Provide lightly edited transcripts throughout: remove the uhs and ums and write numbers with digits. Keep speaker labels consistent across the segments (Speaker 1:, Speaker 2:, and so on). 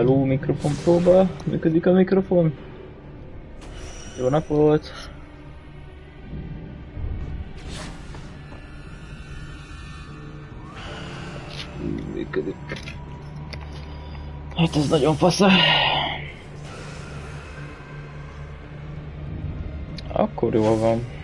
Speaker 1: Hello, mikrofon próba. Működik a mikrofon? Jó napot! Működik. Hát ez nagyon fasza. Akkor jól van.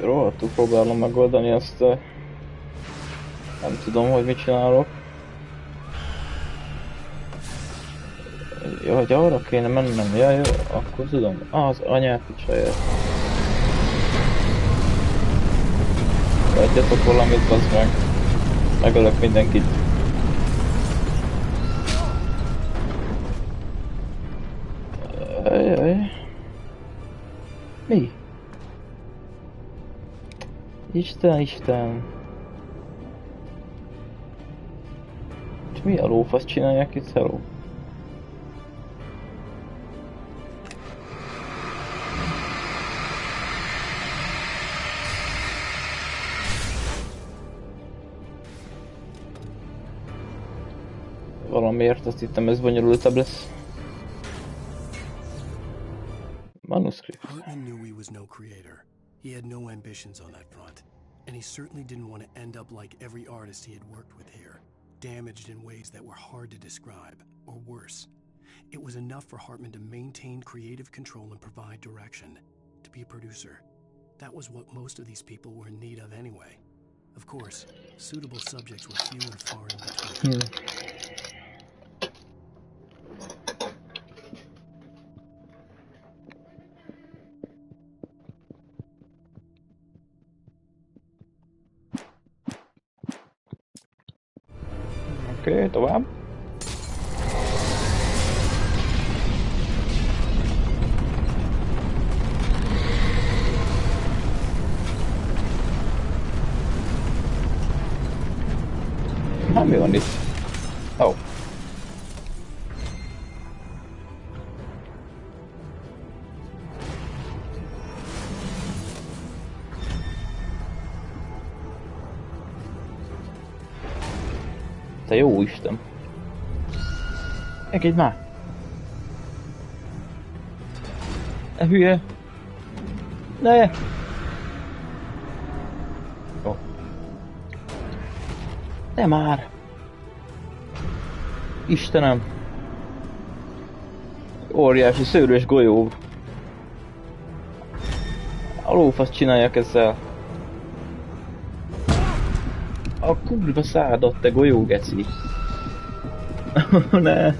Speaker 1: Rohadtul próbálom megoldani ezt, nem tudom, hogy mit csinálok. Ja, hogy arra kéne mennem, ja, jó, akkor tudom. Az anyát picsáját. Adjatok valamit, bazd meg. Megölök mindenkit. Ajaj. Mi? Isten. És mi a lófasz csinálják itt, hello? Valamiért azt hittem, ez bonyolultabb lesz. Manuscript.
Speaker 2: Hartman knew he was no creator. He had no ambitions on that front, and he certainly didn't want to end up like every artist he had worked with here, damaged in ways that were hard to describe, or worse. It was enough for Hartman to maintain creative control and provide direction, to be a producer. That was what most of these people were in need of anyway. Of course, suitable subjects were few and far in between.
Speaker 1: Oké, tovább. Hát mi van itt? Ó. Oh. Te jó Isten! Engedj már! E hülye! Ne! Jó. Ne már! Istenem! Óriási szőrös golyó! A lófasz csinálják ezzel! A kurva szádat, te golyógeci! Ne!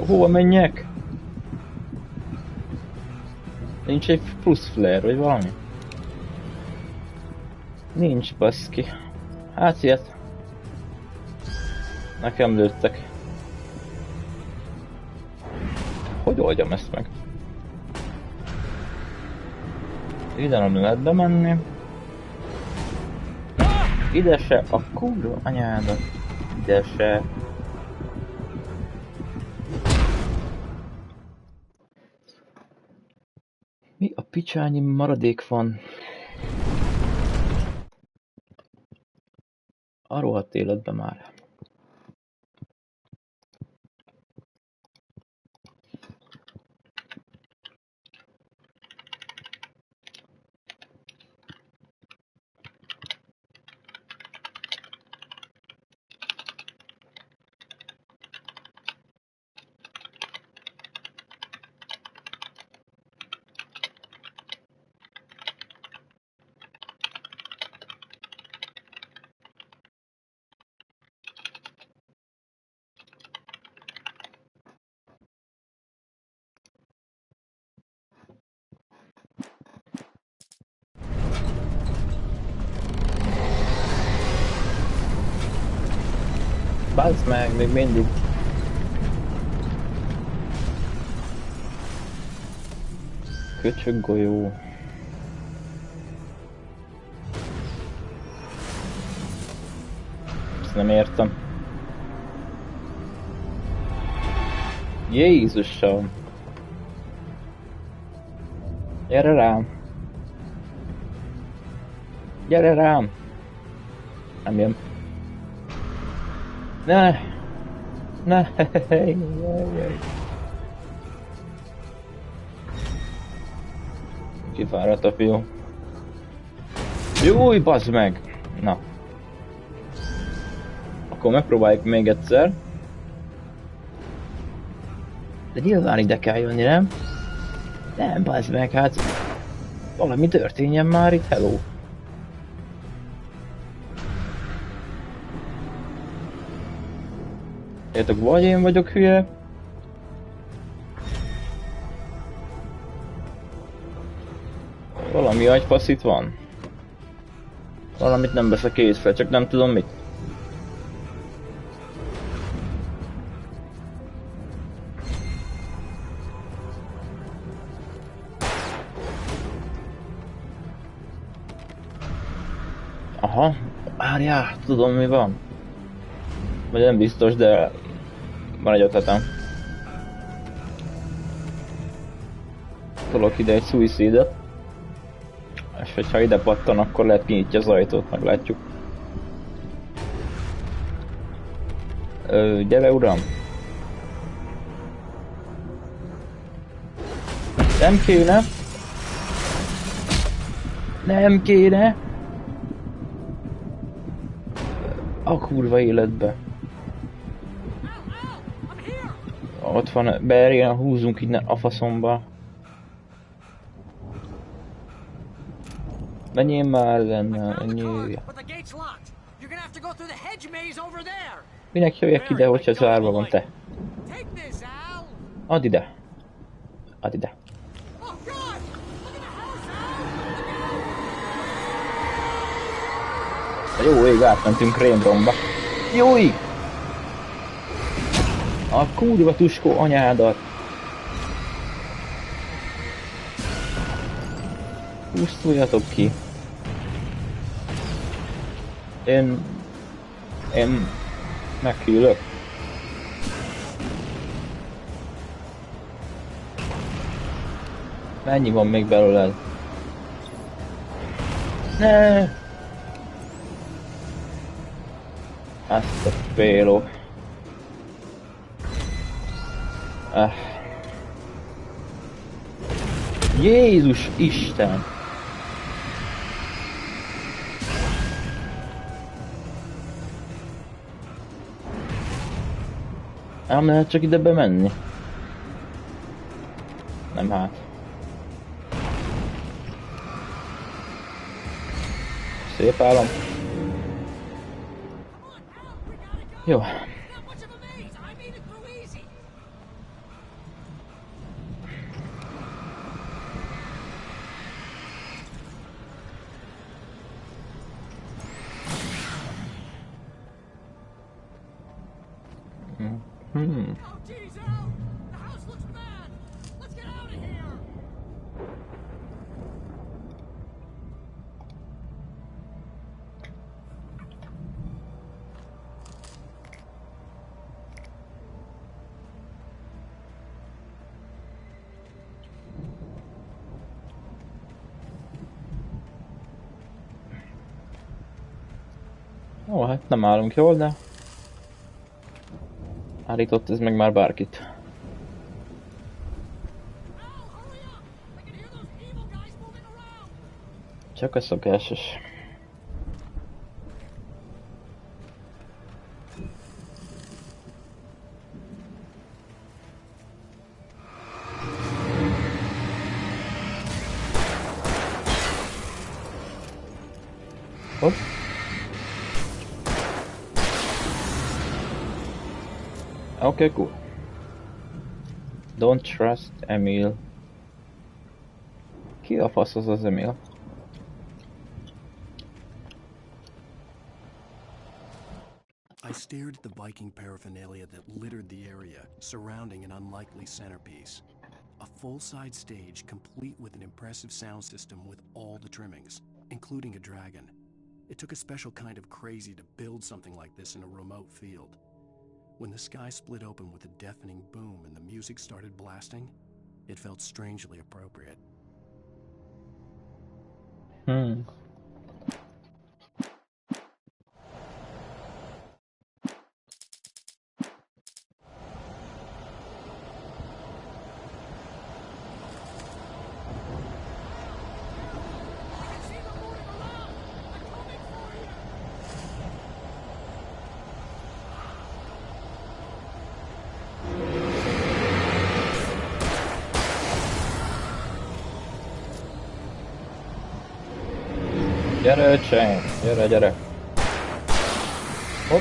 Speaker 1: Hova menjek? Nincs egy plusz flare, vagy valami? Nincs, baszki. Hát ilyet. Nekem lőttek. Hogy oldjam ezt meg? Ide nem lehet bemenni. Ide se, a kurva anyádat. Ide se. Mi a picsányi maradék van? A rohadt életbe már. Bazd meg, még mindig. Köcsög golyó. Ezt nem értem. Jézusom! Gyere rám! Gyere rám! Nem jön. Ne! Ne! Kifáradt a fiú. Júj, bazd meg! Na. Akkor megpróbáljuk még egyszer. De nyilván ide kell jönni, nem? Nem, bazd meg, hát... Valami történjen már itt, hello! Értek, vagy én vagyok hülye? Valami agyfasz itt van. Valamit nem veszek észre, csak nem tudom mit. Aha, várjál, tudom mi van. Vagy nem biztos, de van egy ötletem. Tolok ide egy suicide-et. És hogyha ide pattan, akkor lehet kinyitja az ajtót, meglátjuk. Gyere uram! Nem kéne! Nem kéne! A kurva életbe! Ott van, beérjen, húzzunk innen a faszomba. Menjél már lenne, ennyi. Minek jöjjek ide, hogyha zárva van te? Add ide. Add ide. Jó ég, átmentünk rémromba. Jó ég! A kurva tuskó anyádat! Pusztuljatok ki! Én meghűlök. Mennyi van még belőled? Ne! Azt a péló. Jézus Isten! Nem lehet csak ide bemenni. Nem hát. Szép állam. Jó. Ó, hát nem állunk jól, de... Állított ez meg már bárkit. Csak a szokásos. Hopp. Okay, cool. Don't trust Emil. Ki a fasz az Emil?
Speaker 2: I stared at the Viking paraphernalia that littered the area, surrounding an unlikely centerpiece. A full-size stage complete with an impressive sound system with all the trimmings, including a dragon. It took a special kind of crazy to build something like this in a remote field. When the sky split open with a deafening boom and the music started blasting, it felt strangely appropriate.
Speaker 1: Gyere öcsém, gyere, gyere. Hopp.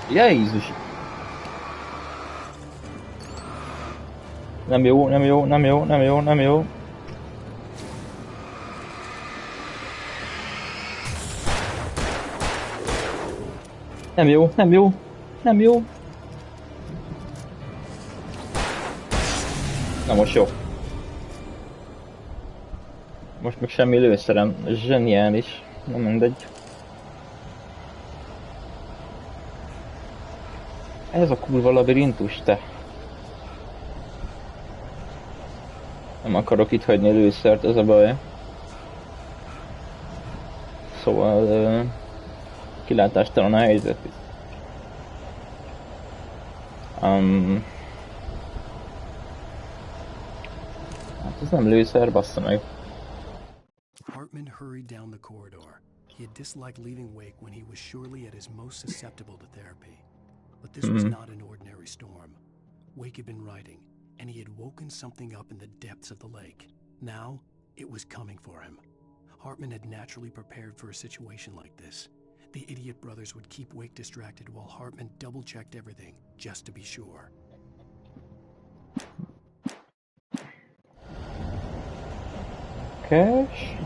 Speaker 1: Jézus! Nem jó, nem jó, nem jó, nem jó, nem jó. Nem jó, nem jó, nem jó. Na most jó. Most meg semmi lőszerem, zseniális, nem mindegy. Ez a kurva labirintus, te. Nem akarok itt hagyni lőszert, ez a baj. Szóval... kilátástalan a helyzet. Hát ez nem lőszer, bassza meg.
Speaker 2: Hartman hurried down the corridor. He had disliked leaving Wake when he was surely at his most susceptible to therapy. But this was not an ordinary storm. Wake had been writing, and he had woken something up in the depths of the lake. Now, it was coming for him. Hartman had naturally prepared for a situation like this. The idiot brothers would keep Wake distracted while Hartman double-checked everything, just to be sure.
Speaker 1: Cash?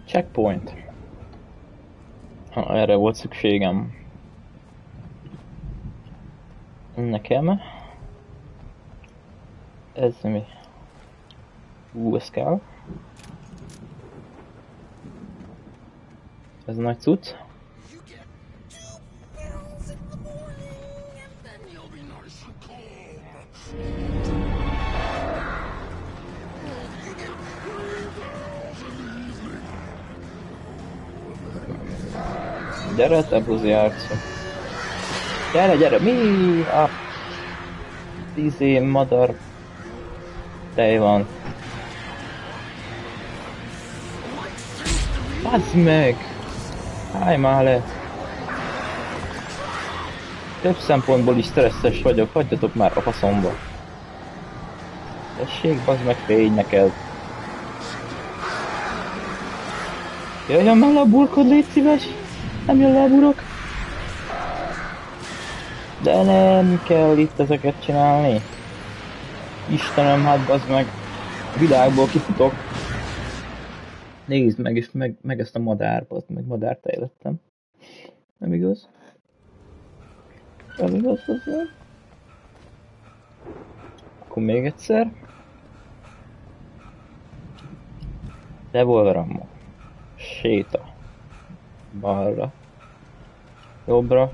Speaker 1: Checkpoint. Ha, erre volt szükségem. Nekem. Ez mi? Ez kell. Ez nagy cucc. Gyere, te buzi arcú. Gyere, gyere, mi a... madar... Tej van. Bazd meg! Állj már le! Több szempontból is stresszes vagyok, hagyjatok már a faszomba. Tessék, bazd meg, fény neked. Jöjjön már le a burkod, légy szíves! Nem jön le a burok! De nem kell itt ezeket csinálni. Istenem, hát bazd meg! A világból kifutok. Nézd meg, és meg ezt a madárbat, meg madárt ejlettem. Nem igaz? Nem igaz, az. Akkor még egyszer. Revolver ammo. séta. Balra. Jobbra.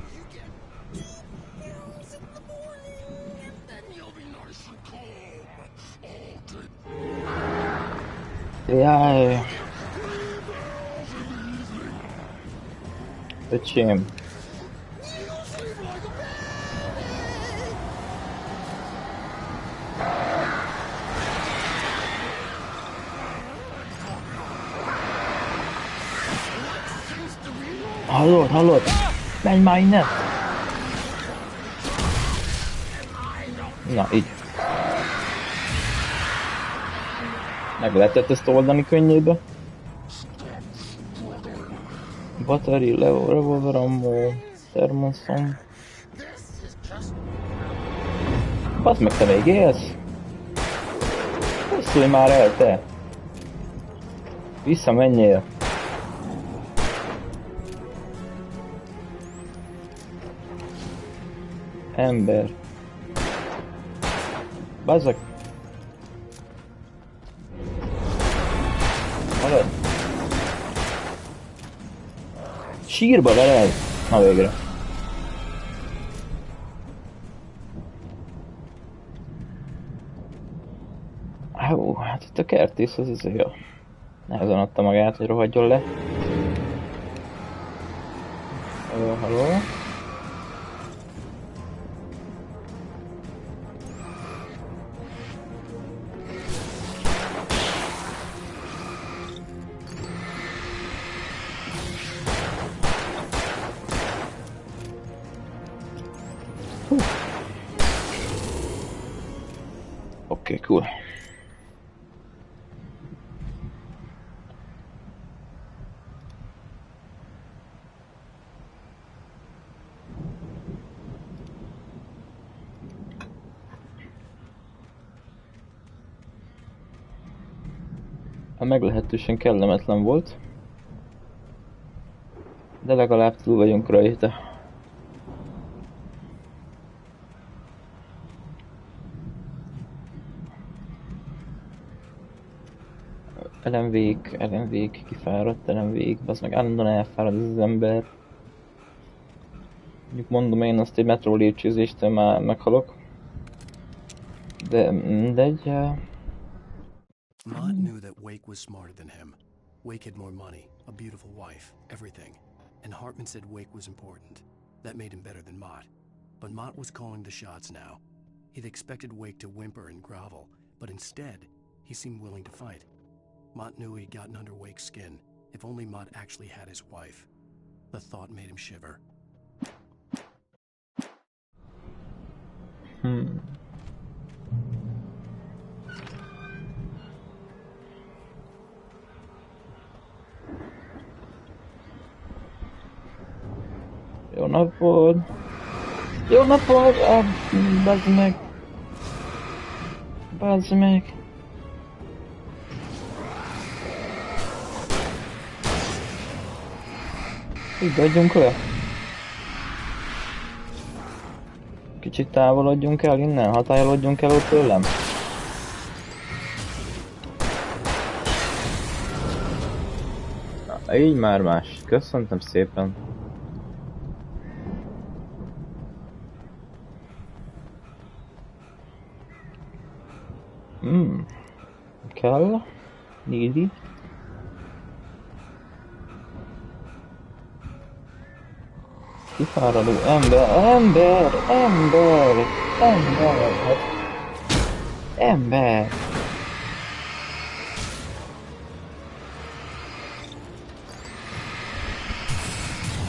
Speaker 1: Jaj. Öcsém. Hallod? Menj már innen! Na, így. Meg lehetett ezt oldani könnyébe. Battery, revolver ammo, thermoszom. Baszd meg, te még élsz? Hosszulj már el, te! Visszamenjél! Ember. Bazzak. Halad. Sírba veled. Na végre. Hú, hát itt a kertész az izé. Nehezen adta magát, hogy rohadjon le. Halló. Oké, cool. Meglehetősen kellemetlen volt, de legalább túl vagyunk rajta. Ellenvég, kifáradt ellenvég, az meg állandóan elfárad ez az ember. Mondjuk mondom én azt, egy metró lépcsőzéstől már meghalok. De mindegy.
Speaker 2: Mott knew that Wake was smarter than him. Wake had more money, a beautiful wife, everything. And Hartman said Wake was important. That made him better than Mott. But Mott was calling the shots now. He'd expected Wake to whimper and grovel, but instead, he seemed willing to fight. Mott knew he'd gotten under Wake's skin. If only Mott actually had his wife. The thought made him shiver.
Speaker 1: Jó napot! Jó napot! Bazd meg! Bazd meg! Így adjunk le! Kicsit távolodjunk el innen, határolódjunk el ott tőlem. Na, így már más. Köszöntöm szépen. Kell. Needy. Kifáradó ember. Ember.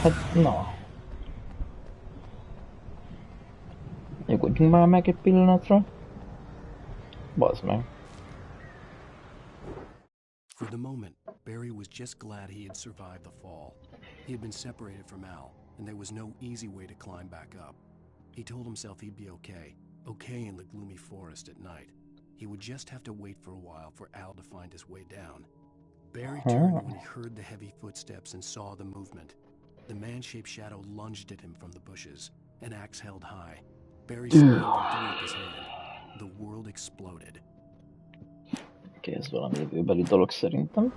Speaker 1: Hát, na. Nyugodjunk már meg egy pillanatra. Bazd meg.
Speaker 2: For the moment, Barry was just glad he had survived the fall. He had been separated from Al, and there was no easy way to climb back up. He told himself he'd be okay in the gloomy forest at night. He would just have to wait for a while for Al to find his way down. Barry turned when he heard the heavy footsteps and saw the movement. The man-shaped shadow lunged at him from the bushes, an axe held high. Barry screamed and threw up his hand. The world exploded.
Speaker 1: Oké, ez valami jövőbeli dolog szerintem.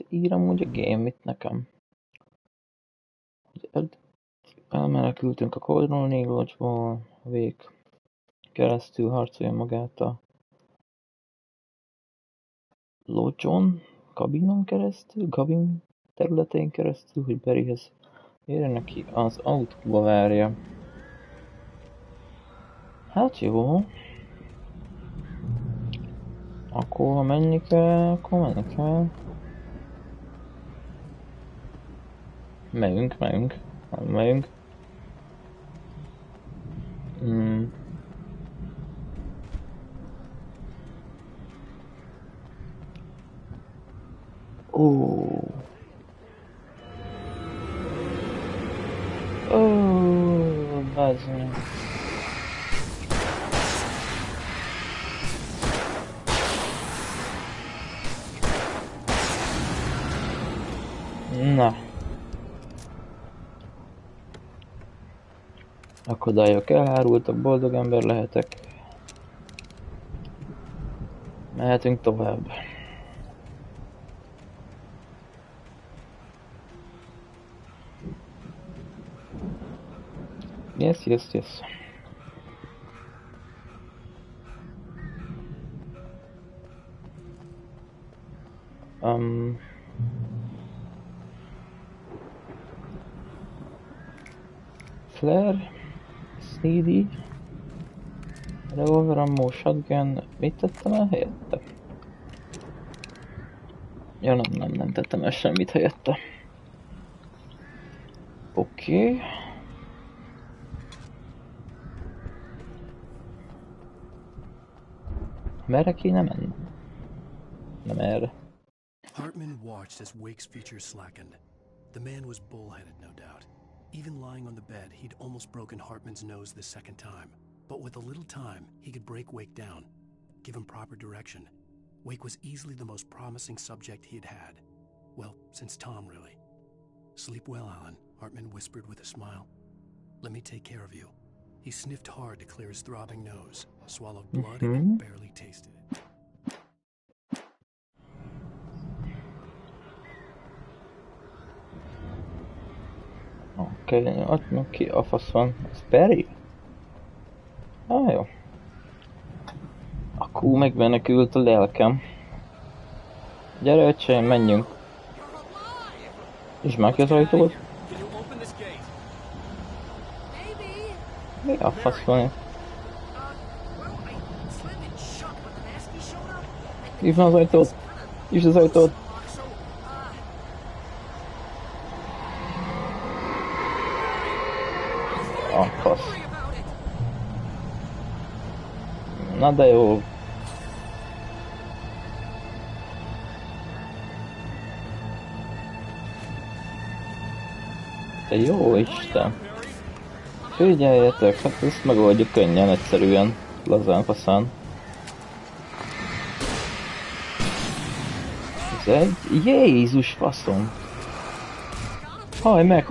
Speaker 1: Írom úgy a game-it nekem. Elmenekültünk a Coldroll Néglócsból, Wake keresztül harcolja magát a locson, kabin területén keresztül, hogy Barryhez érjenek ki, az autóba várja. Hát jó. Akkor ha menni kell, akkor menni kell. Megyünk. Ó, bazdmeg. Na. Akadályok elhárultak, boldog ember lehetek. Mehetünk tovább. Yes. Flare, Sneedy, Revolver Ammo, Shotgun, mit tettem el helyette? Ja nem tettem el semmit helyette. Oké. Merre kéne menni? Nem erre.
Speaker 2: Hartman watched as Wake's features slackened. The man was bullheaded, no doubt. Even lying on the bed, he'd almost broken Hartman's nose the second time. But with a little time, he could break Wake down, give him proper direction. Wake was easily the most promising subject he'd had. Well, since Tom, really. Sleep well, Alan, Hartman whispered with a smile. Let me take care of you. He sniffed hard to clear his throbbing nose, swallowed blood and barely tasted it.
Speaker 1: Oké, adjuk ki a faszon. Ez Barry? Jó. Akkor megmenekült a lelkem. Gyere öcsém, menjünk. És meg az ajtót? Mi a faszon? Nyisd az ajtót! Nyisd az ajtót! Fasz. Na de jó. Te jó Isten. Figyeljetek, hát ezt megoldjuk könnyen, egyszerűen. Lazán faszán. Ez egy Jézus faszom. Hajj meg!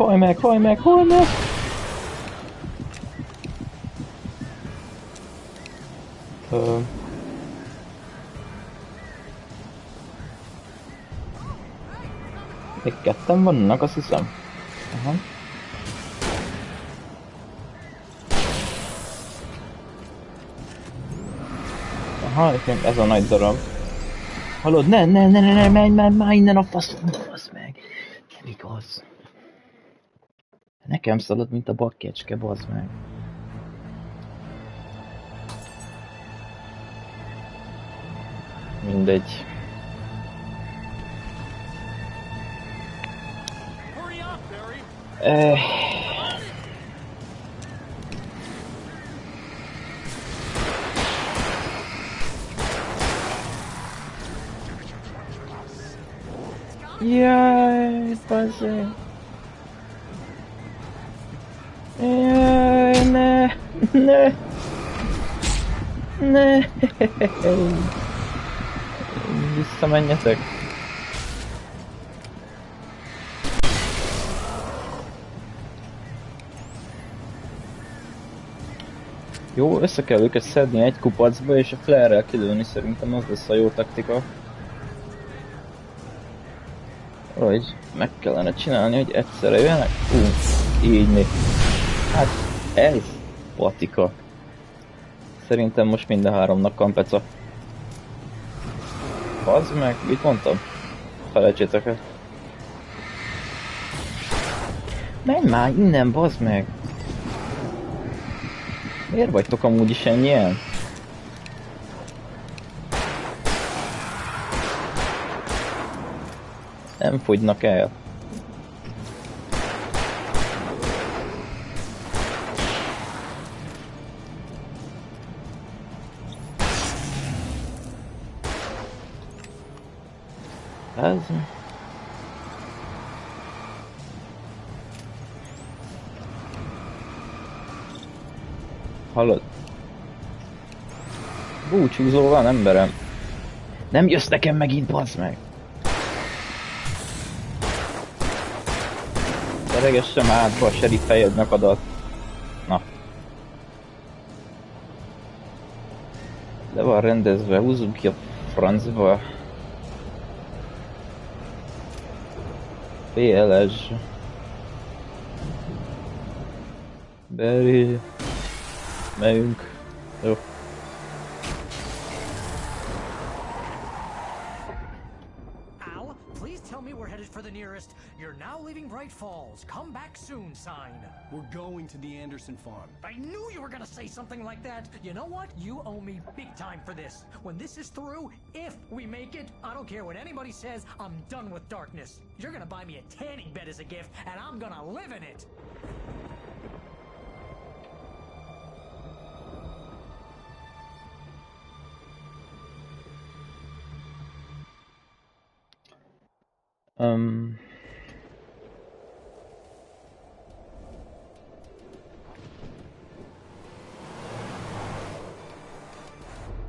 Speaker 1: Még ketten vannak, azt hiszem. Aha, és még ez a nagy darab. Hallod? Ne, menj már innen a faszom, fasz meg. Nem igaz. Nekem szalad, mint a bakkecske, bazd meg. Mindegy. Jaj, bazzeg. Jaj, ne. Visszamenjetek. Jó, össze kell őket szedni egy kupacba és a flare-rel kilőni, szerintem az lesz a jó taktika. Valahogy meg kellene csinálni, hogy egyszerre jöjjenek. Így még. Hát ez patika. Szerintem most mind a háromnak kampeca. Bazd meg, mit mondtam? Felejtsétek el. Menj már innen, bazd meg! Miért vagytok amúgy is ennyien? Nem fogynak el. Ez... Hallod? Búcsúzó van, emberem. Nem jössz nekem megint, bazd meg! Teregessem átba a serif fejednek adat. Na. Le van rendezve, húzzuk ki a francba. PLS. Barry. Megyünk. Jó.
Speaker 3: Al, please tell me we're headed for the nearest "You're now leaving Bright Falls. Come back soon" sign.
Speaker 2: We're going to the Anderson farm.
Speaker 3: I knew you were gonna say something like that. You know what? You owe me big time for this. When this is through, if we make it, I don't care what anybody says, I'm done with darkness. You're gonna buy me a tanning bed as a gift, and I'm gonna live in it.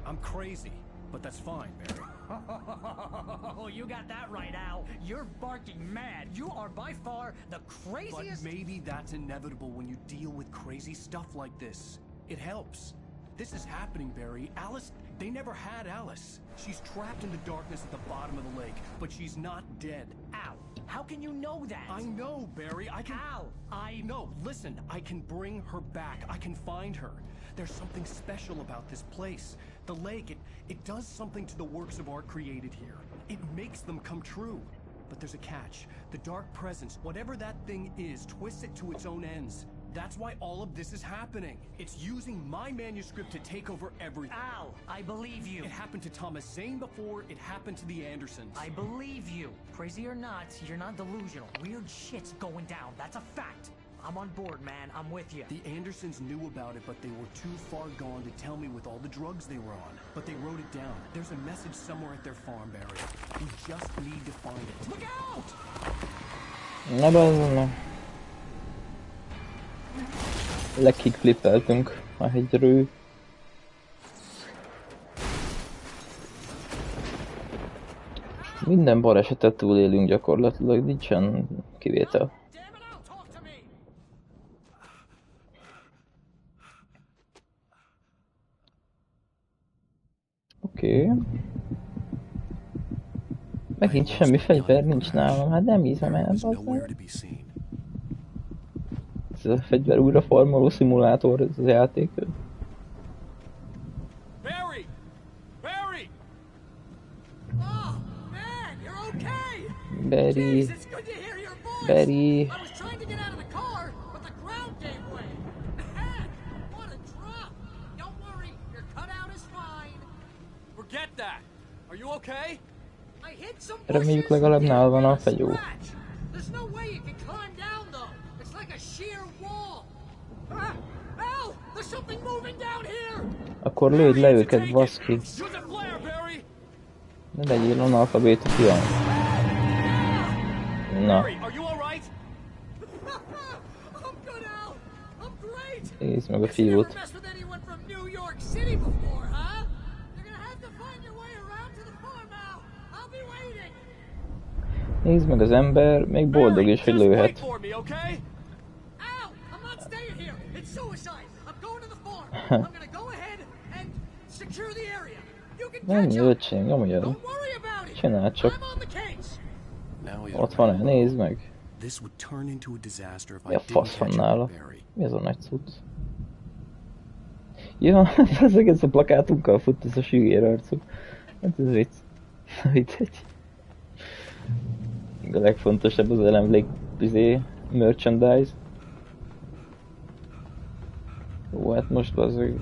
Speaker 2: I'm crazy, but that's fine, Barry.
Speaker 3: Oh, you got that right, Al. You're barking mad. You are by far the craziest...
Speaker 2: But maybe that's inevitable when you deal with crazy stuff like this. It helps. This is happening, Barry. Alice, they never had Alice. She's trapped in the darkness at the bottom of the lake, but she's not dead.
Speaker 3: Al, how can you know that?
Speaker 2: I know, Barry. I can...
Speaker 3: Al,
Speaker 2: No, listen. I can bring her back. I can find her. There's something special about this place. The lake, it does something to the works of art created here. It makes them come true. But there's a catch. The dark presence, whatever that thing is, twists it to its own ends. That's why all of this is happening. It's using my manuscript to take over everything.
Speaker 3: Al, I believe you.
Speaker 2: It happened to Thomas Zane before, it happened to the Andersons.
Speaker 3: I believe you. Crazy or not, you're not delusional. Weird shit's going down. That's a fact. I'm on board, man. I'm with you.
Speaker 2: The Andersons knew about it, but they were too far gone to tell me with all the drugs they were on. But they wrote it down. There's a message somewhere at their farm, Barry. We just need to find it. Look out!
Speaker 1: Na bazd. Lekickflippeltünk a hegyről. Minden balesetet túlélünk gyakorlatilag, nincsen kivétel. Oké. Megint semmi fegyver nincs nálam, hát nem hiszem el. Ez a fegyver újra formoló szimulátor, ez az játék.
Speaker 2: Barry! Barry!
Speaker 3: Oh, man, you're okay!
Speaker 1: Barry.
Speaker 3: Jeez, it's good to hear your voice!
Speaker 1: Barry.
Speaker 3: I was trying to get out of the car, but the ground gave way. Man, what a drop! Don't worry, your cutout is fine.
Speaker 2: Forget that! Are you okay?
Speaker 3: I hit some
Speaker 1: Reméljük
Speaker 3: bushes,
Speaker 1: legalább nála van a
Speaker 3: didn't
Speaker 1: fegyó.
Speaker 3: scratch. There's no way you can climb down though. It's like a sheer wall. Ah, Al, there's something moving down here.
Speaker 1: Akkor lőd le őket, baszki. Ne legyél analfabéta fiam. Na. Nézd meg a fiút. Nézd meg az ember, még boldog is, hogy lőhet. Mennyi öcsém, nyomjad. Csináld csak.
Speaker 2: Now he's
Speaker 1: Ott van,
Speaker 2: around.
Speaker 1: nézd meg.
Speaker 2: This would turn into a disaster if
Speaker 1: Mi
Speaker 2: I
Speaker 1: a
Speaker 2: didn't
Speaker 1: fasz van
Speaker 2: catch up
Speaker 1: nála?
Speaker 2: with Barry.
Speaker 1: Mi az a nagy cucc? Ja, ez a plakátunkkal fut, ez a sűgér arcú. Hát ez vicc. Mindegy. A legfontosabb az elemlék merchandise. Ó, hát most azért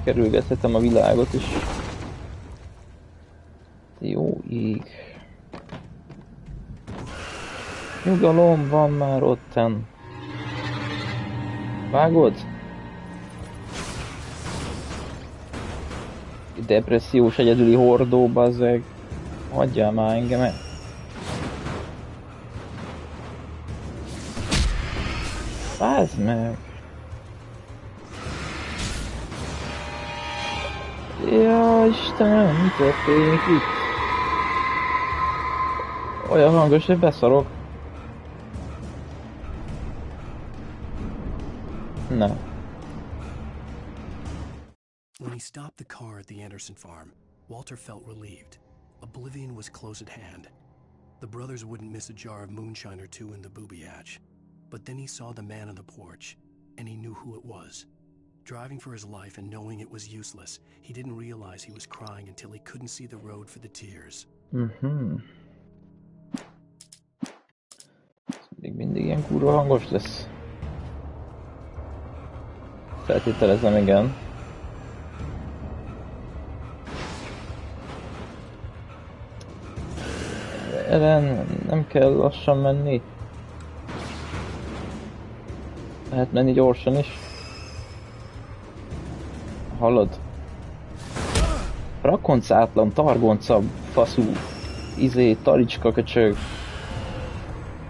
Speaker 1: kerülgethetem a világot is. Jó ég. Nyugalom van már otten. Vágod? Depressziós egyedüli hordó, bazzeg. Hagyjál már engem. Bázd meg! Ja, Istenem, mi történik itt? Olyan hangos, hogy beszarok. Na.
Speaker 2: When he stopped the car at the Anderson farm, Walter felt relieved. Oblivion was close at hand. The brothers wouldn't miss a jar of moonshine or two in the booby hatch. But then he saw the man on the porch, and he knew who it was. Driving for his life and knowing it was useless, he didn't realize he was crying until he couldn't see the road for the tears.
Speaker 1: Még mindig ilyen kurva hangos lesz. Feltételezem, igen. Ellen, nem kell lassan menni. Lehet menni gyorsan is. Hallod? Rakoncátlan, targonca, faszú, taricska köcsög.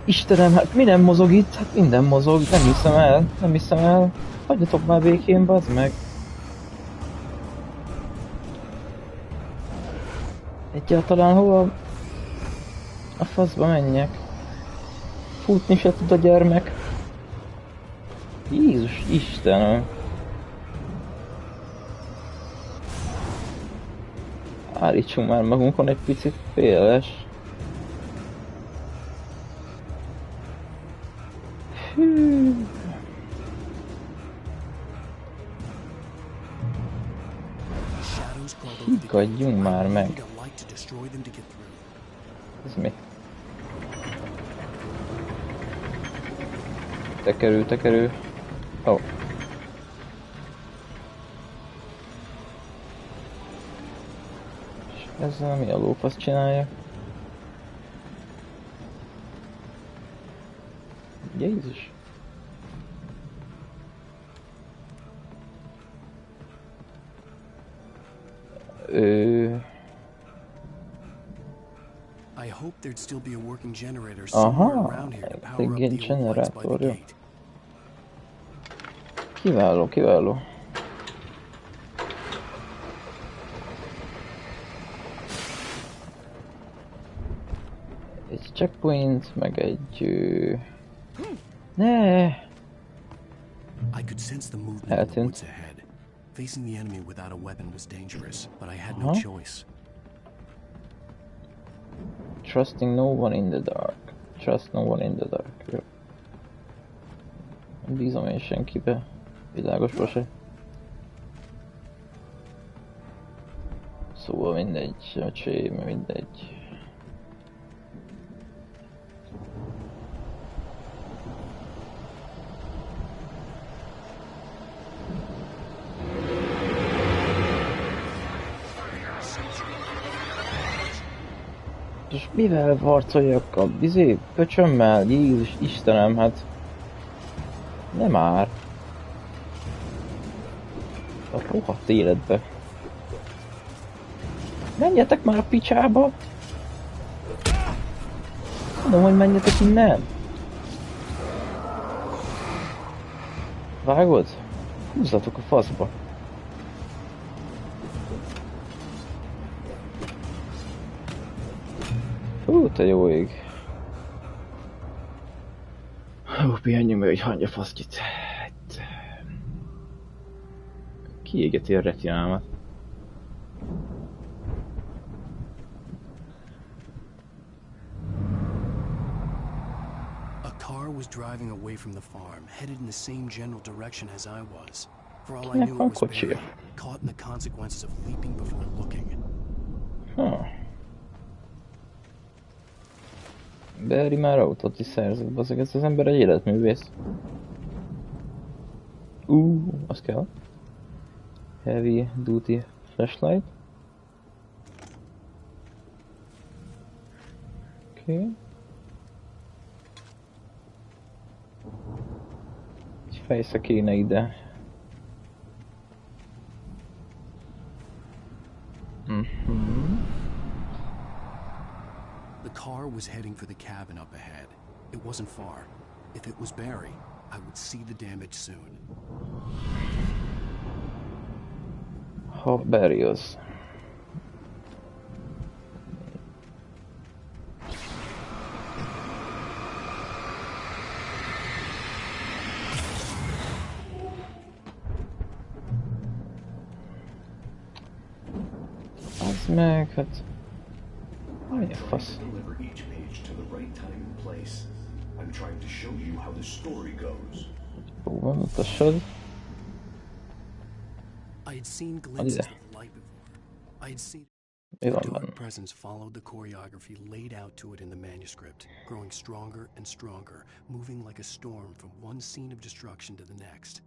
Speaker 1: Istenem, hát mi nem mozog itt? Hát minden mozog, nem hiszem el. Hagyjatok már békén, bazd meg. Egyáltalán hova a faszba menjek? Futni se tud a gyermek. Jézus Istenem. Állítsunk már magunkon egy picit, féles. Hű. Higgadjunk már meg. Ez mi? Tekerő. Oh. És ezzel mi a lófasz csinálja? Jézus!
Speaker 2: I hoped there'd still be a working generator somewhere around here to power up the old lights by the gate.
Speaker 1: Kiváló. Egy checkpoint, meg egy... Ne!
Speaker 2: I could sense the movement in the woods ahead. Facing the enemy without a weapon was dangerous, but I had no choice.
Speaker 1: Trusting no one in the dark. Trust no one in the dark. Jó. Nem bízom én senkibe. Világosba se. Szóval mindegy, mindegy. És mivel varcoljak a pöcsömmel? Jézus Istenem, hát... Nem már. A rohadt életbe. Menjetek már a picsába! Mondom, hogy menjetek innen! Vágod? Húzzatok a faszba! Hú, te jó ég! Hú, pihenjünk meg, hogy hagyja faszkit. Kiégeti a retinámat.
Speaker 2: car was driving away from the farm, headed in the same general direction as I was. For all I knew, it was Barry, caught in the consequences of leaping before looking.
Speaker 1: Barry már autót is szerzett, bazeg, ez az ember egy életművész. Az kell. Heavy duty flashlight. Oké. Egy fejsze kéne ide.
Speaker 2: The car was heading for the cabin up ahead. It wasn't far. If it was Barry, I would see the damage soon.
Speaker 1: Ha Barry az. Az meg, hát... Aj, fasz.
Speaker 4: Deliver each page to the right time and place. I'm trying to show you how the story goes.
Speaker 1: Mutassad.
Speaker 2: I had seen glimpses of the light before. I had seen
Speaker 1: Mi
Speaker 2: the
Speaker 1: van benne?
Speaker 2: dark presence followed the choreography laid out to it in the manuscript, growing stronger and stronger, moving like a storm from one scene of destruction to the next.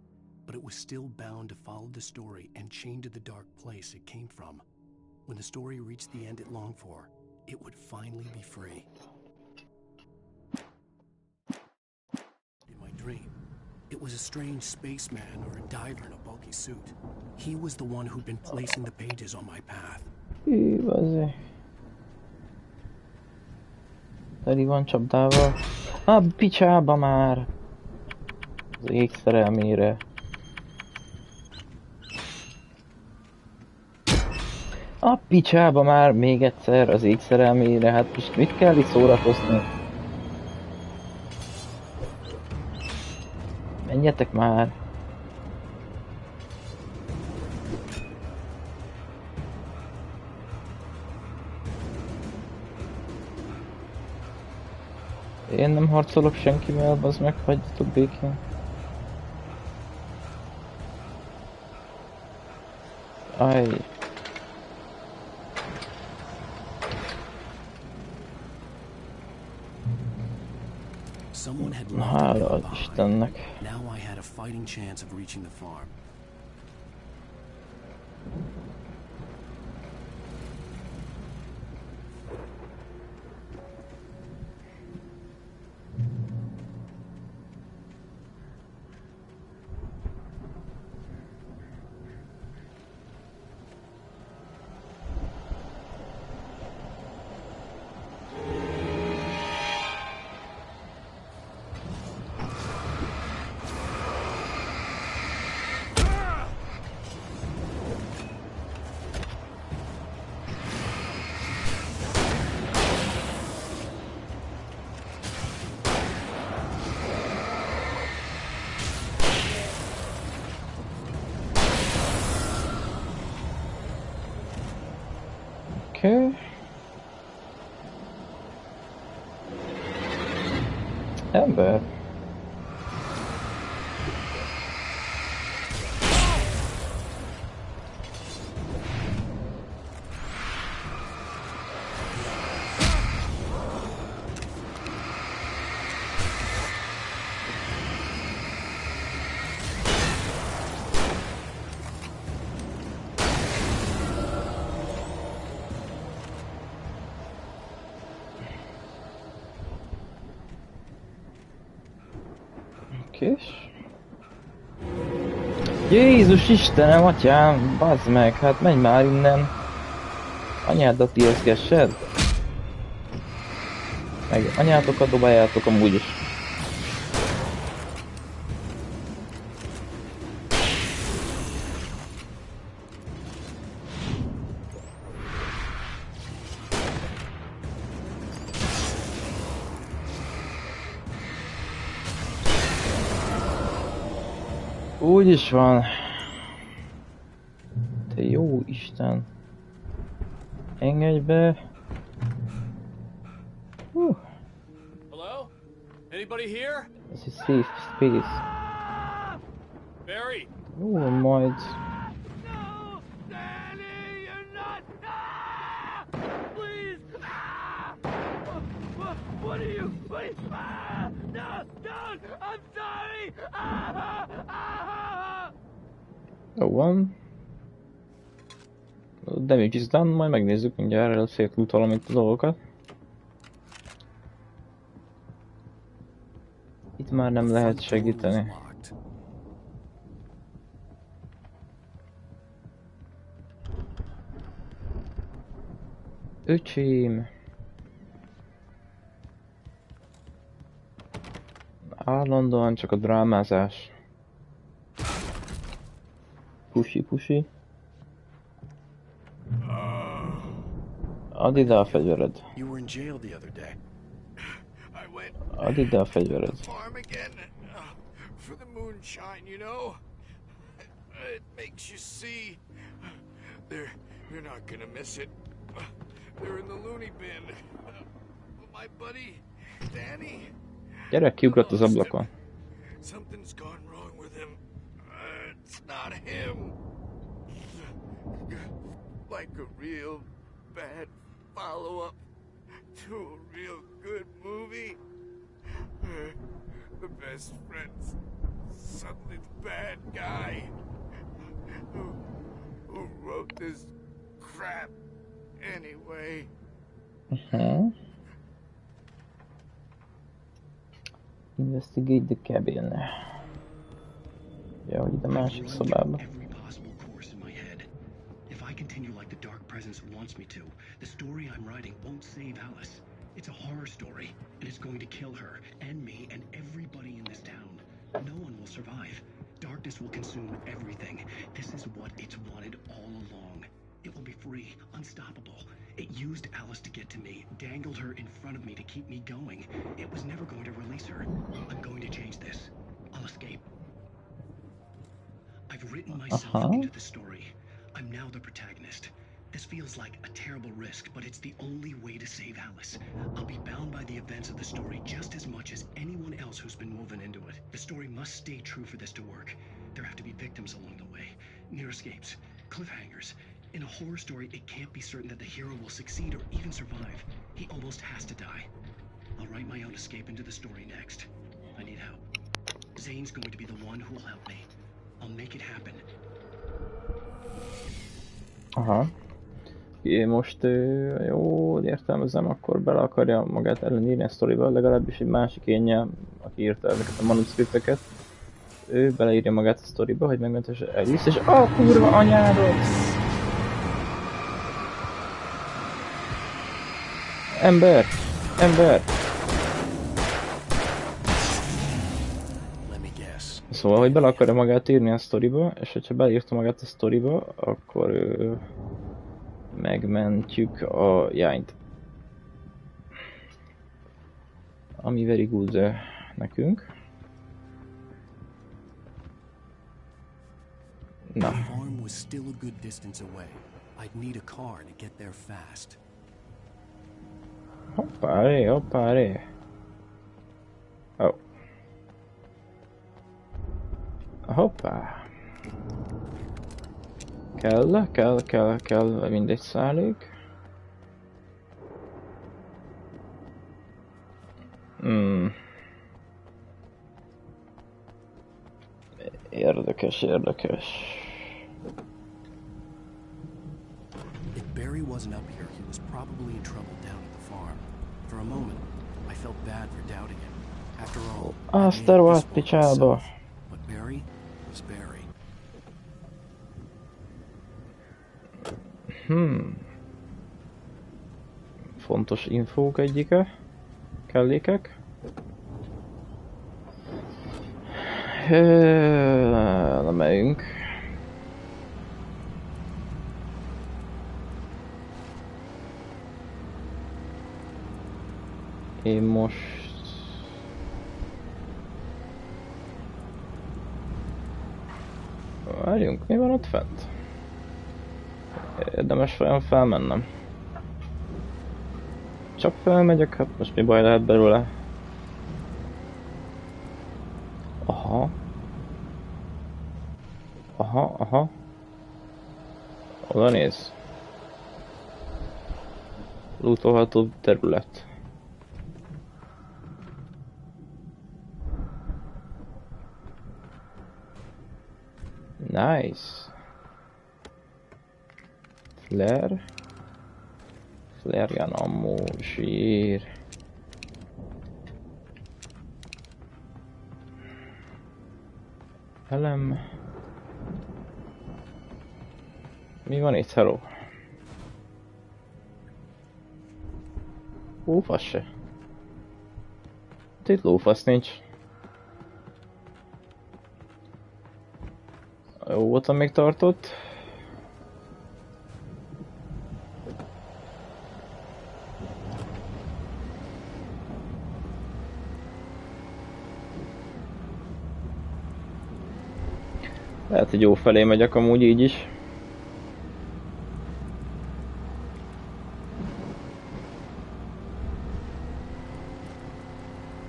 Speaker 2: But it was still bound to follow the story and chained to the dark place it came from. When the story reached the end it longed for, it would finally be free. In my dream, it was a strange spaceman or a diver in a bulky suit. He was the one who'd been placing the pages on my path.
Speaker 1: Hű, bazzeg. Teli van csapdával. Picsába már! Az ég szerelmére. Picsába már még egyszer az ég szerelmére. Hát most mit kell itt szórakozni? Menjetek már! Én nem harcolok senkivel, bazd meg, hagyjatok békén. Aj.
Speaker 2: Someone had
Speaker 1: Hála
Speaker 2: left
Speaker 1: Istennek.
Speaker 2: Now I had a fighting chance of reaching the farm.
Speaker 1: Oké. Ember. Kés. Jézus Istenem, atyám, bazd meg, hát menj már innen. Anyádat ijeszgessed. Meg anyátokat dobáljátok amúgy is. Úgy is van. Te jó Isten. Engedj be.
Speaker 5: Hello?
Speaker 2: Anybody here?
Speaker 1: Ez egy safe space.
Speaker 2: Barry!
Speaker 1: Jó, majd...
Speaker 5: No! Danny, you're not! Ah! Please! Ah! What are you? Ah! No! Don't! I'm sorry! Ah! Ah!
Speaker 1: Jó van. Damage is done, majd megnézzük mindjárt szétlút valamit a dolgokat. Itt már nem lehet segíteni. Öcsém! Állandóan csak a drámázás. Pusi. Add ide a fegyvered.
Speaker 2: You were in jail the other day.
Speaker 5: I went
Speaker 1: Add ide a fegyvered.
Speaker 5: farm again for the moonshine, you know. It makes you see. You're not gonna miss it. They're in the loony bin. My buddy, Danny.
Speaker 1: Gyere, kiugrott az ablakon.
Speaker 5: Something's gone wrong with him. It's not him. Like a real bad follow-up to a real good movie. The best friend's suddenly the bad guy. Who wrote this crap anyway?
Speaker 1: Investigate the cabin. Ja, hogy ide másik szobába.
Speaker 6: Every possible course in my head. If I continue like the dark presence wants me to, the story I'm writing won't save Alice. It's a horror story, and it's going to kill her, and me, and everybody in this town. No one will survive. Darkness will consume everything. This is what it's wanted all along. It will be free, unstoppable. It used Alice to get to me, dangled her in front of me to keep me going. It was never going to release her. I'm going to change this. I'll escape. I've written myself into the story. I'm now the protagonist. This feels like a terrible risk, but it's the only way to save Alice. I'll be bound by the events of the story just as much as anyone else who's been woven into it. The story must stay true for this to work. There have to be victims along the way, near escapes, cliffhangers. In a horror story, it can't be certain that the hero will succeed or even survive. He almost has to die. I'll write my own escape into the story next. I need help. Zane's going to be the one who will help me. I'll make it happen.
Speaker 1: Aha. Most jól értelmezem, akkor bele akarja magát ellenírni a sztoriba, legalábbis egy másik énje, aki írta ezeket a manuskripteket. Ő beleírja magát a sztoriba, hogy megmentesse Alice, és a kurva anyádat! Ember! Ember! Szóval, hogy bele akarja magát írni a sztoriba, és hogyha beírta magát a sztoriba, akkor megmentjük a jányt. Ami very good nekünk. Na.
Speaker 2: The farm was still a good distance away. I'd need a car to get there fast.
Speaker 1: Hoppáré, hoppáré. Oh. Hoppá. Kell, mindegy szállék. Érdekes.
Speaker 2: If Barry wasn't up here, he was probably in trouble down at the farm. For a moment, I felt bad for doubting him. After all,
Speaker 1: Azt a rohadt picsába.
Speaker 2: But Barry was Barry.
Speaker 1: Fontos infók egyike. Kellékek. Na megyünk. Én most... Várjunk, mi van ott fent? Érdemes vajon felmennem? Csak felmegyek, hát most mi baj lehet belőle? Aha. Aha, aha. Oda néz. Lootolható terület. Nice. Flare. Flare gun ammo, zsír. Elem. Mi van itt, hello? Lófasz se. Itt lófasz nincs. Jó volt, amíg tartott. Lehet, hogy jó felé megyek amúgy így is.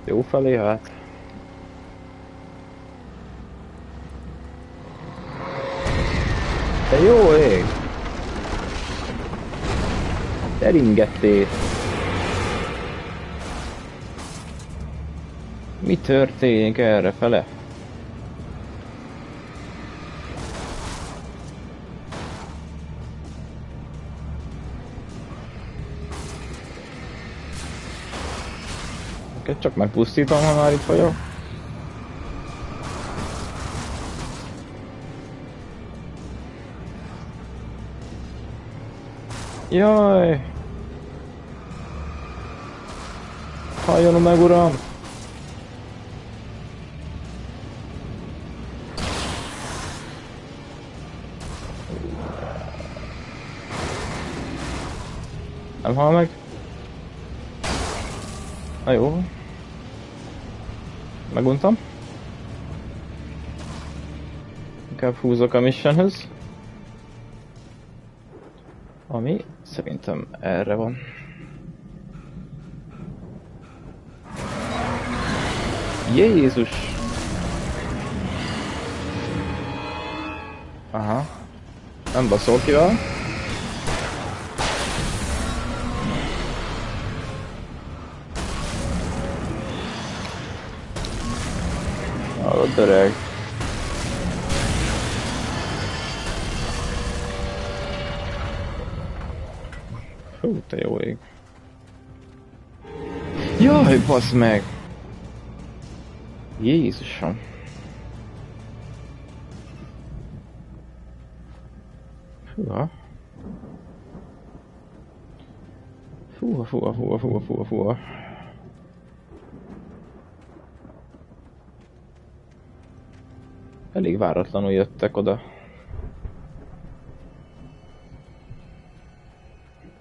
Speaker 1: Jó felé, hát. De jó ég! Teringettél! Mi történik erre fele? Csak megpusztítom, ha már itt vagyok. Jaj! Halljon meg, uram! Nem hall meg? Na jó. Meguntam. Inkább húzok a missionhöz. Ami szerintem erre van. Jézus! Aha. Nem baszol ki vele. Hallod, öreg. Hú, te jó ég. Jaj, basz meg! Jézusom! Húha. Fúha, fúha, fúha, fúha, fúha, fúha. Elég váratlanul jöttek oda.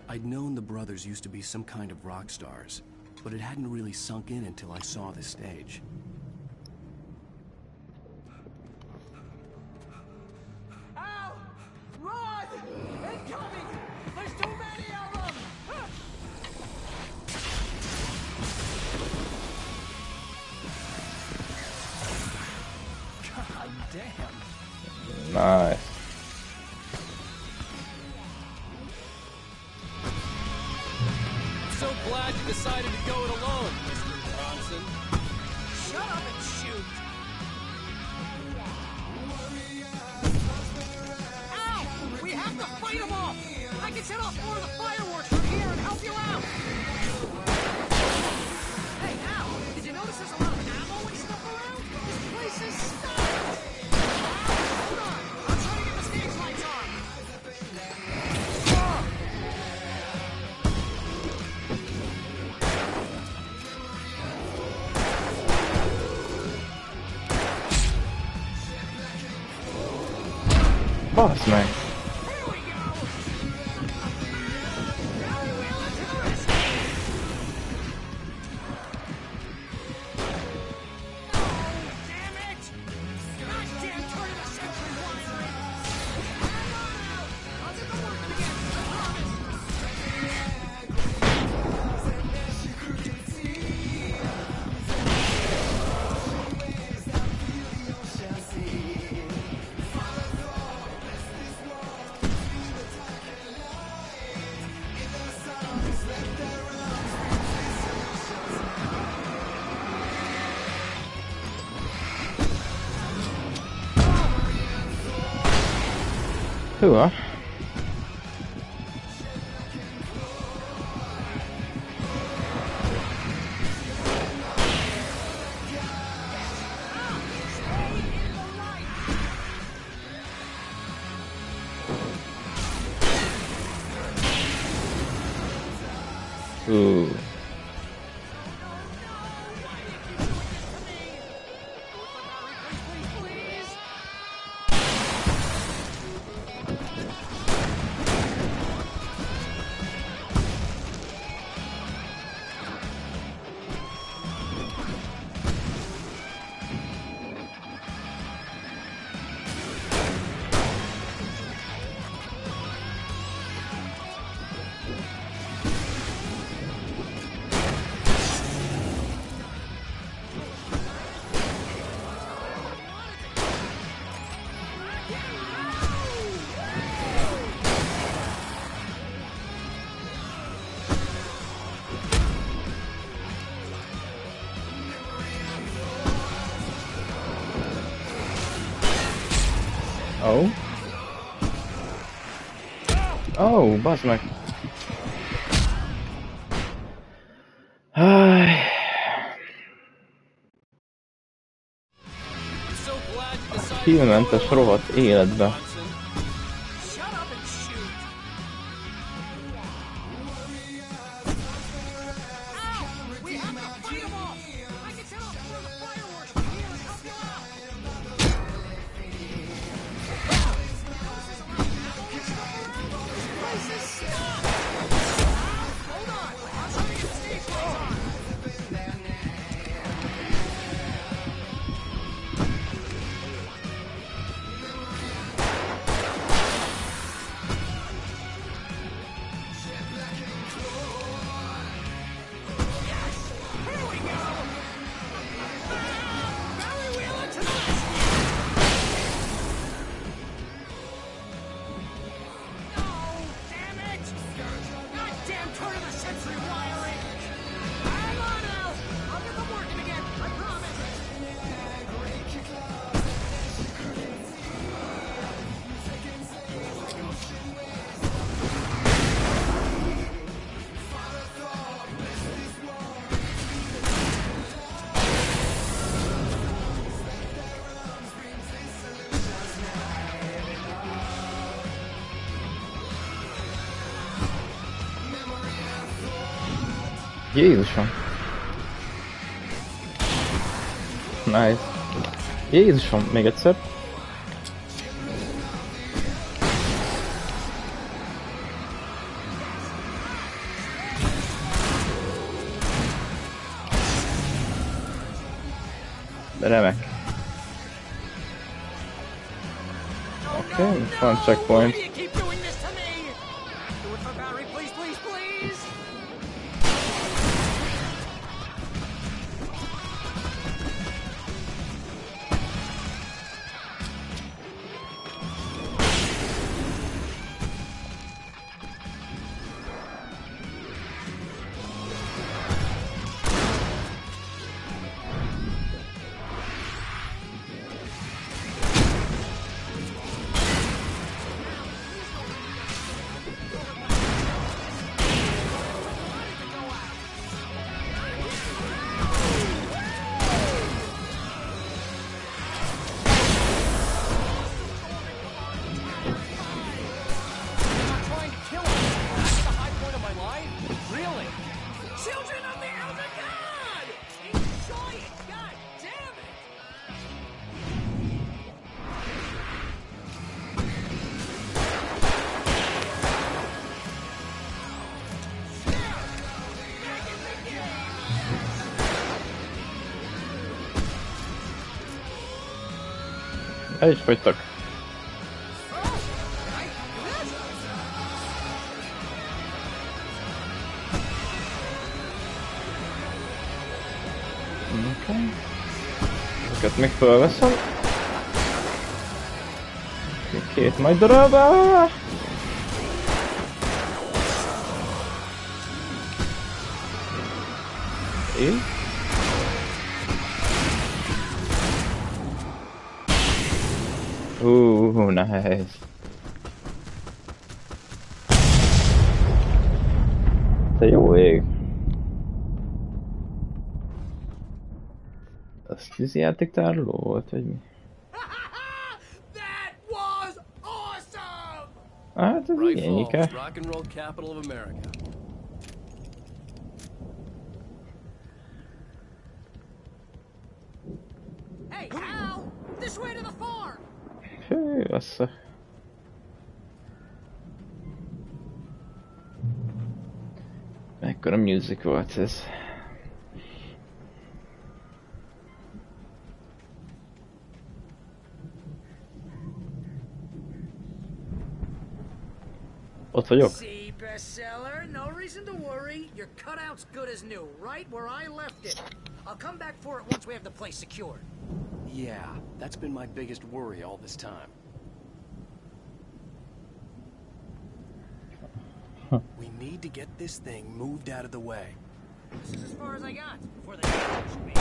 Speaker 6: I'd known the brothers used to be some kind of rock stars, but it hadn't really sunk in until I saw the stage.
Speaker 3: Ow! Run! Incoming! There's too many of them! God damn.
Speaker 1: Nice.
Speaker 7: So glad you decided to go it alone, Mr. Bronson.
Speaker 3: Shut up and shoot! Ow! We have to fight them off! I can set off more of the fireworks from here and help you out! Hey, Al! Did you notice there's a lot of ammo and stuff around? This place is stocked! Hold on! I'm trying to get the stage lights on!
Speaker 1: Basz meg! Húha. Ooh. Oh. Oh, bazd meg. Hírmentes rohadt életbe. Jézusom. Nice. Jézusom, még egyszer. Remek. Oké, van checkpoint. El is fogytak. Okay. Ezeket még felveszem. Két nagy darab. Így. Nice. Te jó ég. Az tűzjátéktároló volt, vagy mi?
Speaker 5: That was awesome!
Speaker 1: Hát ez
Speaker 7: Bright
Speaker 1: igényike.
Speaker 7: Falls, rock and roll capital of America.
Speaker 3: Hey, Al! This way to the farm!
Speaker 1: Hű, bassza. Mekkora music volt ez. Ott vagyok.
Speaker 3: See, bestseller, no reason to worry. Your cutout's good as new, right where I left it. I'll come back for it once we have the place secured.
Speaker 6: Yeah, that's been my biggest worry all this time.
Speaker 2: We need to get this thing moved out of the way.
Speaker 3: This is as far as I got before they push me.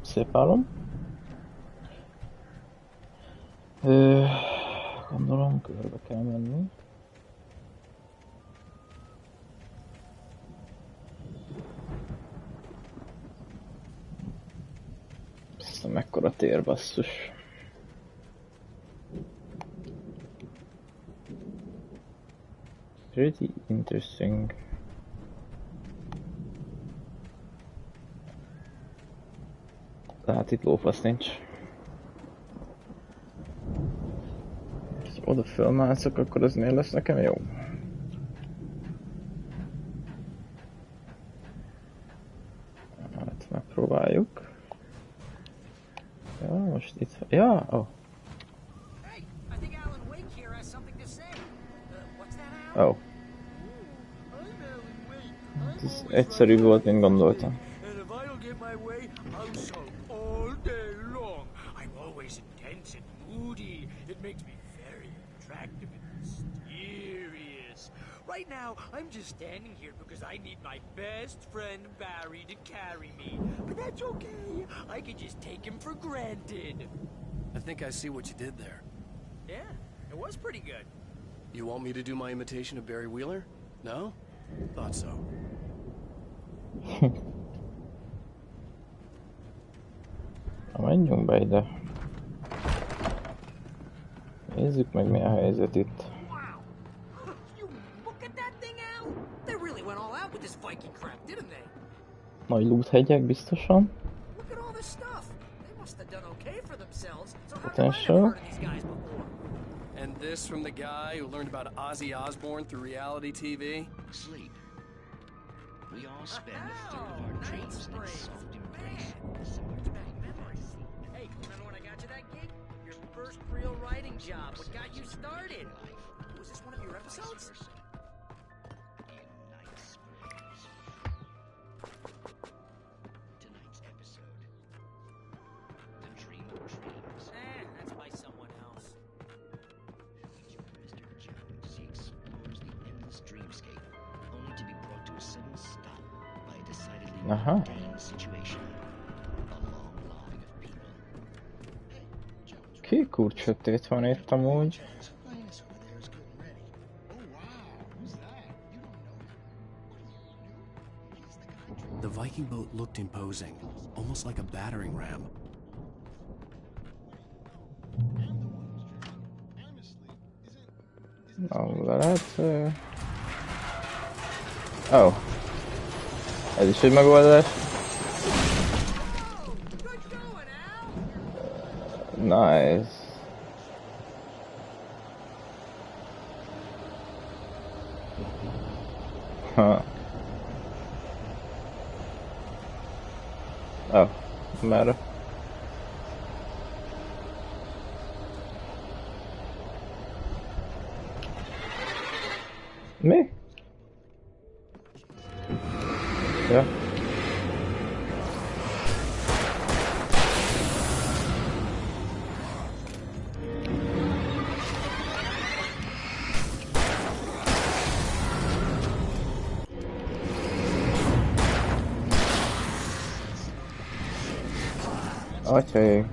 Speaker 1: Szép álom. Gondolom körbe kell menni. Aztán mekkora tér, basszus. Pretty interesting. Tehát itt lófasz nincs. Ha oda fölmászok, akkor az miért lesz nekem jó? Hát megpróbáljuk. Ja, most itt... Ja, oh.
Speaker 3: Hey, I think Alan Wake here has something to say. What's that, Al?
Speaker 1: Oh. Ez egyszerűbb volt, mint gondoltam.
Speaker 5: And if I don't get my way, I'll sulk all day long. I'm always intense and moody. It makes me very attractive and mysterious. Right now, I'm just standing here because I need my best friend Barry to carry me. But that's okay. I can just take him for granted.
Speaker 2: I think I see what you did there.
Speaker 3: Yeah, it was pretty good.
Speaker 2: You want me to do my imitation of Barry Wheeler? No? Thought so.
Speaker 1: Na, menjünk be ide. Nézzük meg, mi a helyzet itt.
Speaker 3: Wow! You look at that thing, Al! They really went all out with this Viking crap, didn't they?
Speaker 1: Nagy loothegyek biztosan.
Speaker 3: Look at all this stuff. They must have done okay for themselves. So how come I
Speaker 1: Potential.
Speaker 3: never heard of these guys before?
Speaker 7: And this from the guy who learned about Ozzy Osbourne through reality TV?
Speaker 6: Sleep. We all spend a third of our dreams in soft embrace.
Speaker 3: Hey, remember when I got you that gig? Your first real writing job. What got you started? Was this one of your episodes?
Speaker 6: Tonight's episode. The Dream of Dreams.
Speaker 3: That's by someone else.
Speaker 6: Mr. Jones, he explores the endless dreamscape, only to be brought to a sudden stop by a decidedly mundane situation. A long line of people.
Speaker 1: Kékúr sötét van itt amúgy.
Speaker 2: The Viking boat looked imposing, almost like a battering ram.
Speaker 1: Na, lehet... Oh. Ez is egy megoldás. Nice. Ha. Oh, merre? Mi? Ja. Atyaig.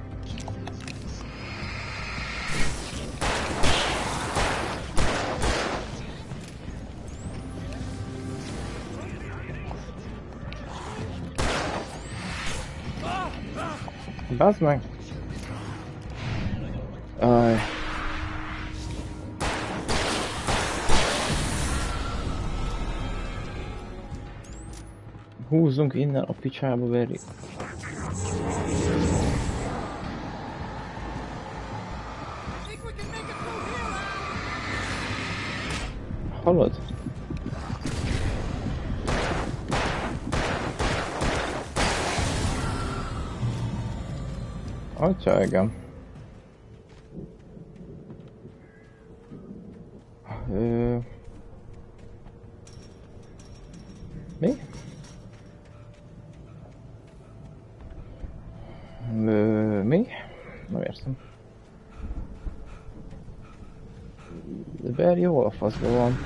Speaker 1: Bazd meg! Aj. Húzzunk innen a picsába, veri. Hallod? Atya, igen. Mi? Mi? Nem értem. De Barry hol a faszban van?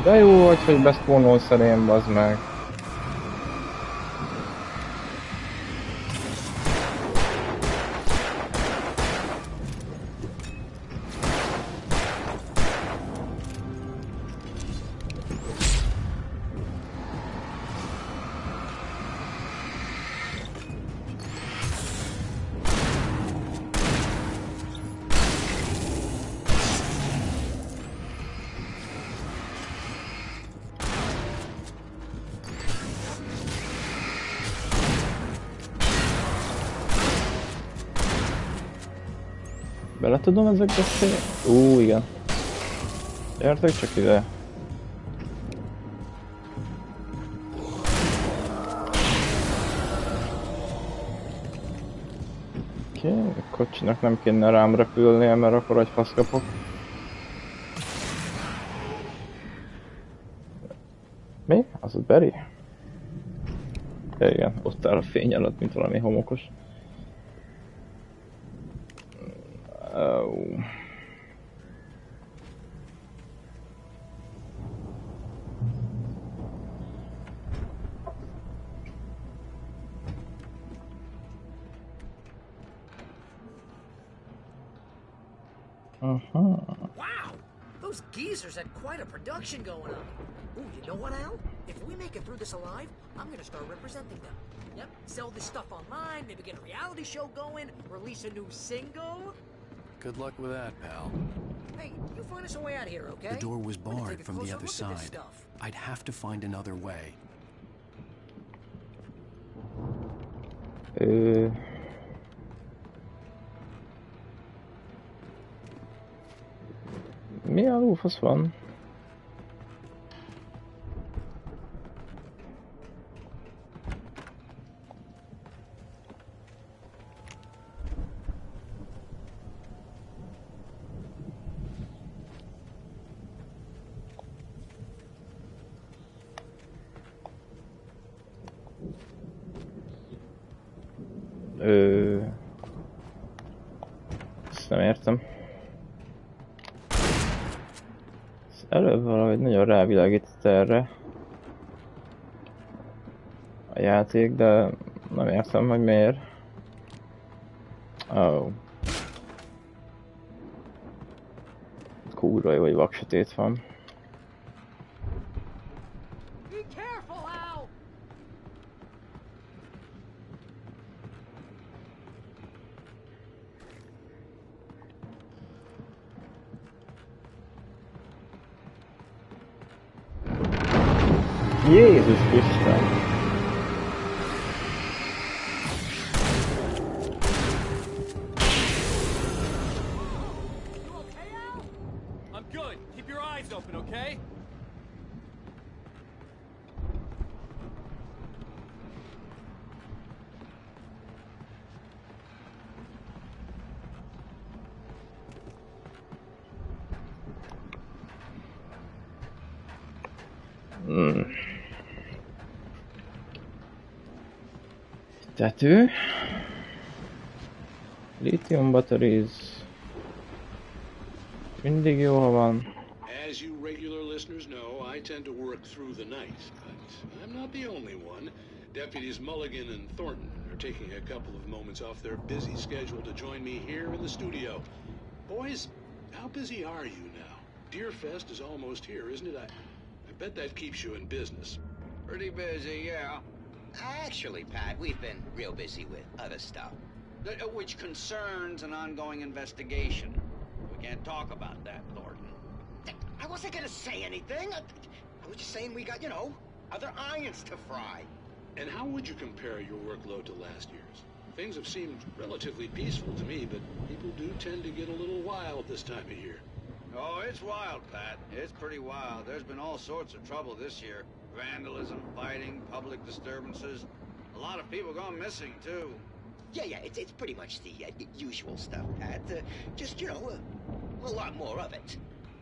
Speaker 1: De jó vagy, hogy beszpónolsz elém, bazd meg. Bele tudom ezekbe szélni? Igen. Gyertek csak ide. Oké, a kocsinak nem kéne rám repülnie, mert akkor egy fasz kapok. Mi? Az ott Barry? Igen, ott áll a fény alatt, mint valami homokos.
Speaker 3: Wow! Those geezers had quite a production going on. Ooh, you know what, Al? If we make it through this alive, I'm gonna start representing them. Yep, sell this stuff online, maybe get a reality show going, release a new single.
Speaker 2: Good luck with that, pal.
Speaker 3: Hey, you find us a way out of here, okay?
Speaker 2: The door was
Speaker 3: We're gonna
Speaker 2: barred
Speaker 3: take a
Speaker 2: from the
Speaker 3: closer
Speaker 2: other
Speaker 3: look at this
Speaker 2: side.
Speaker 3: stuff.
Speaker 2: I'd have to find another way.
Speaker 1: Mi a lófasz van? Ezt nem értem. Előbb valahogy nagyon rávilágított erre a játék, de nem értem, hogy miért. Oh. Kurva jó, hogy vaksötét van.
Speaker 3: Be careful, Al!
Speaker 1: Jézus Isten!
Speaker 7: You okay, Al? I'm good. Keep your eyes open, okay?
Speaker 1: Tető. Lithium batteries. Mindig jó, ha van.
Speaker 8: As you regular listeners know, I tend to work through the night, but I'm not the only one. Deputies Mulligan and Thornton are taking a couple of moments off their busy schedule to join me here in the studio. Boys, how busy are you now? Deerfest is almost here, isn't it? I bet that keeps you in business.
Speaker 5: Pretty busy, yeah.
Speaker 9: Actually, Pat, we've been real busy with other stuff, which concerns an ongoing investigation. We can't talk about that, Thornton. I wasn't gonna say anything. I was just saying we got, other irons to fry.
Speaker 8: And how would you compare your workload to last year's? Things have seemed relatively peaceful to me, but people do tend to get a little wild this time of year.
Speaker 9: Oh, it's wild, Pat. It's pretty wild. There's been all sorts of trouble this year. Vandalism, fighting, public disturbances. A lot of people gone missing, too. Yeah, it's pretty much the usual stuff, Pat. Just, a lot more of it.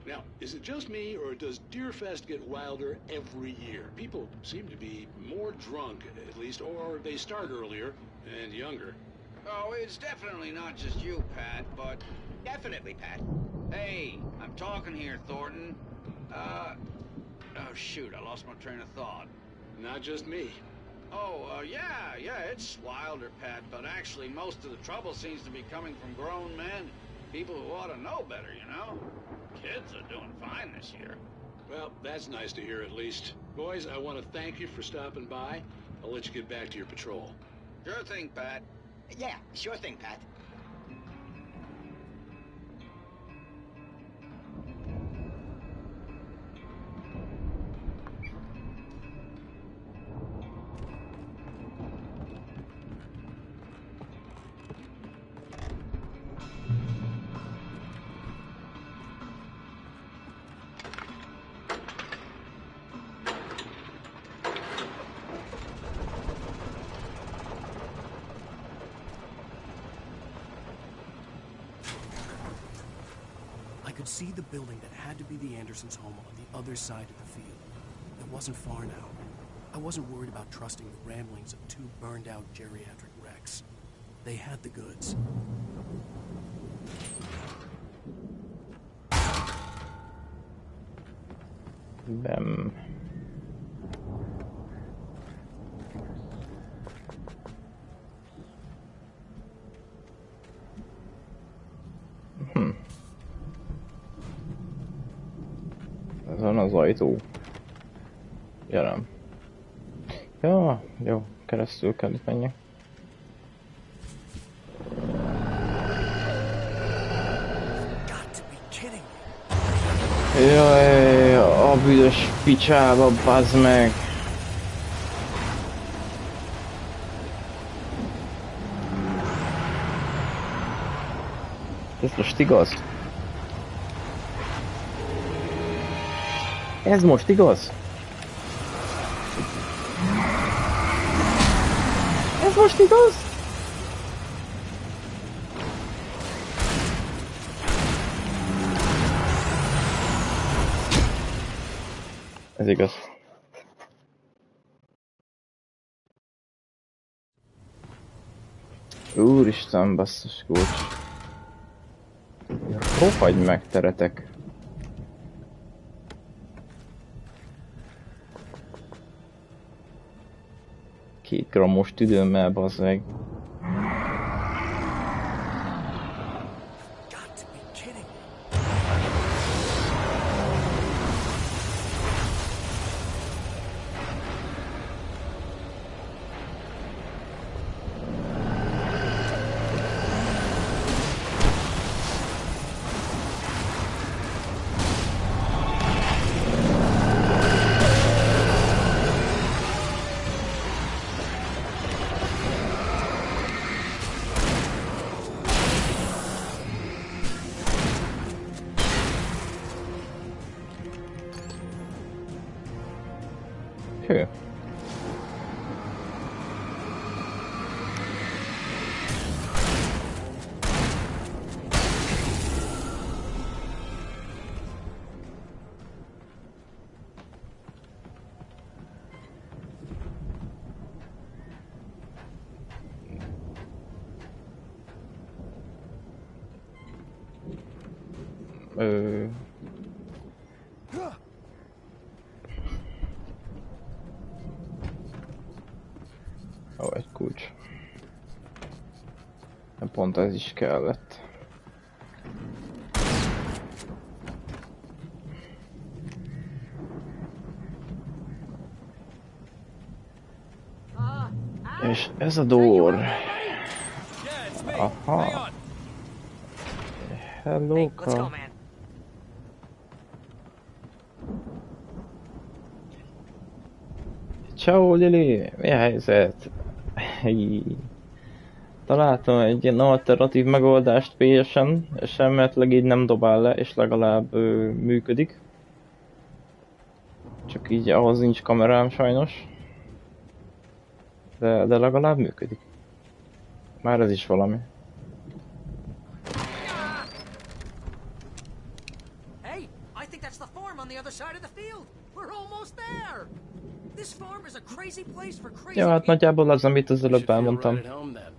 Speaker 8: Now, is it just me, or does Deerfest get wilder every year? People seem to be more drunk, at least, or they start earlier and younger.
Speaker 9: Oh, it's definitely not just you, Pat, but... Definitely, Pat. Hey, I'm talking here, Thornton. Oh, shoot, I lost my train of thought.
Speaker 8: Not just me.
Speaker 9: Oh, yeah, it's wilder, Pat, but actually most of the trouble seems to be coming from grown men. People who ought to know better, Kids are doing fine this year.
Speaker 8: Well, that's nice to hear at least. Boys, I want to thank you for stopping by. I'll let you get back to your patrol.
Speaker 9: Sure thing, Pat. Yeah, sure thing, Pat.
Speaker 2: I could see the building that had to be the Andersons' home on the other side of the field. It wasn't far now. I wasn't worried about trusting the ramblings of two burned-out geriatric wrecks. They had the goods.
Speaker 1: Them. Ez van az ajtó. Gyerem. Ja, jó, keresztül kell itt menjek. Jaj, a büdös picsába, bazd meg! Ez most igaz? Ez most igaz? Ez most igaz? Ez igaz. Úristen, basszus kulcs. Rohagy meg, teretek. Két grammos tüdőmmel, bazd meg. Hű. Ó, egy kulcs. Pont ez is kellett. És ez a door.
Speaker 7: Yeah, it's me.
Speaker 1: Aha.
Speaker 7: Hang on.
Speaker 1: Hello,
Speaker 3: Hey, let's go, man.
Speaker 1: Ciao Lili, mi a helyzet? Találtam egy ilyen alternatív megoldást PS-en, és emeletileg így nem dobál le, és legalább működik. Csak így ahhoz nincs kamerám sajnos. De legalább működik. Már ez is valami.
Speaker 3: Hey, I think that's the farm on the other side of the field. We're almost there. This farm is a crazy place for crazy
Speaker 1: Ja, hát nagyjából az, amit az
Speaker 8: You
Speaker 1: előbb
Speaker 8: should feel
Speaker 1: elmondtam.
Speaker 8: right at home then.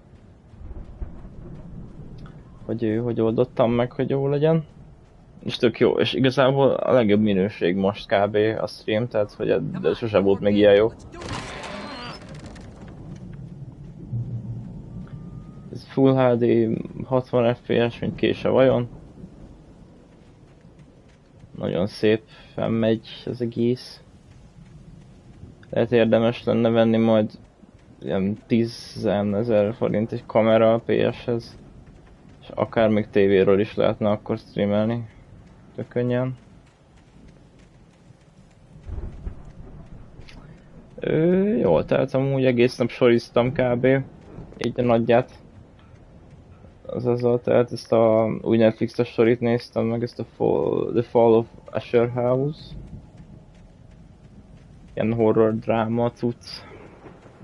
Speaker 1: Hogy oldottam meg, hogy jó legyen. És tök jó, és igazából a legjobb minőség most kb. A stream, tehát hogy de sose volt még ilyen jó. Ez Full HD 60 FPS, mint kés a vajon. Nagyon szép, fennmegy az egész. Lehet érdemes lenne venni majd ilyen 10 000 forint egy kamera a PS-hez. És akár még tévéről is lehetne akkor streamelni. Tök könnyen. Jól telt, amúgy egész nap soriztam kb. Így a nagyját. Azzal telt, ezt a új Netflixes sorit néztem meg, ezt a The Fall of Usher House. Ilyen horror dráma cucc.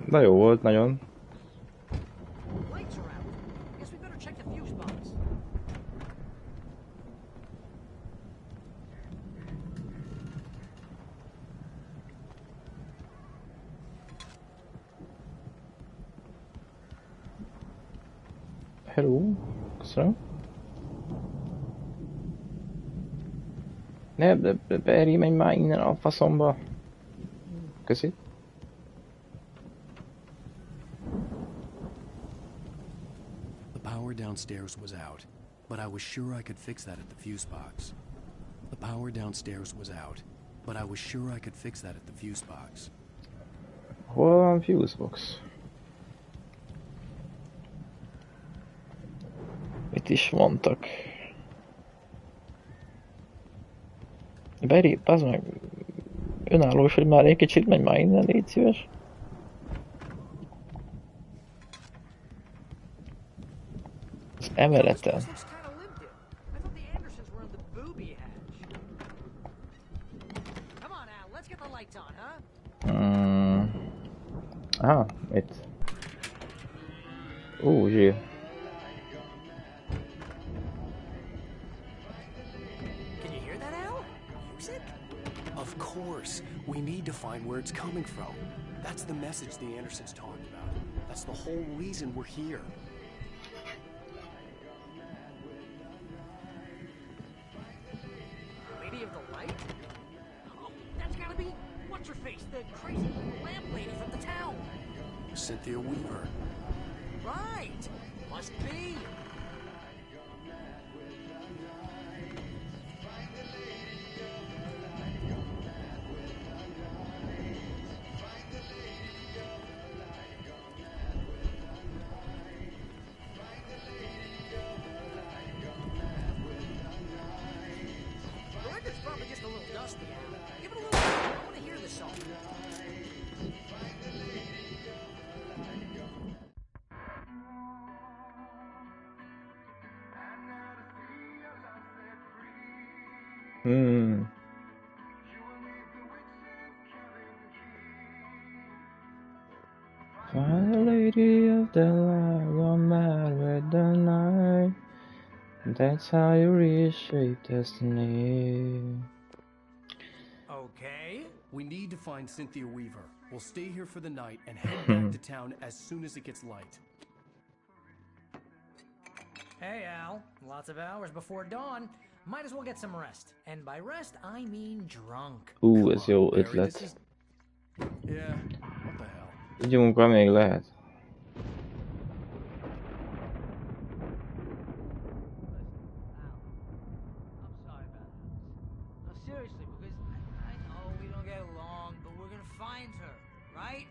Speaker 1: De jó volt nagyon.
Speaker 3: Lights are out. Guess we better check the fuse box.
Speaker 1: Hello. Köszönöm. Ne, Barry, menj már innen a faszomba. Köszi.
Speaker 2: The power downstairs was out, but I was sure I could fix that at the fuse box. The power downstairs was out, but I was sure I could fix that at the fuse box.
Speaker 1: Hol van Fusebox? Mit is mondtak? Barry, bazd meg! Önállós, hogy már egy kicsit menj már innen, légy szíves. Az emeleten.
Speaker 3: This looks kind of lived in. I thought the Andersons were in the booby hatch. Come on, Al, let's get the lights on, huh?
Speaker 1: Ah, itt. Zsír.
Speaker 3: Can you hear that, Al? Music?
Speaker 2: Of course, we need to find where it's coming from. That's the message the Andersons talked about. That's the whole reason we're here.
Speaker 3: Lady of the Light? Oh, that's gotta be what's-her-face, the crazy lamp lady from the town.
Speaker 2: Cynthia Weaver.
Speaker 3: Right. Must be. The record's probably just a little dusty, Al. Give it a little time. I want to hear this song.
Speaker 1: Find the lady of the light, gone mad with the night. That's how you reshape destiny.
Speaker 3: Okay.
Speaker 2: We need to find Cynthia Weaver. We'll stay here for the night and head back to town as soon as it gets light.
Speaker 3: Hey, Al. Lots of hours before dawn. Might as well get some rest. And by rest, I mean drunk.
Speaker 1: Ez jó
Speaker 2: Barry,
Speaker 1: ötlet.
Speaker 2: this is... Yeah, what the hell?
Speaker 1: Ígyunk, amíg lehet.
Speaker 3: I'm sorry about this. No, seriously, because I know we don't get along, but we're gonna find her, right?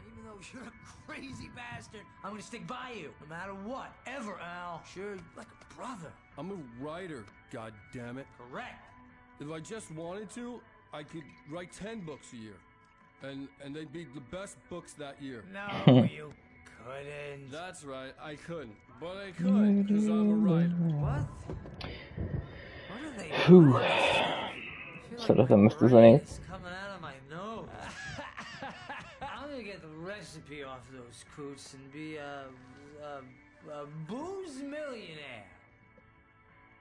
Speaker 3: Even though You're a crazy bastard. I'm gonna stick by you, no matter what, ever, Al. Sure, like a brother.
Speaker 7: I'm a writer, god damn it.
Speaker 3: Correct.
Speaker 7: If I just wanted to, I could write 10 books a year. And they'd be the best books that year.
Speaker 3: No, you couldn't.
Speaker 7: That's right, I couldn't. But I could, because I'm a writer.
Speaker 3: What? What are they
Speaker 1: Hú.
Speaker 3: doing?
Speaker 1: Szeretem ezt a zenét.
Speaker 3: It's coming out of my nose. I'm gonna get the recipe off those coots and be a booze millionaire.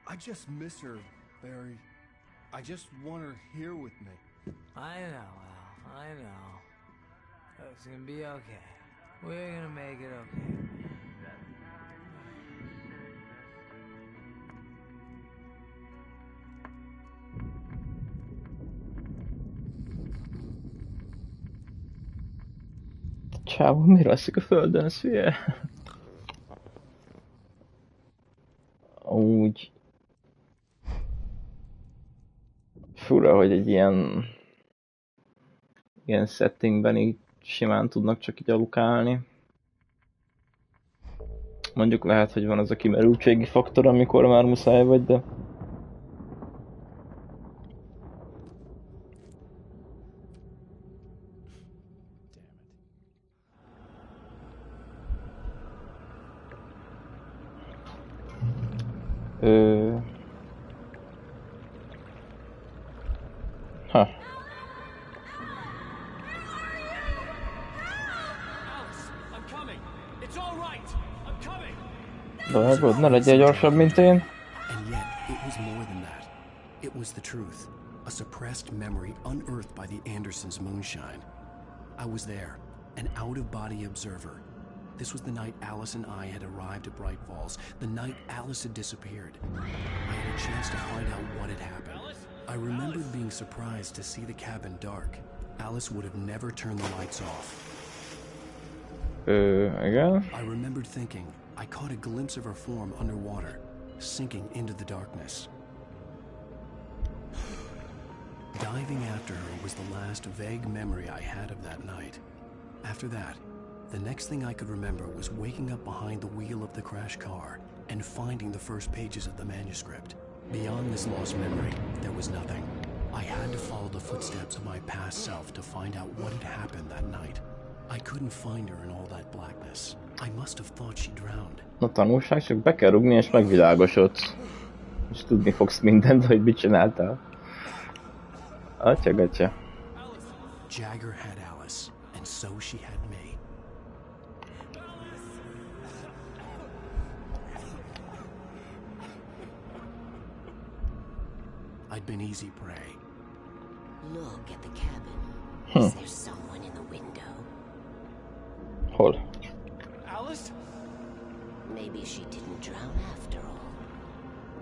Speaker 7: I just miss her, Barry. I just want her here with me.
Speaker 3: I know, Al. I know. It's gonna be okay. We're gonna make it okay.
Speaker 1: Csávó, miért alszik a földön, ez hülye? Úgy... Fura, hogy egy ilyen settingben így simán tudnak csak így alukálni. Mondjuk lehet, hogy van az a kimerültségi faktor, amikor már muszáj vagy, de... Ha. Vágod, ne legyél gyorsabb, mint én.
Speaker 2: And yet, it was more than that. It was the truth. A suppressed memory unearthed by the Andersons' moonshine. I was there, an out-of-body observer. This was the night Alice and I had arrived at Bright Falls, the night Alice had disappeared. I had a chance to find out what had happened. I remembered being surprised to see the cabin dark. Alice would have never turned the lights off.
Speaker 1: Igen.
Speaker 2: I remembered thinking, I caught a glimpse of her form underwater, sinking into the darkness. Diving after her was the last vague memory I had of that night. After that, the next thing I could remember was waking up behind the wheel of the crash car and finding the first pages of the manuscript. Beyond this lost memory, there was nothing. I had to follow the footsteps of my past self to find out what had happened that night. I couldn't find her in all that blackness. I must have thought she drowned.
Speaker 1: A tanulság, csak be kell rugni és megvilágosodsz. És tudni fogsz mindent, hogy mit csináltál. Atya-gatya.
Speaker 2: Jagger had Alice, and so she had me. I'd been easy prey.
Speaker 10: Look at the cabin. Is there someone in the window?
Speaker 1: Hol?
Speaker 7: Alice?
Speaker 10: Maybe she didn't drown after all.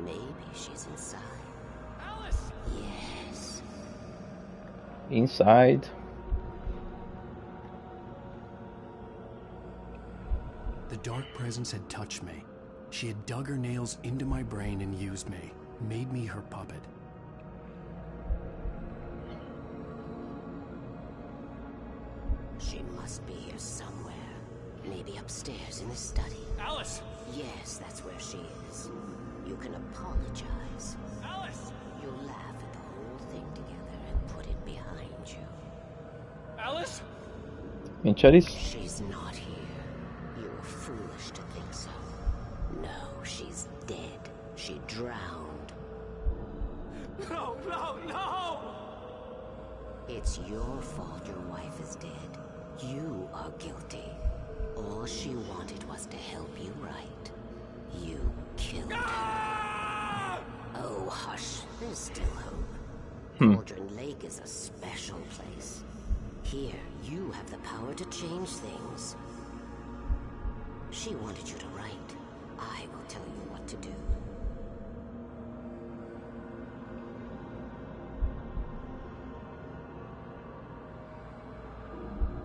Speaker 10: Maybe she's inside.
Speaker 7: Alice!
Speaker 10: Yes.
Speaker 1: Inside.
Speaker 2: The dark presence had touched me. She had dug her nails into my brain and used me, made me her puppet.
Speaker 10: She must be here somewhere. Maybe upstairs in the study.
Speaker 7: Alice!
Speaker 10: Yes, that's where she is. You can apologize.
Speaker 7: Alice!
Speaker 10: You'll laugh at the whole thing together and put it behind you.
Speaker 7: Alice?
Speaker 1: Nincseris?
Speaker 10: She's not here. You were foolish to think so. No, she's dead. She drowned.
Speaker 7: No, no, no!
Speaker 10: It's your fault your wife is dead. You are guilty. All she wanted was to help you right. You killed her. Oh, hush. There's still hope. Cauldron Lake is a special place. Here, you have the power to change things. She wanted you to write. I will tell you what to do.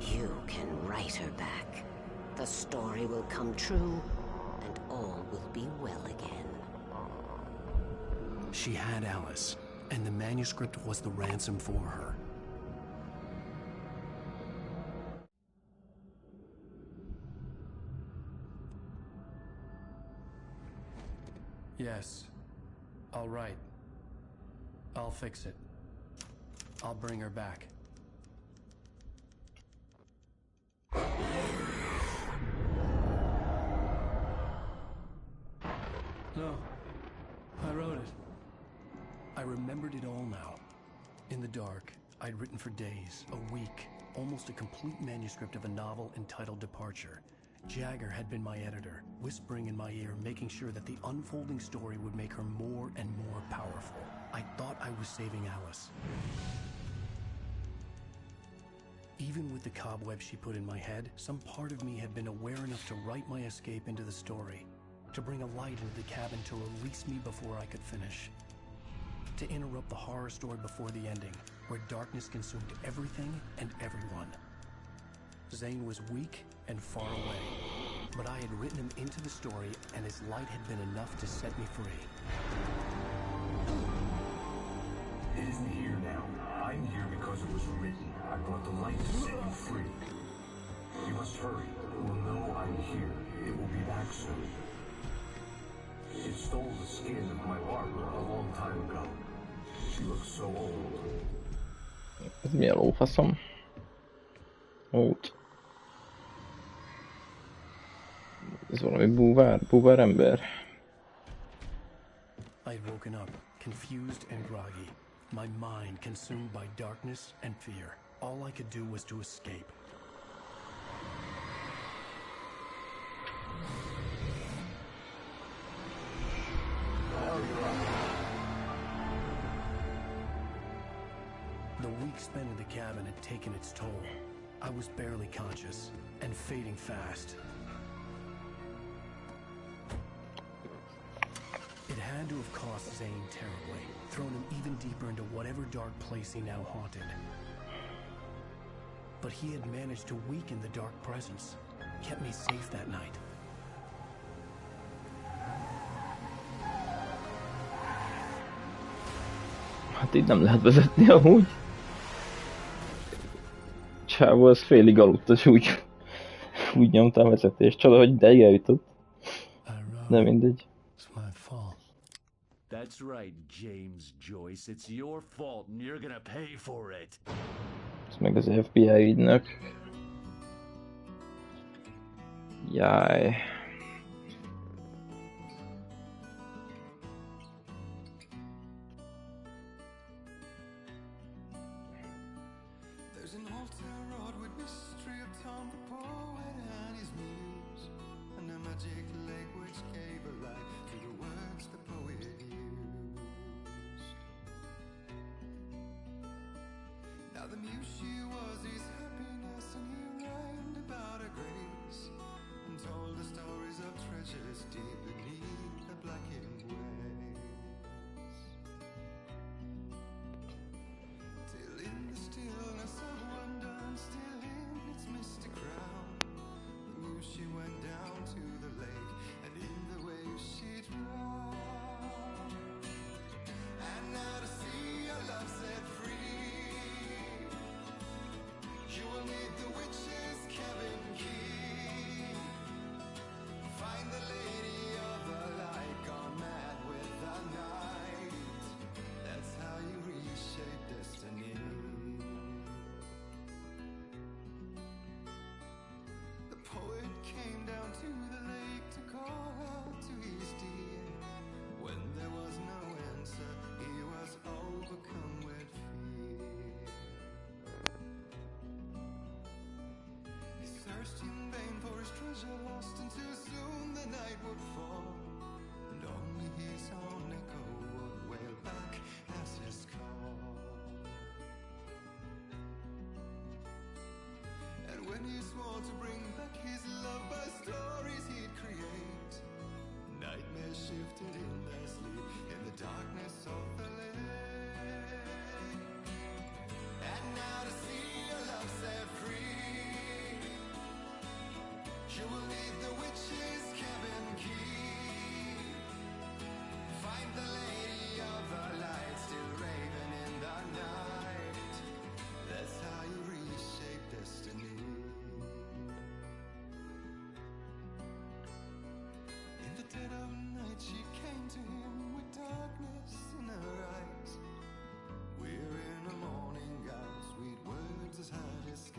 Speaker 10: You can write her back. The story will come true, and all will be well again.
Speaker 2: She had Alice, and the manuscript was the ransom for her. Yes. All right. I'll fix it. I'll bring her back. No. I wrote it. I remembered it all now. In the dark, I'd written for days, a week, almost a complete manuscript of a novel entitled Departure. Jagger had been my editor, whispering in my ear, making sure that the unfolding story would make her more and more powerful. I thought I was saving Alice. Even with the cobweb she put in my head, some part of me had been aware enough to write my escape into the story, to bring a light into the cabin to release me before I could finish. To interrupt the horror story before the ending, where darkness consumed everything and everyone. Zane was weak and far away, but I had written him into the story, and his light had been enough to set me free.
Speaker 4: It isn't here now. I'm here because it was written. I brought the light to set you free. You must hurry. It will know I'm here. It will be back soon. It stole the skin of my barber a long time ago. She looks so old.
Speaker 1: Ez milyen lófaszom? Úgy. Ez valami búvár ember.
Speaker 2: I'd woken up, confused and groggy. My mind consumed by darkness and fear. All I could do was to escape. The week spent in the cabin had taken its toll. I was barely conscious, and fading fast. It had to have cost Zane terribly, thrown him even deeper into whatever dark place he now haunted. But he had managed to weaken the dark presence, kept me safe that night.
Speaker 1: Hát így nem lehet vezetni amúgy. Csávó, az félig aludt, és úgy nyomta a vezetést. Csoda, hogy ideig eljutott. De mindegy.
Speaker 11: That's right, James Joyce. It's your fault and you're gonna pay for it.
Speaker 1: Ez meg az FBI ügynök. Jaj.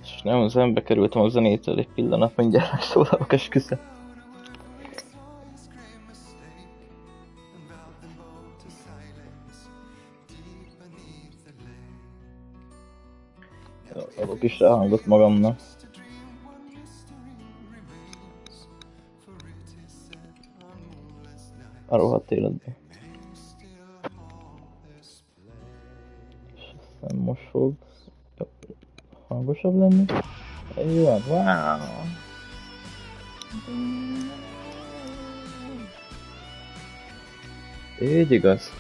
Speaker 1: És nagyon zenbe kerültem a zenétől egy pillanat, mindjárt megszólalok, esküszöm. Adok is rá hangot magamnak. A rohadt életben. És aztán most fog hangosabb lenni. Jó, wow! Így igaz.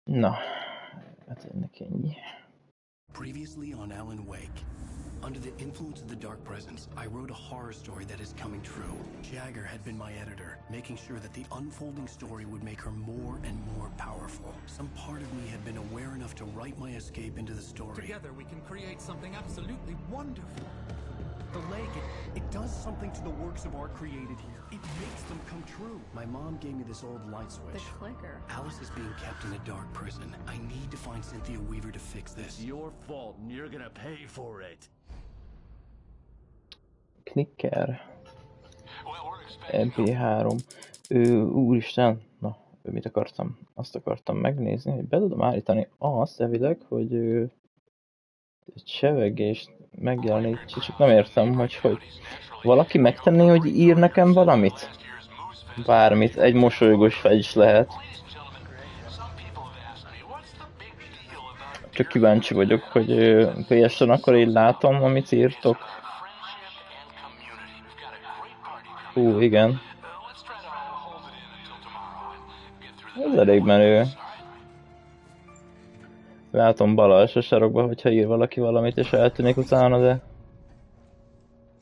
Speaker 1: Na, hát ennek ennyi.
Speaker 2: Previously on Alan Wake. Under the influence of the dark presence, I wrote a horror story that is coming true. Jagger had been my editor, making sure that the unfolding story would make her more and more powerful. Some part of me had been aware enough to write my escape into the story.
Speaker 12: Together we can create something absolutely wonderful.
Speaker 2: The lake, it does something to the works of art created here. It makes them come true. My mom gave me this old light switch.
Speaker 13: The clicker.
Speaker 2: Alice is being kept in a dark prison. I need to find Cynthia Weaver to fix this.
Speaker 11: It's your fault and you're gonna pay for it.
Speaker 1: Klicker. MP3. Úristen. Na, mit akartam? Azt akartam megnézni, hogy be tudom állítani azt elvileg, hogy egy sevegést megjelenítse, csak nem értem, hogy valaki megtenné, hogy ír nekem valamit? Bármit, egy mosolygós fegy is lehet. Csak kíváncsi vagyok, hogy PS-on akkor én látom, amit írtok. Igen. Ez elég menő. Látom bal alsó sarokba, hogyha ír valaki valamit és eltűnik utána, de...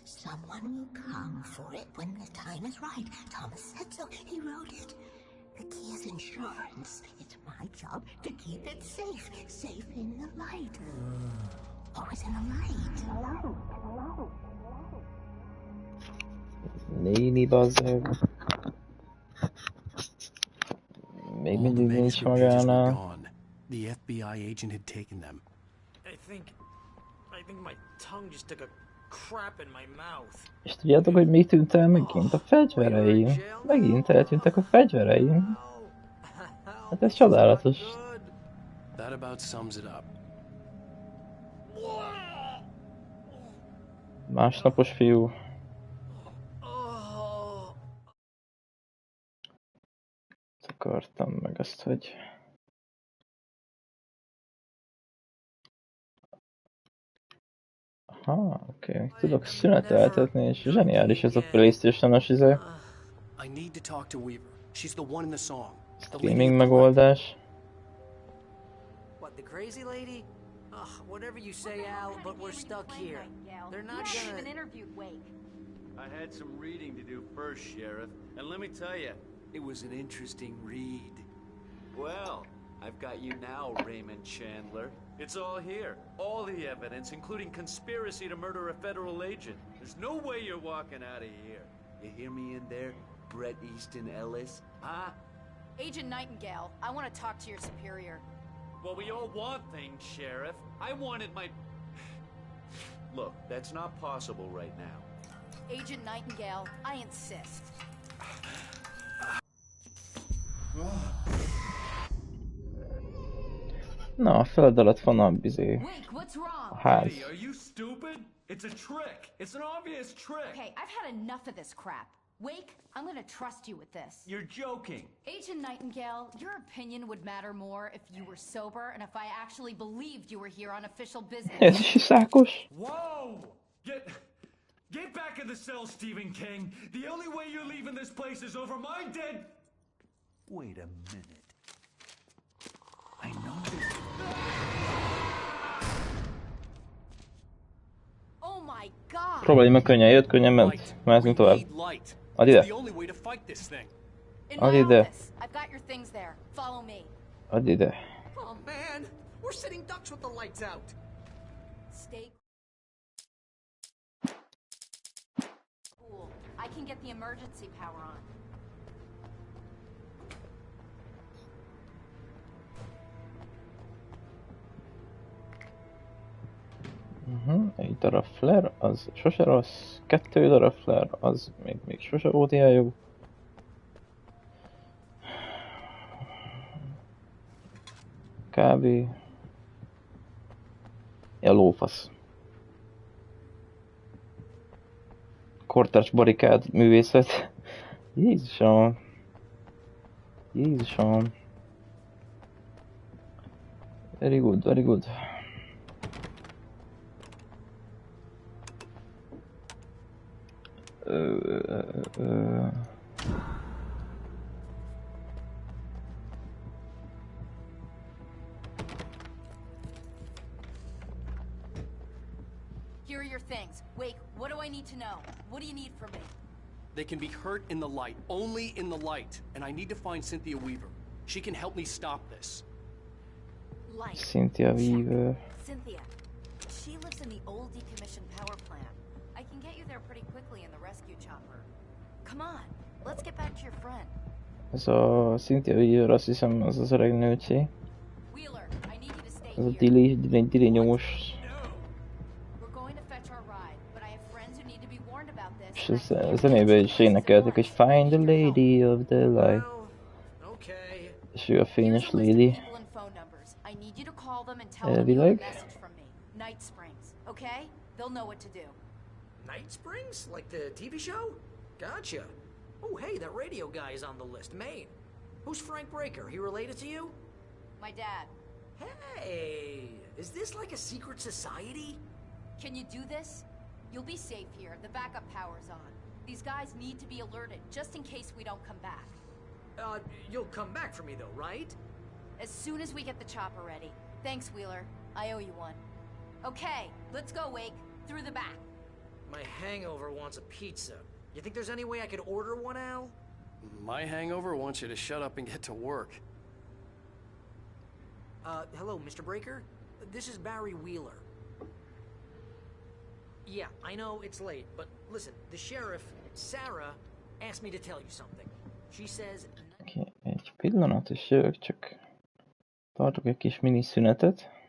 Speaker 10: Someone will come for it when the time is right. Thomas said so. He wrote it. The key is insurance. It's my job to keep it safe. Safe in the light. Always in the light.
Speaker 1: Néni bazzeg. Még mindig nincs magánál.
Speaker 2: The FBI agent had taken them.
Speaker 3: I think my tongue just took a crap in my mouth.
Speaker 1: És tudjátok, hogy mi tűnt el megint? A fegyvereim. Megint eltűntek a fegyvereim. Hát ez csodálatos.
Speaker 2: That about sums it up.
Speaker 1: Másnapos fiú. Akartam meg azt, hogy... Aha, oké. Tudok szüneteltetni, és zseniális ez a PlayStation-os izé. Streaming megoldás.
Speaker 14: What, the crazy lady? Whatever you say, Al, but we're stuck here. They're not gonna...
Speaker 13: even interviewed Wake.
Speaker 11: I had some reading to do first, Sheriff, and let me tell you, it was an interesting read. Well, I've got you now, Raymond Chandler. It's all here. All the evidence, including conspiracy to murder a federal agent. There's no way you're walking out of here. You hear me in there, Bret Easton Ellis? Huh?
Speaker 13: Agent Nightingale, I want to talk to your superior.
Speaker 11: Well, we all want things, Sheriff. I wanted my... Look, that's not possible right now.
Speaker 13: Agent Nightingale, I insist.
Speaker 1: Na, a föld alatt van a
Speaker 13: Wake, what's wrong?
Speaker 1: a ház.
Speaker 7: Hey, are you stupid? It's a trick. It's an obvious trick.
Speaker 13: Okay, I've had enough of this crap. Wake, I'm gonna trust you with this.
Speaker 7: You're joking.
Speaker 13: Agent Nightingale, your opinion would matter more if you were sober and if I actually believed you were here on official business.
Speaker 1: Ez is iszákos?
Speaker 7: Whoa! Get back in the cell, Stephen King. The only way you're leaving this place is over my dead...
Speaker 15: Wait a minute. I know this.
Speaker 13: Oh my god!
Speaker 1: Próbálj meg könnyen, jött, könnyen ment. Mehetünk tovább. Add ide. Add ide.
Speaker 13: I've got your things there. Follow me.
Speaker 1: Add ide.
Speaker 14: Oh man, we're sitting ducks with the lights out.
Speaker 13: Stay cool. I can get the emergency power on.
Speaker 1: Egy darab flare, az sose rossz. 2 darab flare, az még sose volt ilyen jó. Kb. Ja, lófasz. Kortárs barikád művészet. Jézusom. Jézusom. Very good, very good.
Speaker 13: Here are your things. Wake, what do I need to know? What do you need from me?
Speaker 6: They can be hurt in the light, only in the light. And I need to find Cynthia Weaver. She can help me stop this.
Speaker 13: Light.
Speaker 1: Cynthia Weaver.
Speaker 13: Cynthia. She lives in the old decommissioned power plant. I can get you there pretty quickly in the rescue chopper. Come on, let's get back to your friend.
Speaker 1: Ez a Cynthia Weaver, azt hiszem, az az öreg nőcsé.
Speaker 13: Wheeler, I need you to stay
Speaker 1: Ez a
Speaker 13: here.
Speaker 1: Dili nyomos.
Speaker 13: We're going to fetch our ride, but I have friends who need to be warned about this.
Speaker 1: És a zenében is énekeltek, hogy Find the lady of the light. És ő a fényes lady.
Speaker 13: I need you to call them and tell them you have a message from me. Night Springs, okay? They'll know what to do.
Speaker 14: Night Springs? Like the TV show? Gotcha. Oh, hey, that radio guy is on the list, Maine. Who's Frank Breaker? He related to you?
Speaker 13: My dad.
Speaker 14: Hey, is this like a secret society?
Speaker 13: Can you do this? You'll be safe here. The backup power's on. These guys need to be alerted, just in case we don't come back.
Speaker 14: You'll come back for me though, right?
Speaker 13: As soon as we get the chopper ready. Thanks, Wheeler. I owe you one. Okay, let's go, Wake. Through the back.
Speaker 14: My hangover wants a pizza. You think there's any way I could order one, Al?
Speaker 6: My hangover wants you to shut up and get to work.
Speaker 14: Hello, Mr. Breaker? This is Barry Wheeler. Yeah, I know it's late, but listen, the sheriff, Sarah, asked me to tell you something. She says...
Speaker 1: Okay, egy pillanat, és jövök, csak tartok egy kis mini szünetet.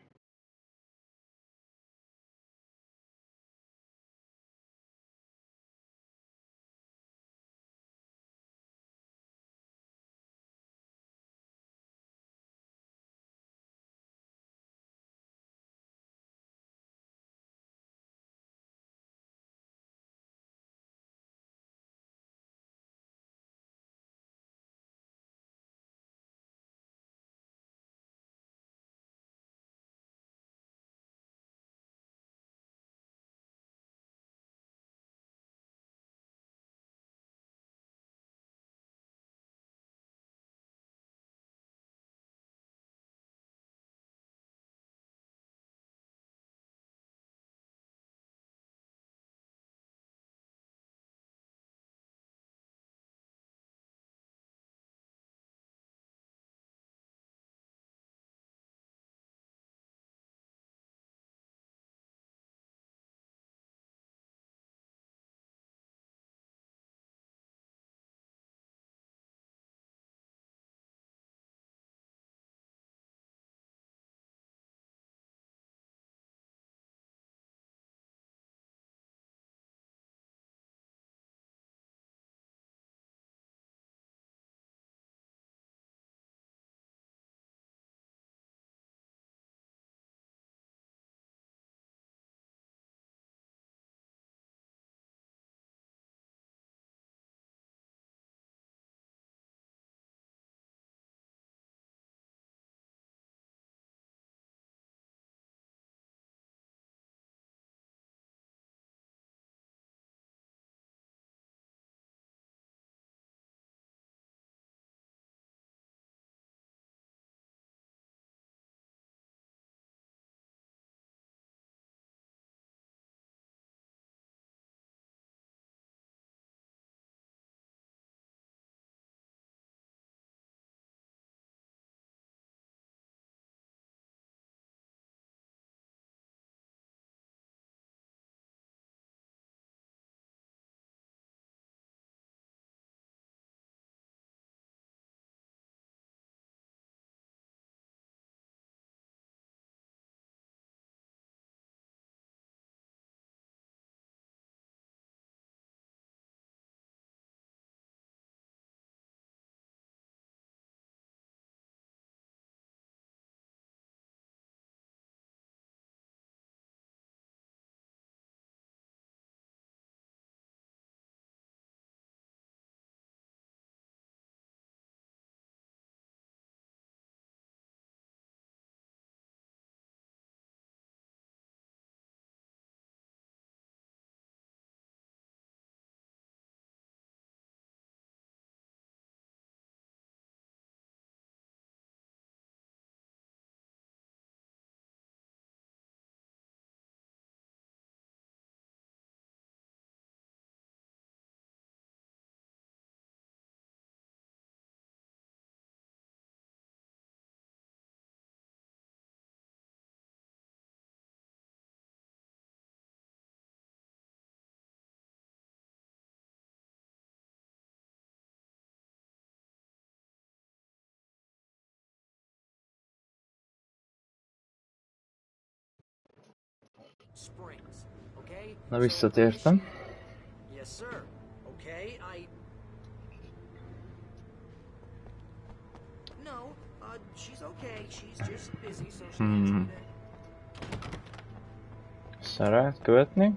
Speaker 14: Springs, okay?
Speaker 1: Na, visszatértem.
Speaker 14: Yes, sir. Okay, No, she's okay. She's just busy, so she can't it.
Speaker 1: Szarát követni.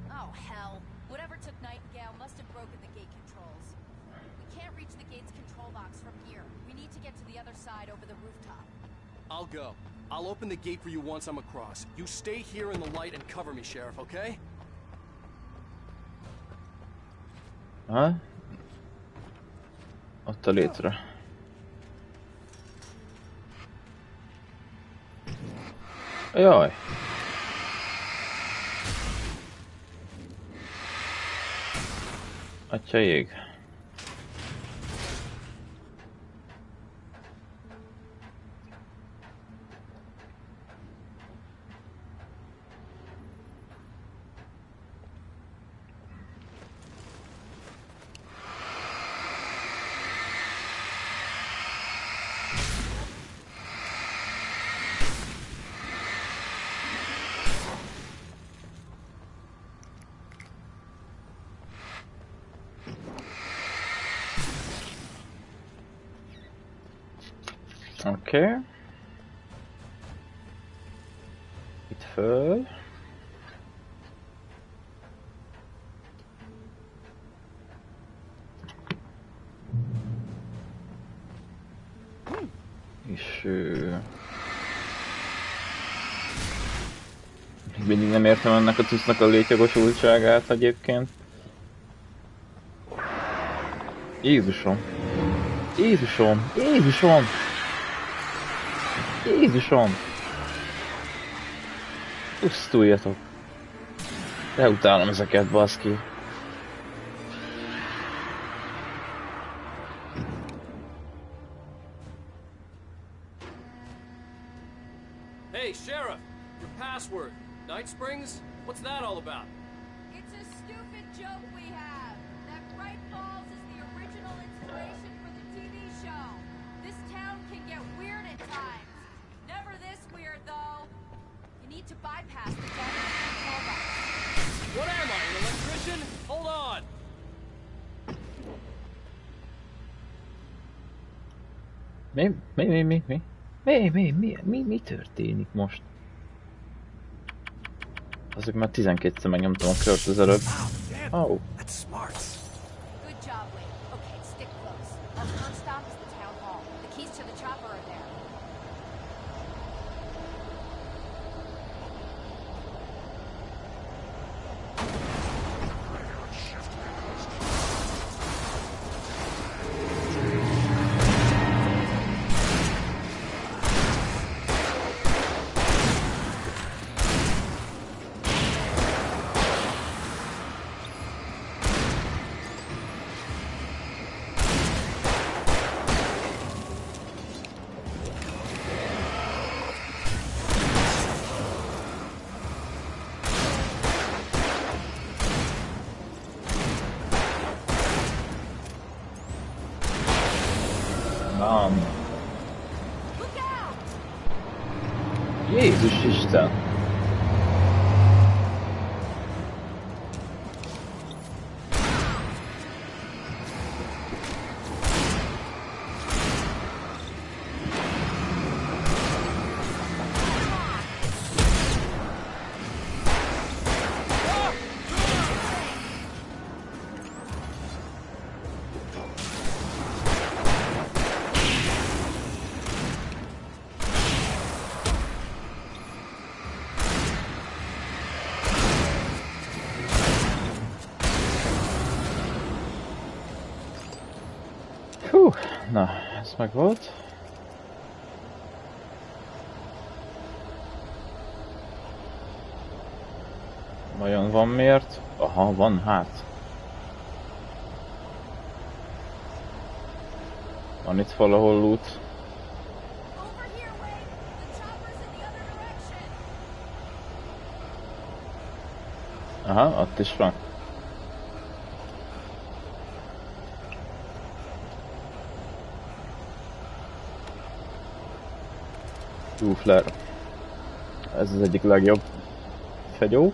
Speaker 13: Oh, hell. Whatever took Nightingale must have broken the gate controls. We can't reach the gate's control box from here. We need to get to the other side over the rooftop.
Speaker 7: I'll go. I'll open the gate for you once I'm across. You stay here in the light and cover me, Sheriff, okay?
Speaker 1: Ha? Ott a létre. Jaj. Atya ég. Oké. Itt föl. És mindig nem értem ennek a cuccnak a létjogosultságát egyébként. Jézusom! Jézusom! Jézusom! Jézusom! Pusztuljatok! De utálom ezeket, baszki!
Speaker 7: Hey, Sheriff! Your password. Night Springs? What's that all about?
Speaker 13: It's a stupid joke we have. That Bright Falls is the original inspiration for the TV show. This town can get weird at times. Never this weird, though. You need to bypass the damage control box.
Speaker 7: What am I, an electrician? Hold on!
Speaker 1: Mi történik most? Azok már 12-szer megnyomtam a kört az előbb. Oh.
Speaker 13: Good job, Wade. Okay, stick close. Our first stop is the town hall. The keys to the chopper are there.
Speaker 1: Jézus Isten! Hú, na, ez meg volt. Vajon van miért? Aha, van hát. Van itt valahol loot. Aha, ott is van. Flare. Ez az egyik legjobb fegyó.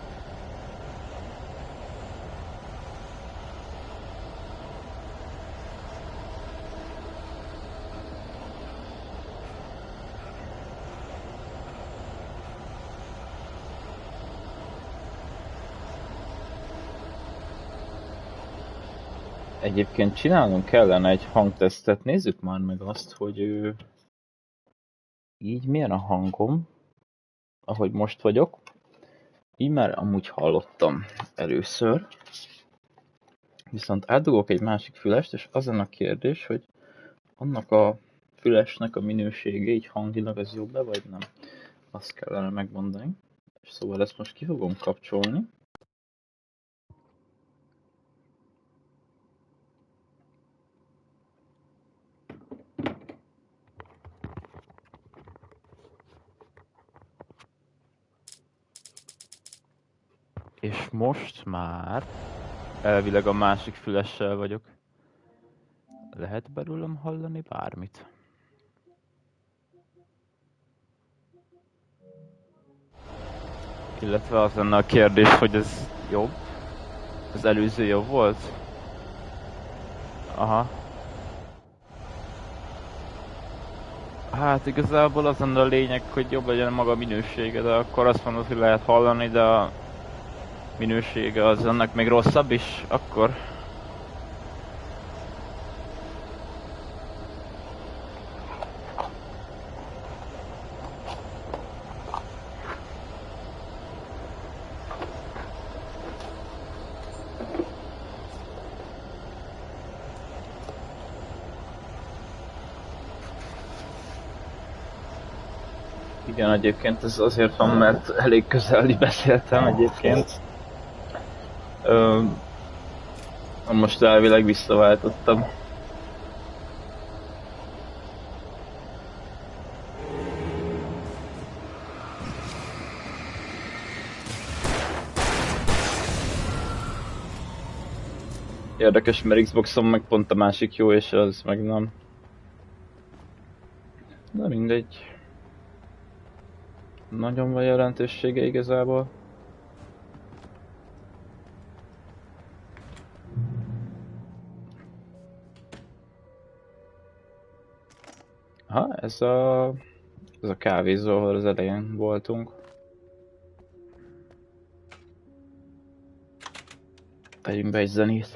Speaker 1: Egyébként csinálnunk kellene egy hangtesztet, nézzük már meg azt, hogy így milyen a hangom, ahogy most vagyok. Így már amúgy hallottam először. Viszont átdugok egy másik fülest, és az a kérdés, hogy annak a fülesnek a minősége így hangilag az jobb-e, vagy nem? Azt kellene megmondani. És szóval ezt most ki fogom kapcsolni. És most már elvileg a másik fülessel vagyok. Lehet belőlem hallani bármit? Illetve az lenne a kérdés, hogy ez jobb? Az előző jobb volt? Aha. Hát igazából az lenne a lényeg, hogy jobb legyen maga a minősége, de akkor azt mondod, hogy lehet hallani, de a minősége az annak még rosszabb is, akkor... Igen, egyébként ez azért van, mert elég közeli beszéltem egyébként. Most elvileg visszaváltottam. Érdekes, mert Xboxon meg pont a másik jó, és az meg nem. De mindegy. Nagyon van jelentősége igazából. Ha, ez a kávézó, ahol az elején voltunk. Tegyünk be egy zenét.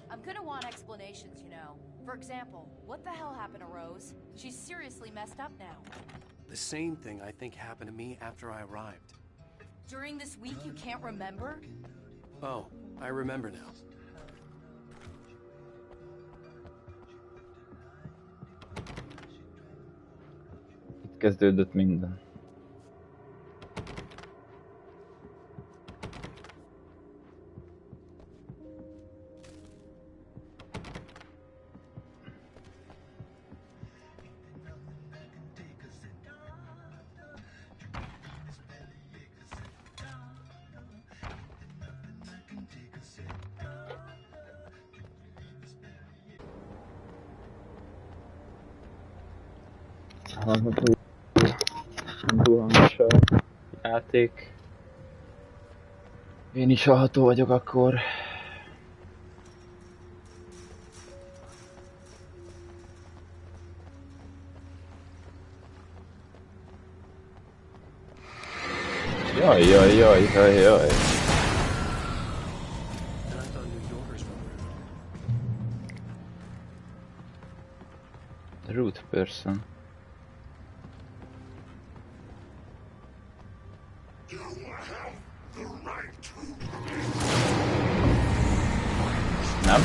Speaker 13: I'm gonna want explanations, you know. For example, what the hell happened to Rose? She's seriously messed up now.
Speaker 2: The same thing I think happened to me after I arrived.
Speaker 13: During this week you can't remember?
Speaker 2: Oh, I remember now.
Speaker 1: Itt kezdődött minden. Duhangos a játék. Én is hallható vagyok akkor. Jaj, jaj, jaj, jaj, jaj. Rude person. Nem?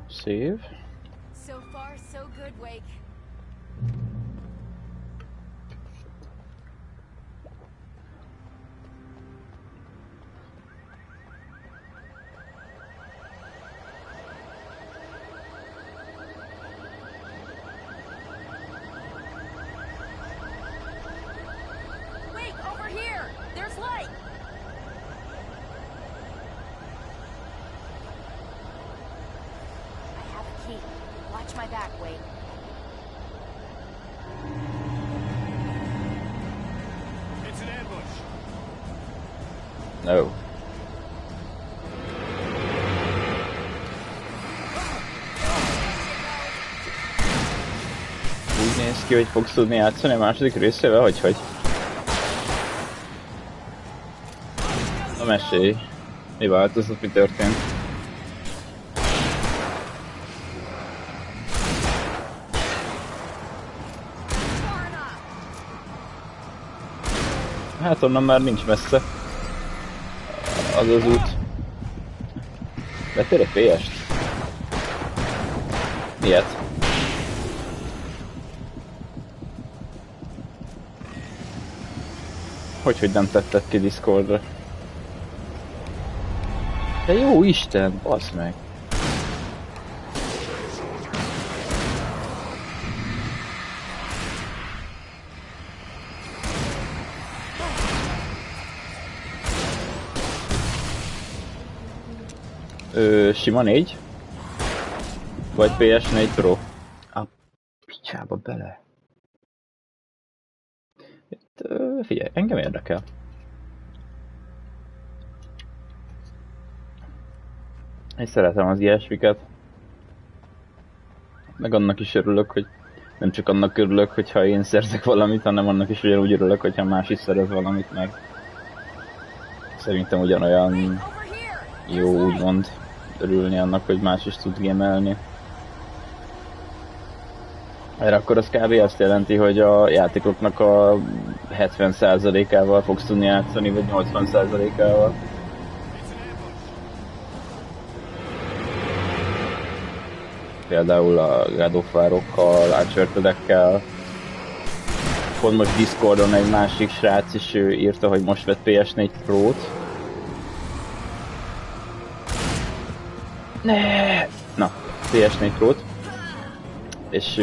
Speaker 1: Save.
Speaker 13: So far, so good, Wake. Wake, over here! There's light! I have a key. Watch my back, Wake.
Speaker 5: It's an ambush.
Speaker 1: No. Úgy néz ki, hogy fogsz tudni játszani a második részével, hogy? Na mesélj. Mi változott, mi történt? Hát onnan már nincs messze. Az az út. Vettél egy PS-t? Miért? Hogy nem tetted ki Discordra? De jó Isten, bassz meg! Sima 4? Vagy PS4 Pro? A picsába bele. Itt, figyelj, engem érdekel. Én szeretem az ilyesmiket. Meg annak is örülök, hogy nem csak annak örülök, hogyha én szerzek valamit, hanem annak is ugyanúgy örülök, hogyha más is szerez valamit meg. Szerintem ugyanolyan jó úgymond örülni annak, hogy más is tud gamelni. Erre akkor az kb. Azt jelenti, hogy a játékoknak a 70%-ával fogsz tudni játszani, vagy 80%-ával. Például a God of War-okkal, Uncharted-ekkel. Pont most Discordon egy másik srác is írta, hogy most vett PS4 Pro-t. Ne! Na, PS4 Pro-t. És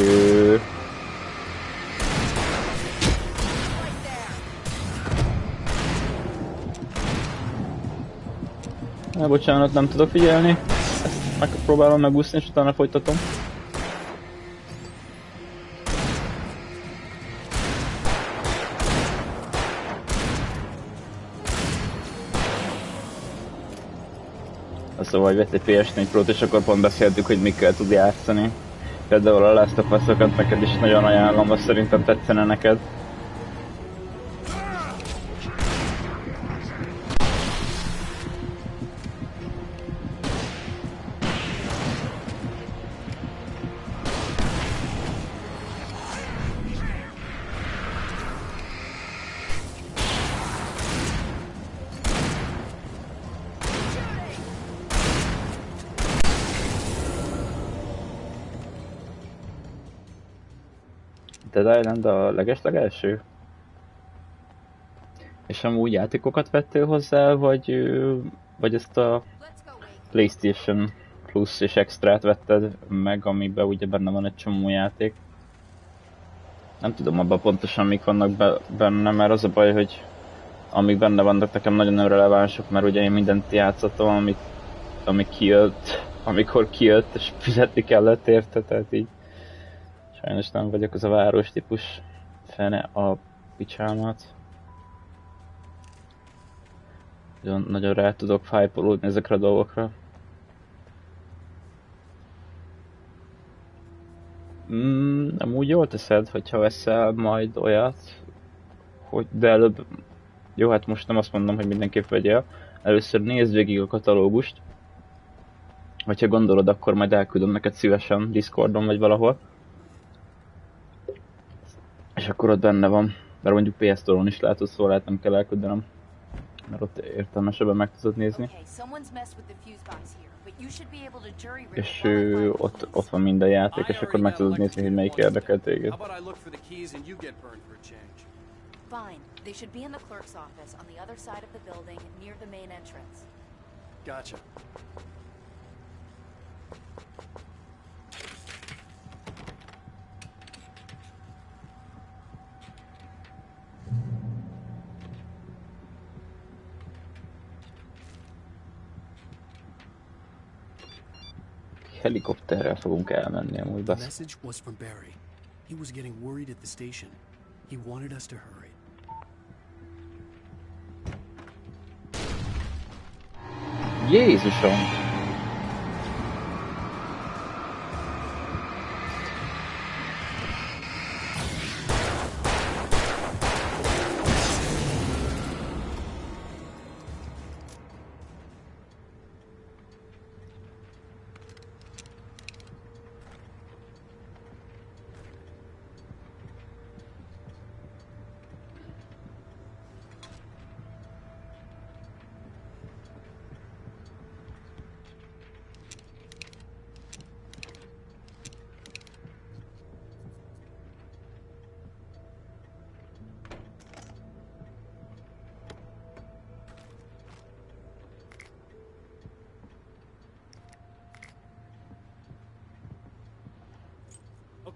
Speaker 1: bocsánat, nem tudok figyelni. Ezt megpróbálom megúszni, és utána folytatom. Szóval, hogy vett egy PS4 Pro-t, és akkor pont beszéltük, hogy mikkel tud játszani. Például a Last of Us-okat neked is nagyon ajánlom, azt szerintem tetszene neked. Dead Island a legeslegelső? És amúgy játékokat vettél hozzá, vagy ezt a PlayStation Plus és Extrát vetted meg, amiben ugye benne van egy csomó játék? Nem tudom abban pontosan mik vannak benne, mert az a baj, hogy amik benne vannak nekem nagyon nem relevánsok, mert ugye én mindent játszottam, ami kijött, amikor kijött, és fizetni kellett érte, tehát így sajnos nem vagyok az a város típus fene a picsámat. Nagyon rá tudok hype-olódni ezekre a dolgokra. Amúgy jól teszed, hogyha veszel majd olyat, hogy de előbb... Jó, hát most nem azt mondom, hogy mindenképp vegyél. Először nézd végig a katalógust. Hogyha gondolod, akkor majd elküldöm neked szívesen Discordon vagy valahol. És akkor ott benne van. Mert mondjuk PS Store-on is látod, szóval lehet nem kell elküldenem. Mert ott értelmesebben meg tudod nézni.
Speaker 13: Okay, someone's messed with the fuse box here, but you should be able to jury rig it
Speaker 1: És
Speaker 13: while I find the
Speaker 1: ott van minden játék, és akkor meg tudod nézni, hogy melyik érdekel téged.
Speaker 7: How about I look for the keys and you get burned for a change?
Speaker 13: Fine. They should be in the clerk's office on the other side of the building near the main entrance.
Speaker 7: Gotcha.
Speaker 1: Helikopterrel fogunk elmenni amúgy,
Speaker 2: The
Speaker 1: basz.
Speaker 2: message was from Barry. He was getting worried at the station. He wanted us to hurry.
Speaker 1: Jézusom!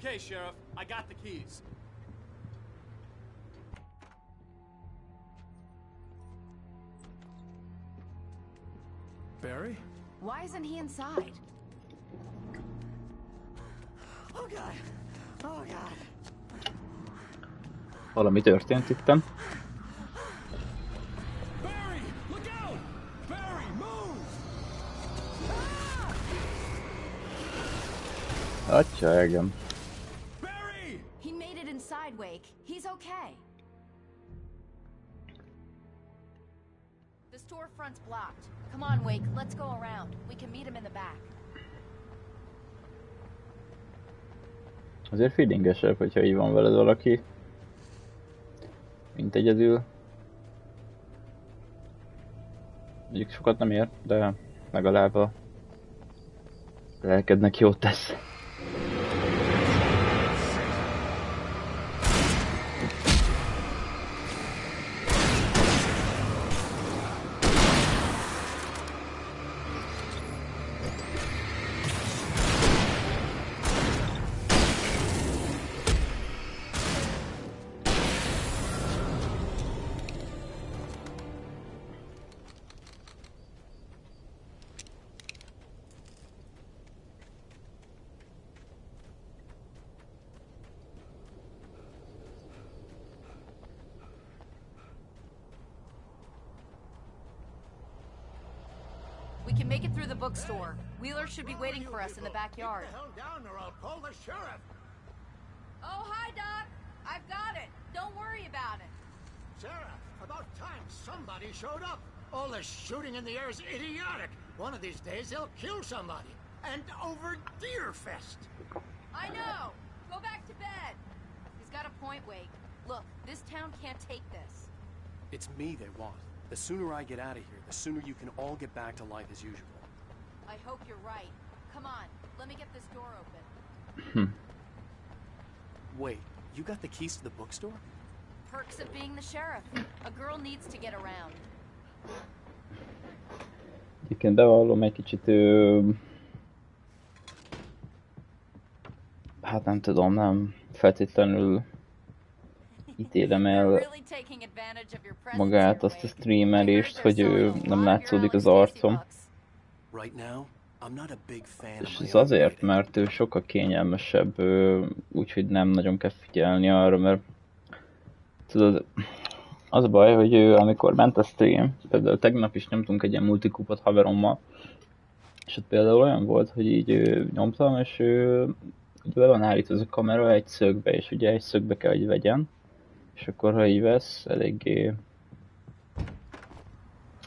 Speaker 7: Okay, Sheriff, I got the keys.
Speaker 2: Barry?
Speaker 13: Why isn't he inside?
Speaker 14: Oh God. Oh God.
Speaker 1: Valami történt itten.
Speaker 7: Barry, look out! Barry, move!
Speaker 1: Atya egem.
Speaker 13: He made it inside, Wake. He's okay. The storefront's blocked. Come on, Wake. Let's go around. We can meet him in the back.
Speaker 1: Azért feelingesebb, hogyha így van veled valaki. Mint egyedül. Mondjuk sokat nem ér, de legalább a lelkednek jót tesz.
Speaker 13: We can make it through the bookstore. Wheeler should be waiting for us in the backyard.
Speaker 14: Keep the hell down or I'll call the sheriff.
Speaker 13: Oh, hi, Doc. I've got it. Don't worry about it.
Speaker 14: Sheriff, about time somebody showed up. All this shooting in the air is idiotic. One of these days they'll kill somebody. And over Deerfest.
Speaker 13: I know. Go back to bed. He's got a point, Wake. Look, this town can't take this.
Speaker 2: It's me they want. The sooner I get out of here, the sooner you can all get back to life as usual.
Speaker 13: I hope you're right. Come on, let me get this door open.
Speaker 2: Wait, you got the keys to the bookstore?
Speaker 13: Perks of being the sheriff. A girl needs to get around.
Speaker 1: Egyébként bevallom egy kicsit, hát nem tudom, nem feltétlenül ítélem el magát, azt a streamelést, hogy nem látszódik az arcom. És ez azért, mert ő sokkal kényelmesebb, úgyhogy nem nagyon kell figyelni arra, mert tudod, az a baj, hogy amikor ment a stream, például tegnap is nyomtunk egy ilyen multikupot haverommal, és ott például olyan volt, hogy így nyomtam, és ugye be van állítva az a kamera egy szögbe, és ugye egy szögbe kell, hogy vegyen, és akkor ha így vesz, eléggé,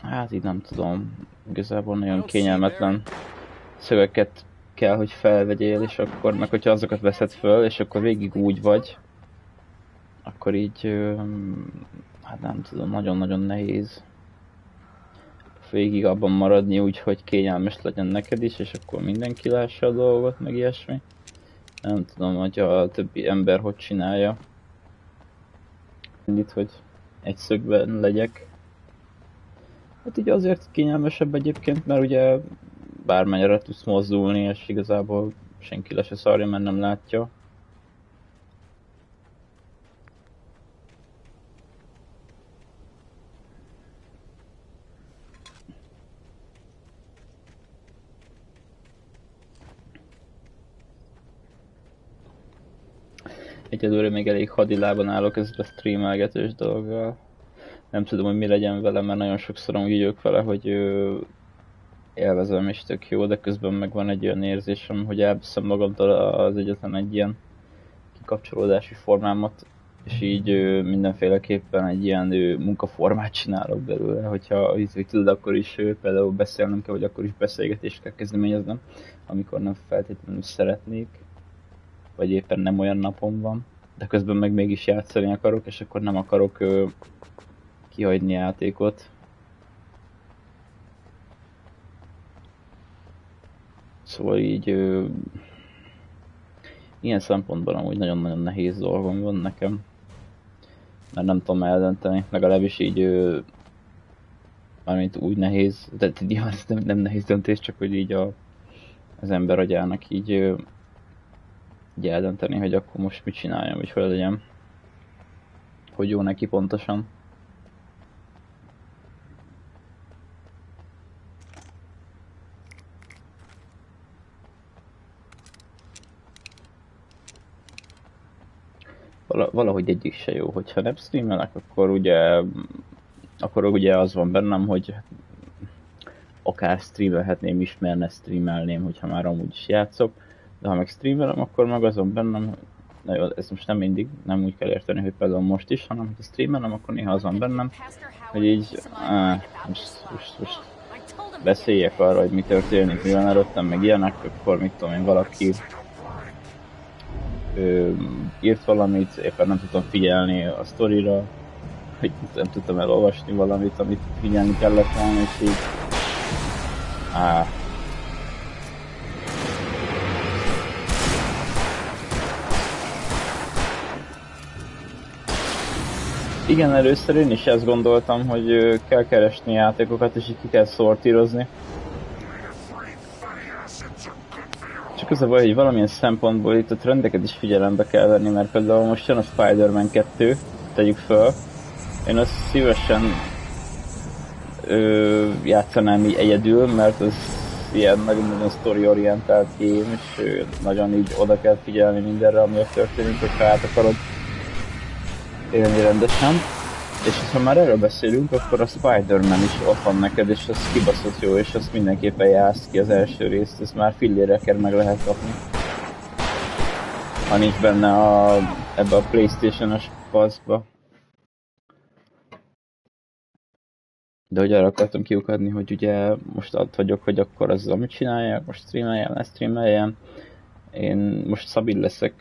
Speaker 1: hát így nem tudom, igazából nagyon kényelmetlen szögeket kell, hogy felvegyél, és akkor meg hogyha azokat veszed föl, és akkor végig úgy vagy, akkor így, hát nem tudom, nagyon-nagyon nehéz végig abban maradni úgy, hogy kényelmes legyen neked is, és akkor mindenki lássa a dolgot, meg ilyesmi. Nem tudom, hogy a többi ember hogy csinálja. Itt, hogy egy szögben legyek. Hát így azért kényelmesebb egyébként, mert ugye bármennyire tudsz mozdulni, és igazából senki le se szarja, mert nem látja. Egyelőre még elég hadilában állok ezzel a streamelgetős dolggal. Nem tudom, hogy mi legyen vele, mert nagyon sokszor úgy vagyok vele, hogy élvezem és tök jó, de közben meg van egy olyan érzésem, hogy elveszem magamtól az egyetlen egy ilyen kikapcsolódási formámat, és így mindenféleképpen egy ilyen munkaformát csinálok belőle, hogyha tudod, akkor is például beszélnem kell, vagy akkor is beszélgetést kell kezdeményeznem, amikor nem feltétlenül szeretnék, vagy éppen nem olyan napom van, de közben meg mégis játszani akarok, és akkor nem akarok kihagyni játékot. Szóval így ilyen szempontból amúgy nagyon-nagyon nehéz dolgom van nekem, mert nem tudom eldönteni, legalábbis így mármint úgy nehéz, de ja, ez nem nehéz döntés, csak hogy így az ember agyának így eldönteni, hogy akkor most mit csináljam, vagy hogy legyen, hogy jó neki pontosan. Valahogy egyik se jó, hogyha nem streamelek, akkor ugye az van bennem, hogy akár streamelhetném is, mert ne streamelném, hogyha már amúgy is játszok, de ha meg streamelem, akkor meg azon bennem, na jó, ez most nem mindig, nem úgy kell érteni, hogy például most is, hanem ha streamelem, akkor néha az van bennem, hogy így most beszéljek arra, hogy mi történik, mi van előttem, meg ilyenek, akkor mit tudom én, valaki írt valamit, éppen nem tudtam figyelni a sztorira, hogy nem tudtam elolvasni valamit, amit figyelni kellett volna, és így igen, először én is ezt gondoltam, hogy kell keresni játékokat, és így ki kell szortírozni. Csak az a baj, hogy valamilyen szempontból itt a trendeket is figyelembe kell venni, mert például most jön a Spider-Man 2, tegyük föl. Én azt szívesen játszanám így egyedül, mert az ilyen nagyon story-orientált game, és nagyon így oda kell figyelni mindenre, ami ott történik, hogyha át akarod élni rendesen. És ha már erről beszélünk, akkor a Spider-Man is ott van neked, és az kibaszott jó, és azt mindenképpen játsz ki az első részt, ezt már fillérekkel meg lehet kapni. Ha nincs benne ebbe a PlayStation-os paszba. De hogy arra akartam kiukadni, hogy ugye most ott vagyok, hogy akkor az, amit csinálják, most streameljem, ne streameljem. Én most szabid leszek.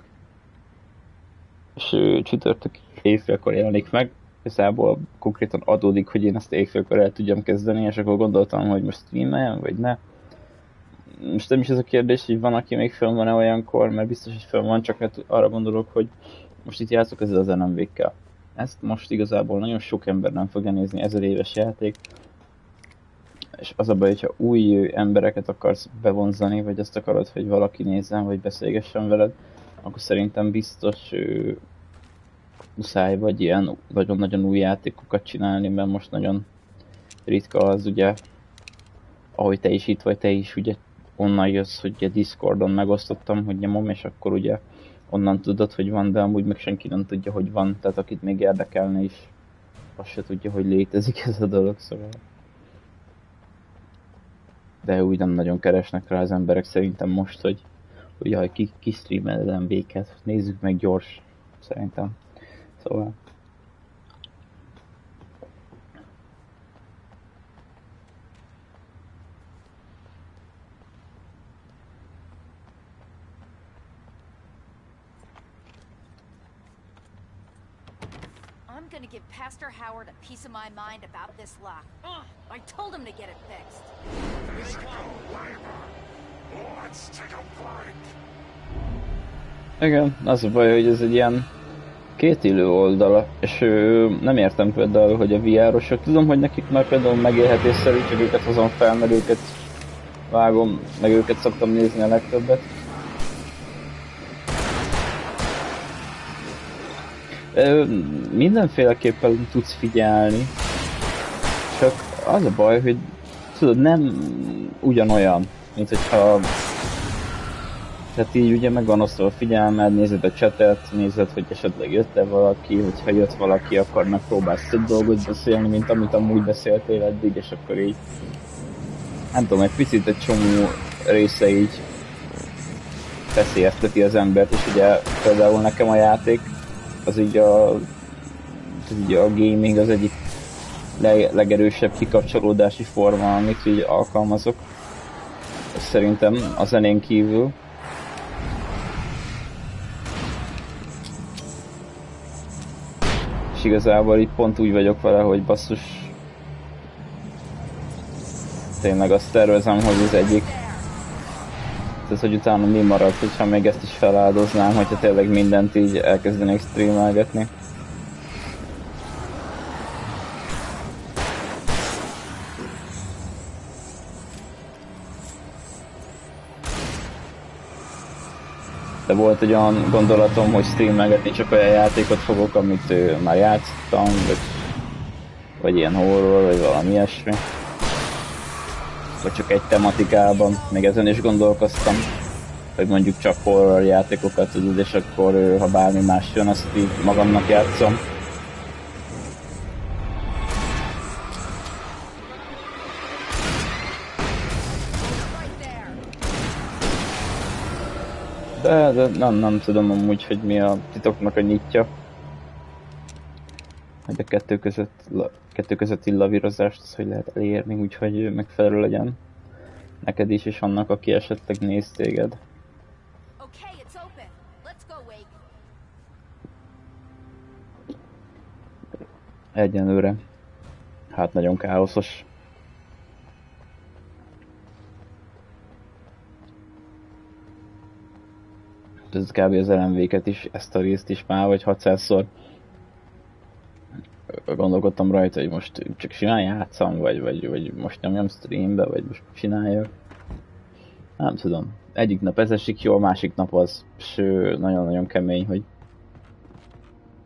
Speaker 1: És csütörtök éjfélkor jelenik meg. Igazából konkrétan adódik, hogy én ezt éjfélkor el tudjam kezdeni, és akkor gondoltam, hogy most streameljem, vagy ne. Most nem is ez a kérdés, hogy van, aki még fönn van-e olyankor, mert biztos, hogy fönn van, csak hát arra gondolok, hogy most itt játszok ezzel az NMV-kkel. Ezt most igazából nagyon sok ember nem fogja nézni, 1000 éves játék. És az a baj, hogyha új embereket akarsz bevonzani, vagy azt akarod, hogy valaki nézzen, vagy beszélgessen veled, akkor szerintem biztos muszáj vagy ilyen nagyon-nagyon új játékokat csinálni, mert most nagyon ritka az ugye, ahogy te is itt vagy, te is ugye onnan jössz, hogy a Discordon megosztottam, hogy nyomom, és akkor ugye onnan tudod, hogy van, de amúgy meg senki nem tudja, hogy van, tehát akit még érdekelne is, azt se tudja, hogy létezik ez a dolog, szóval. De úgy nem nagyon keresnek rá az emberek szerintem most, hogy jaj, ki streamel MV-ket, nézzük meg gyors, szerintem. Szóval.
Speaker 16: I'm
Speaker 13: I'm gonna give Pastor Howard a piece of my mind about this lock. I told him to get it fixed.
Speaker 4: Let's take a break.
Speaker 1: Igen, az a baj, hogy ez egy ilyen kétillő oldala, és nem értem például, hogy a VR-osok, tudom, hogy nekik már például megélhetésszerű, csak őket hozom fel, meg őket vágom, meg őket szoktam nézni a legtöbbet. Mindenféleképpen tudsz figyelni, csak az a baj, hogy tudod, nem ugyanolyan, mint hogyha tehát így ugye megvan osztva a figyelmed, nézed a chatet, nézed, hogy esetleg jött-e valaki, hogyha jött valaki, akkor megpróbálsz több dolgot beszélni, mint amit amúgy beszéltél eddig, és akkor így nem tudom, egy picit egy csomó része így veszélyezteti az embert, és ugye például nekem a játék, az így a gaming az egyik legerősebb kikapcsolódási forma, amit így alkalmazok. Ez szerintem a zenén kívül. És igazából itt pont úgy vagyok vele, hogy basszus, tényleg azt tervezem, hogy az egyik, tehát hogy utána mi marad, hogyha még ezt is feláldoznám, hogyha tényleg mindent így elkezdenék streamelgetni. De volt egy olyan gondolatom, hogy streamelgetni csak olyan játékot fogok, amit már játszottam, vagy ilyen horror, vagy valami ilyesmi. Vagy csak egy tematikában, még ezen is gondolkoztam, hogy mondjuk csak horror játékokat tudod, és akkor ha bármi más jön, azt így magamnak játszom. De nem tudom amúgy, hogy mi a titoknak a nyitja. Hogy a kettő közötti lavírozást az hogy lehet elérni, úgyhogy megfelelő legyen neked is, és annak, aki esetleg néz téged. Egyenlőre. Hát nagyon káoszos. Ez kb. Az LMV-ket is, ezt a részt is már vagy 600-szor gondolkodtam rajta, hogy most csak simán játszom, vagy most nyomjam streambe, vagy most csináljak. Nem tudom. Egyik nap ez esik jó, a másik nap az. És nagyon-nagyon kemény, hogy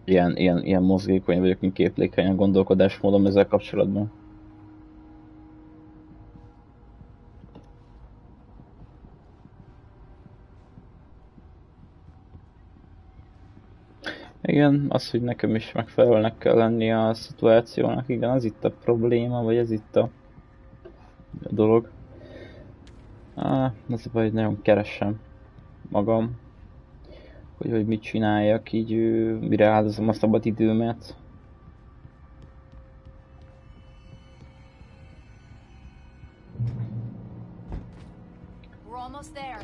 Speaker 1: ilyen mozgékony vagyok, mint képlékeny a gondolkodásmódom ezzel kapcsolatban. Igen, az, hogy nekem is megfelelőnek kell lenni a szituációnak, igen, az itt a probléma, vagy ez itt a dolog. Az a baj, hogy nagyon keresem magam, hogy mit csináljak, így mire áldozom a szabad időmet.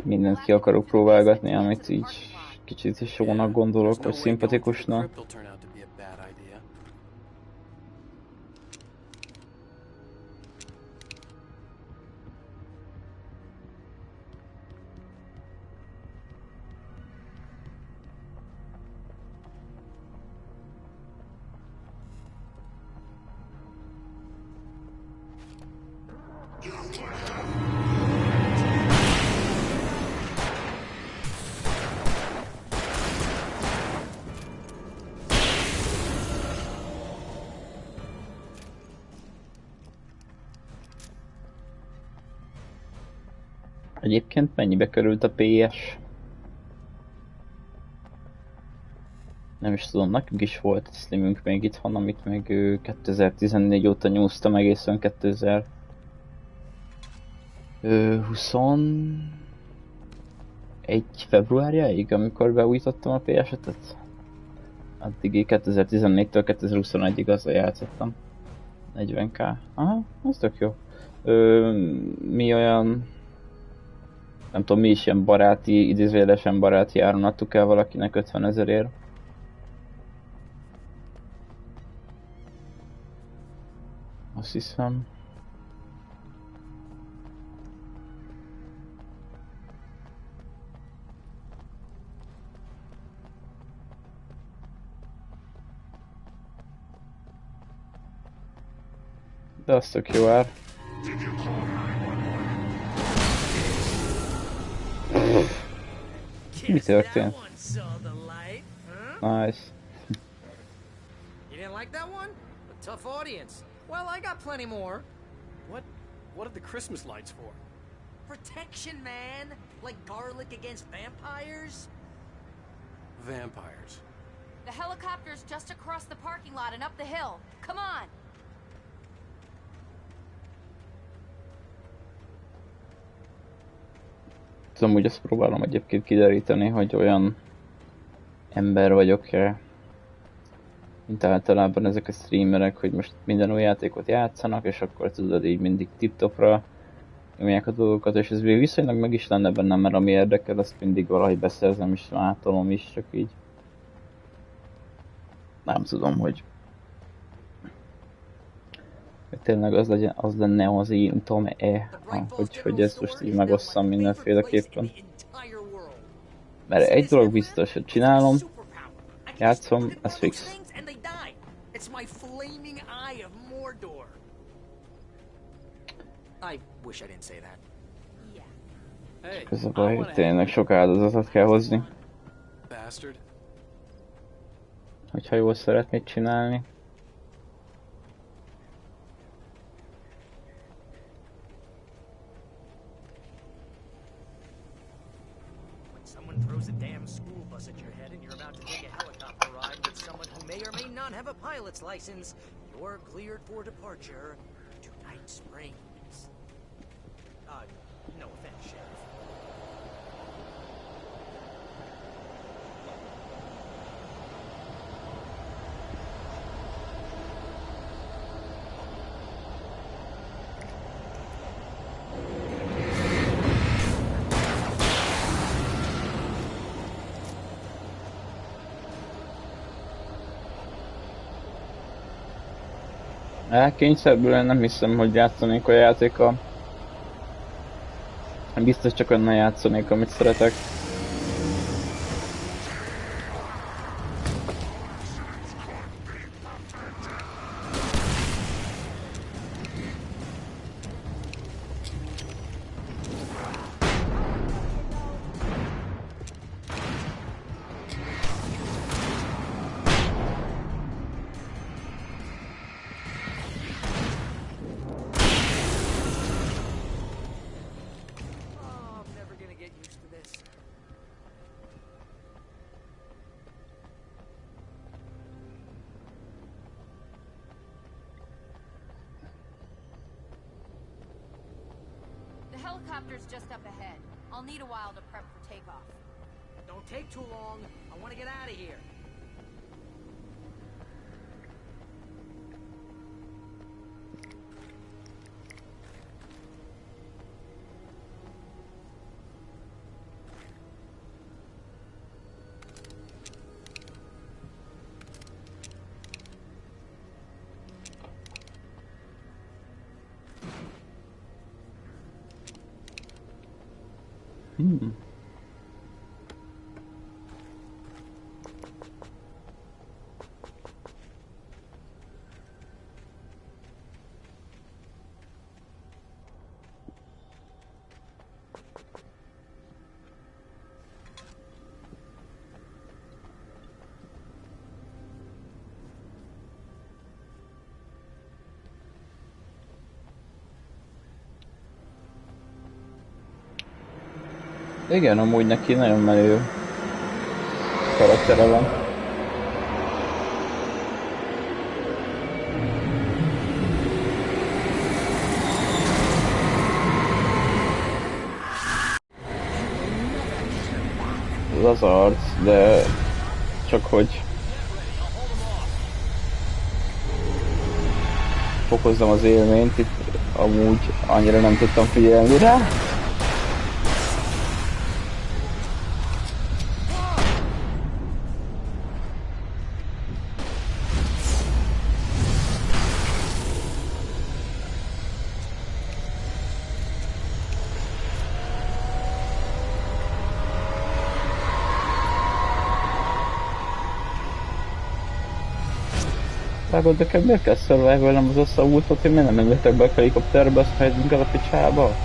Speaker 1: Mindent ki akarok próbálgatni, amit így kicsit is jónak gondolok, vagy szimpatikusnak. Egyébként mennyibe került a PS? Nem is tudom, nekünk is volt egy streamünk még itthon, amit még 2014 óta nyúztam egészen 2021 februárjáig, amikor beújítottam a PS-et. Addig 2014-től 2021-ig azzal játszottam. 40k. Aha, az tök jó. Mi olyan... Nem tudom, mi is ilyen baráti, idézőjelesen baráti áron adtuk el valakinek 50 000-ért. Azt hiszem. De az tök jó ár. Mi történt? Nice.
Speaker 3: You didn't like that one? A tough audience. Well, I got plenty more.
Speaker 2: What are the Christmas lights for?
Speaker 3: Protection, man. Like garlic against vampires.
Speaker 2: Vampires.
Speaker 13: The helicopter's just across the parking lot and up the hill. Come on!
Speaker 1: Tudom, úgy azt próbálom egyébként kideríteni, hogy olyan ember vagyok-e, mint általában ezek a streamerek, hogy most minden új játékot játszanak, és akkor tudod, így mindig tip-topra nyomják a dolgokat, és ez még viszonylag meg is lenne bennem, mert ami érdekel, azt mindig valahogy beszerzem és átolom is, csak így nem tudom, hogy tényleg az lenne az én utam-e, hogy ezt most így megosszam mindenféleképpen. Mert egy dolog biztos, hogy csinálom, játszom, ez fix. Ez a baj, hogy tényleg sok áldozatot kell hozni. Hogyha jól szeretnéd csinálni.
Speaker 3: Throws a damn school bus at your head and you're about to take a helicopter ride with someone who may or may not have a pilot's license, you're cleared for departure to Night Springs. No offense, Sheriff.
Speaker 1: Kényszerből nem hiszem, hogy játszanék a játékkal. Biztos csak onnan játszanék, amit szeretek.
Speaker 13: The helicopter's just up ahead. I'll need a while to prep for takeoff.
Speaker 3: Don't take too long. I want to get out of here.
Speaker 1: Igen, amúgy neki nagyon menő karaktere van. Ez az arc, de csak hogy fokozzam az élményt, itt amúgy annyira nem tudtam figyelni rá. igazságot, de miért kell survival-nem az összeújtott, hogy miért nem menjetek be a helikopterbe, azt fejtünk el a picsába?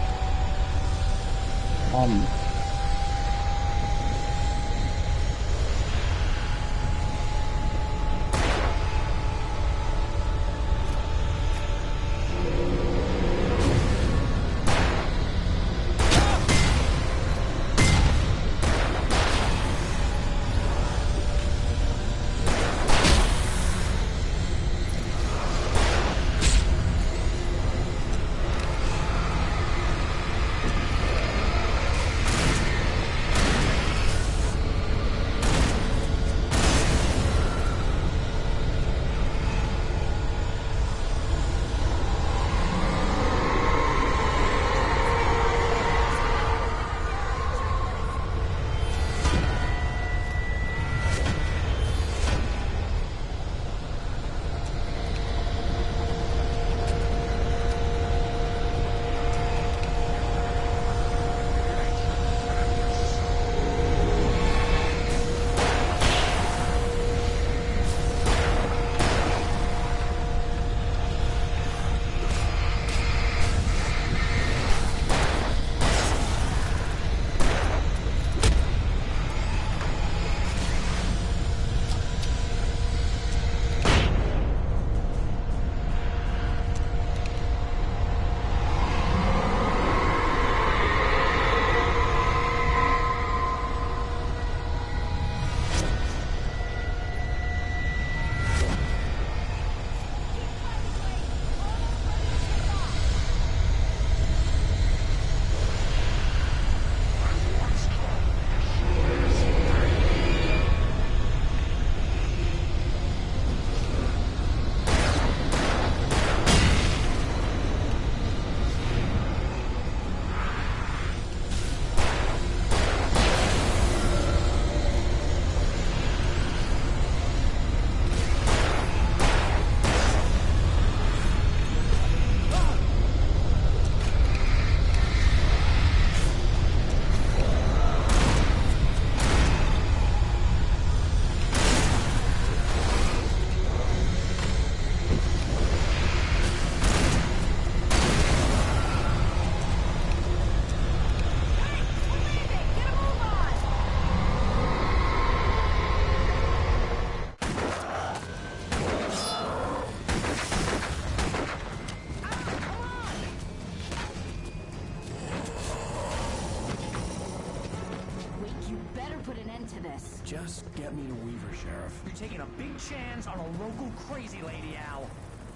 Speaker 3: Just get me to Weaver, Sheriff. You're taking a big chance on a local crazy lady, Al.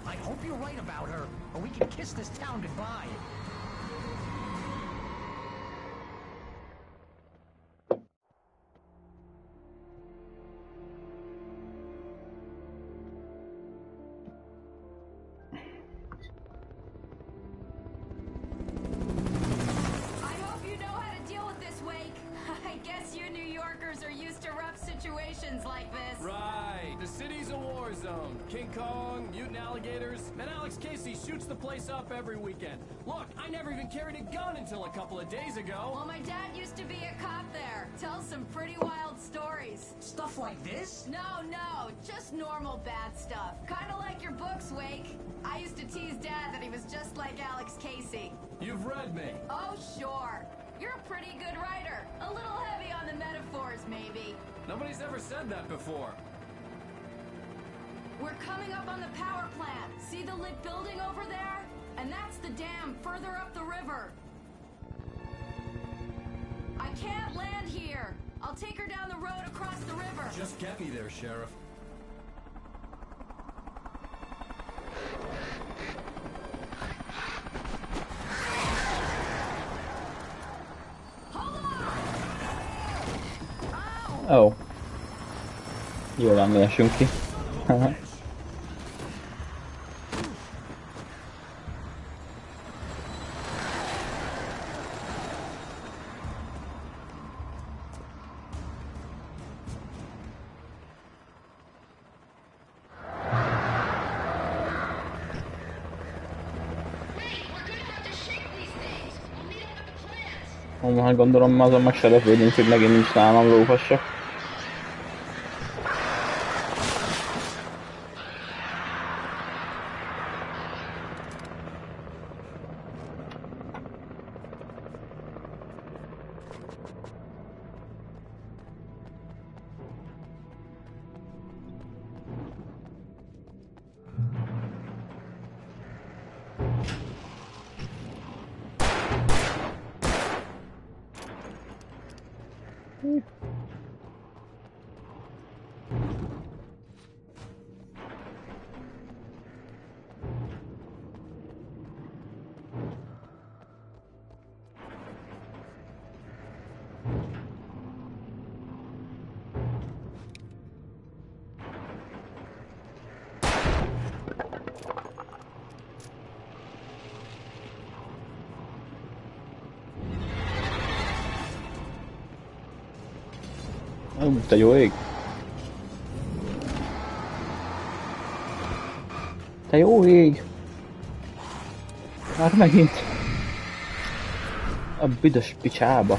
Speaker 3: I hope you're right about her, or we can kiss this town goodbye.
Speaker 13: Like this.
Speaker 7: Right. The city's a war zone. King Kong, mutant alligators, and Alex Casey shoots the place up every weekend. Look, I never even carried a gun until a couple of days ago.
Speaker 13: Well, my dad used to be a cop there. Tells some pretty wild stories.
Speaker 3: Stuff like this?
Speaker 13: No, just normal bad stuff. Kinda like your books, Wake. I used to tease Dad that he was just like Alex Casey.
Speaker 7: You've read me.
Speaker 13: Oh, sure. You're a pretty good writer. A little heavy on the metaphors, maybe.
Speaker 7: Nobody's ever said that before.
Speaker 13: We're coming up on the power plant. See the lit building over there? And that's the dam further up the river. I can't land here. I'll take her down the road across the river.
Speaker 7: Just get me there, Sheriff.
Speaker 1: Ó. Jól van, mi esünk ki. Hát gondolom azon meg se lepődünk, hogy megint nincs nálam lófassak. Te jó ég! Te jó ég! Már megint! A büdös picsába!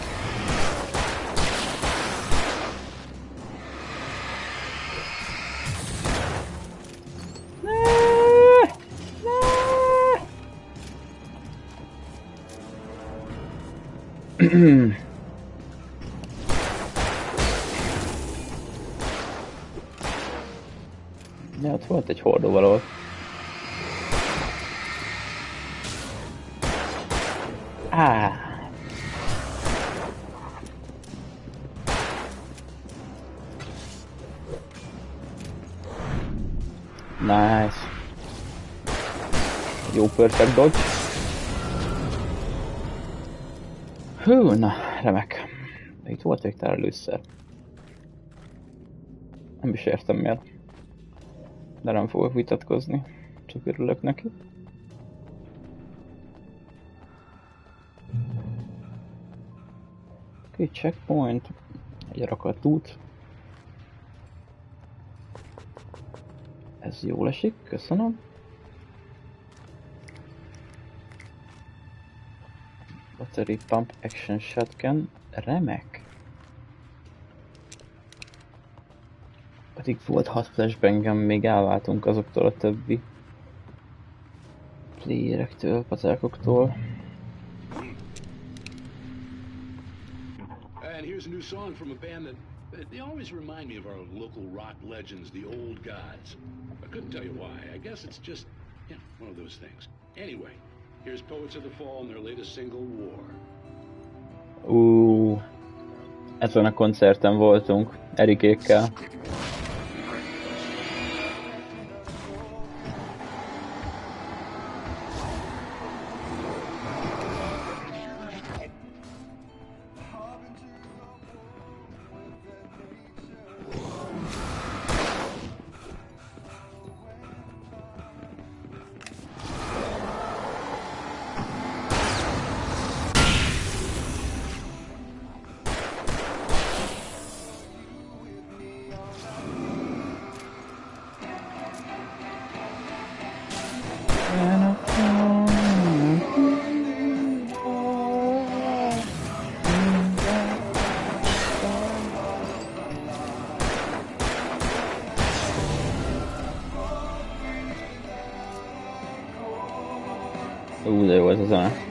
Speaker 1: Ja, ott volt egy hordó valahol. Nice. Jó perfect dodge. Hú, na, remek. De itt volt végtelen először. Nem is értem miért. De nem fogok vitatkozni. Csak örülök neki. Oké, checkpoint. Egy rakat út. Ez jól esik, köszönöm. Battery pump action shotgun. Remek. Pedig volt 6 flashbangem, még elváltunk azoktól a többi playerektől, pacákoktól.
Speaker 8: And here's a new song from a band that they always remind me of our local rock legends, the old gods. I couldn't tell you why. I guess it's just, you know, one of those things. Anyway, here's Poets of the Fall and their latest single, War.
Speaker 1: Ezen a koncerten voltunk, Erikékkel. De jó ez a zene.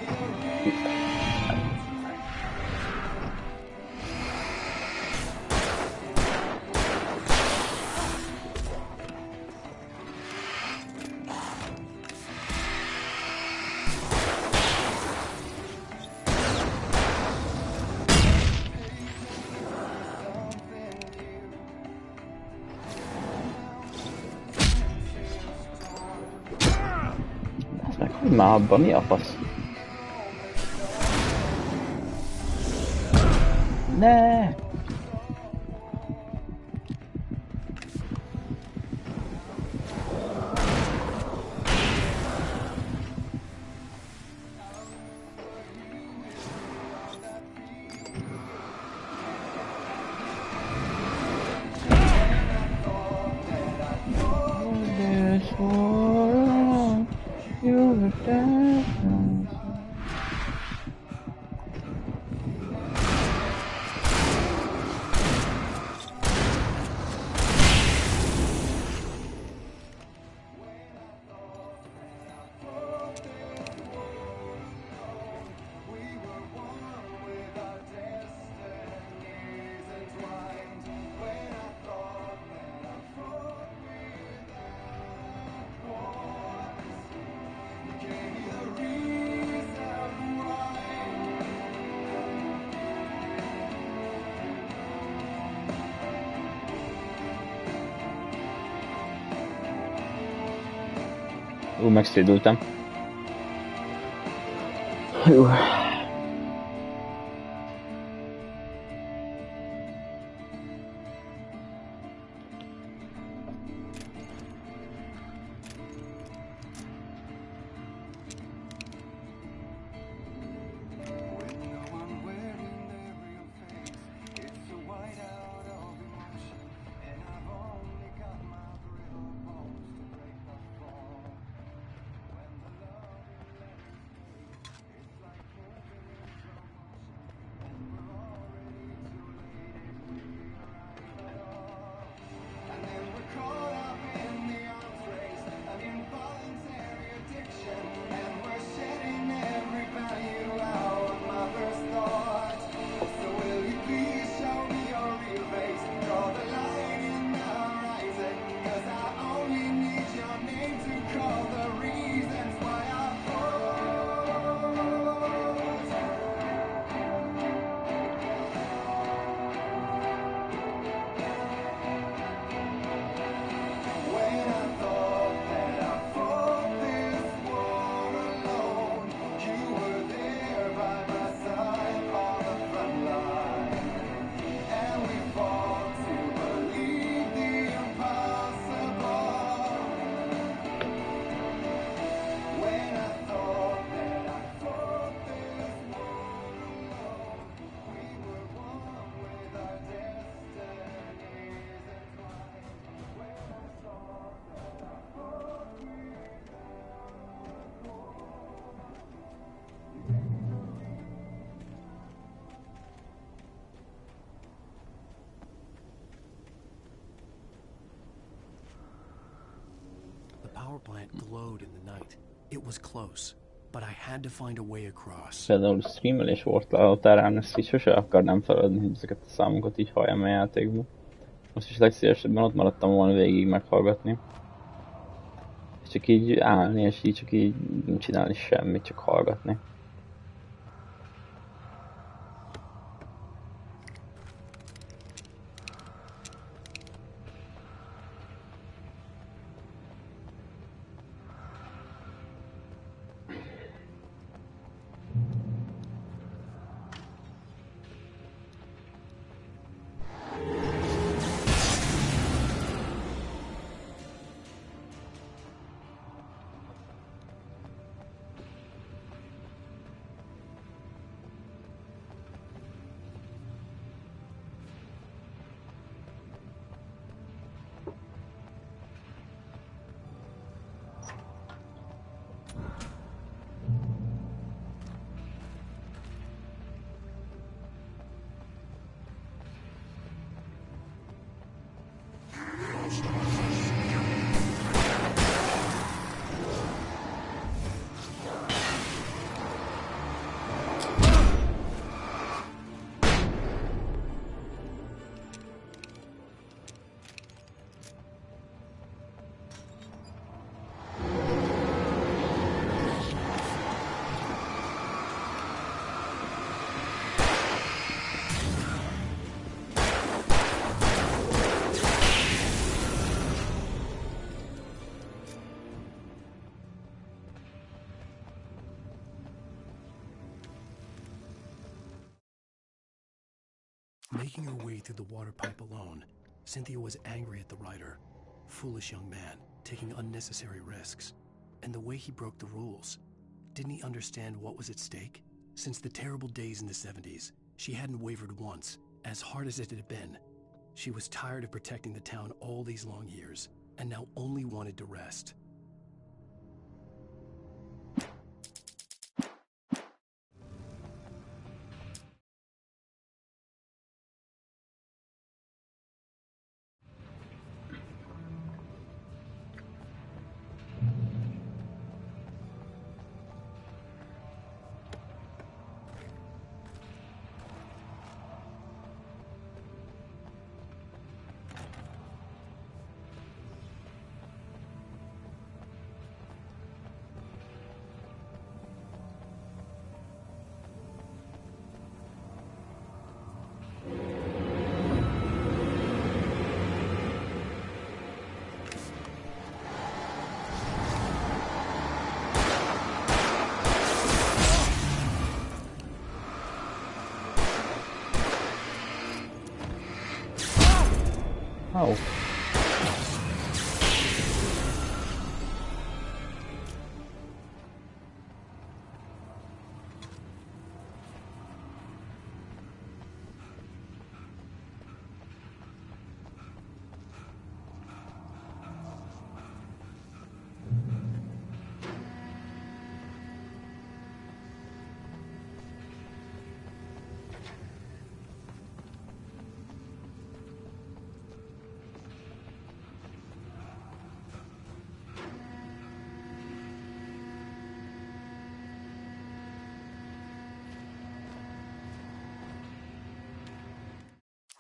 Speaker 1: Már abban mi a fasz? Ne! Megszédültem. Jó.
Speaker 2: power plant glowed in the night. It was close, but I had to find a way across.
Speaker 1: Például streamelés volt a terán, ezt így sose akarnám feladni, hogy ezeket a számokat így halljam a játékban. Most is legszívesebben ott maradtam volna végig meghallgatni. És csak így állni, és így csak így nem csinálni semmit, csak hallgatni.
Speaker 2: Making her way through the water pipe alone, Cynthia was angry at the writer. Foolish young man, taking unnecessary risks. And the way he broke the rules. Didn't he understand what was at stake? Since the terrible days in the 70s, she hadn't wavered once, as hard as it had been. She was tired of protecting the town all these long years, and now only wanted to rest.
Speaker 1: Oh.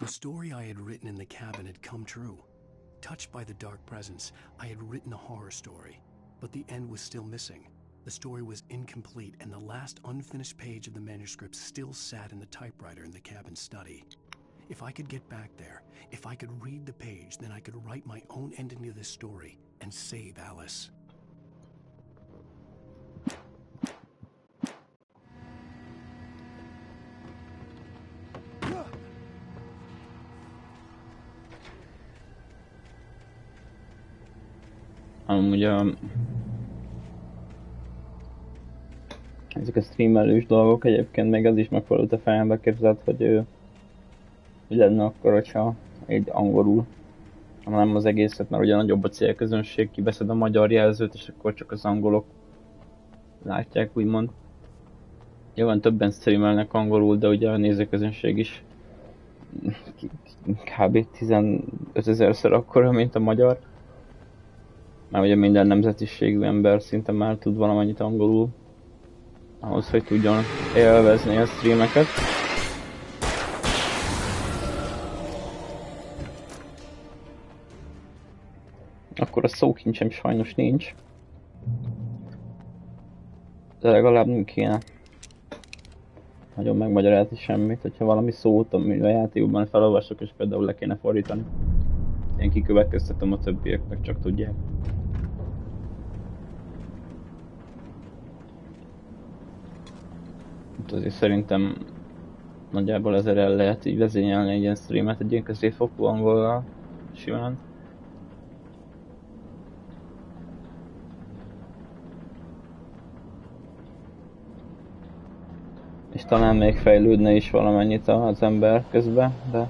Speaker 2: The story I had written in the cabin had come true. Touched by the dark presence, I had written a horror story, but the end was still missing. The story was incomplete, and the last unfinished page of the manuscript still sat in the typewriter in the cabin study. If I could get back there, if I could read the page, then I could write my own ending to this story and save Alice.
Speaker 1: Amúgy ezek a streamelős dolgok egyébként még az is megfordult a fejembe, képzelt, hogy lenne akkor, hogyha egy angolul, hanem az egészet, mert ugye nagyobb a célközönség, kiveszed a magyar jelzőt, és akkor csak az angolok látják, úgymond. Nyilván többen streamelnek angolul, de ugye a nézőközönség is kb. 15 000-szer akkora, mint a magyar. Mert ugye minden nemzetiségű ember szinte már tud valamennyit angolul, ahhoz, hogy tudjon élvezni a streameket. Akkor a szókincsem sajnos nincs. De legalább nem kéne nagyon megmagyarázni semmit, hogyha valami szót, amit a játékban felolvasok, és például le kéne fordítani. Én kikövetkeztetem, a többiek meg csak tudják. Azért szerintem nagyjából ezzel lehet így vezényelni egy ilyen streamet, egy ilyen középfokú angollal simán. És talán még fejlődne is valamennyit az ember közben, de...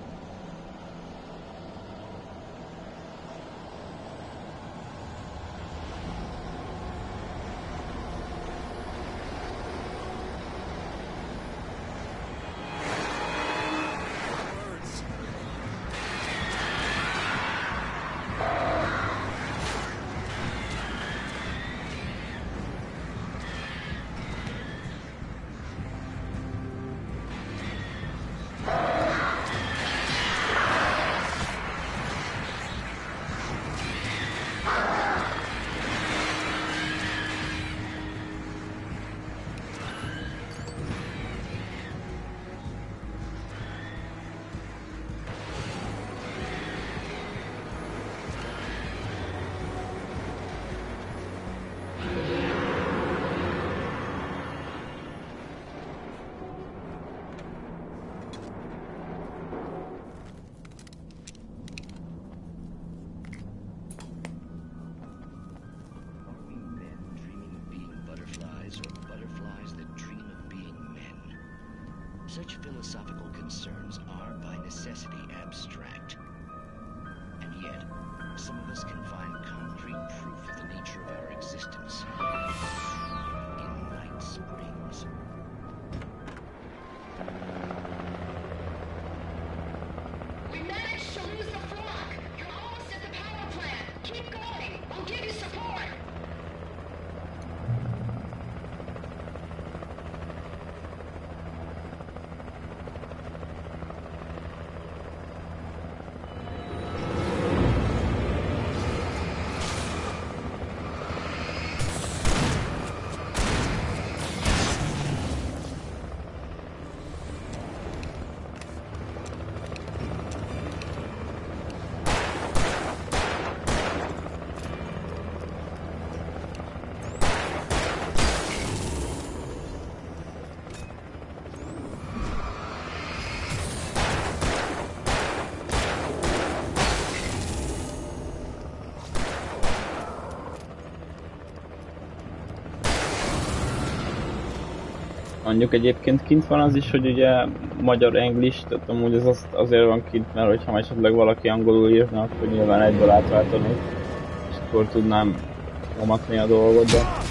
Speaker 6: Such philosophical concerns are by necessity abstract. And yet, some of us can find concrete proof of the nature of our existence in Night Springs.
Speaker 16: We managed to lose the flock. You're almost at the power plant. Keep going. We'll give you support.
Speaker 1: Mondjuk egyébként kint van az is, hogy ugye magyar English, tehát amúgy ez azért van kint, mert hogyha esetleg valaki angolul írna, akkor nyilván egyből átváltanék, és akkor tudnám nyomatni a dolgot, de...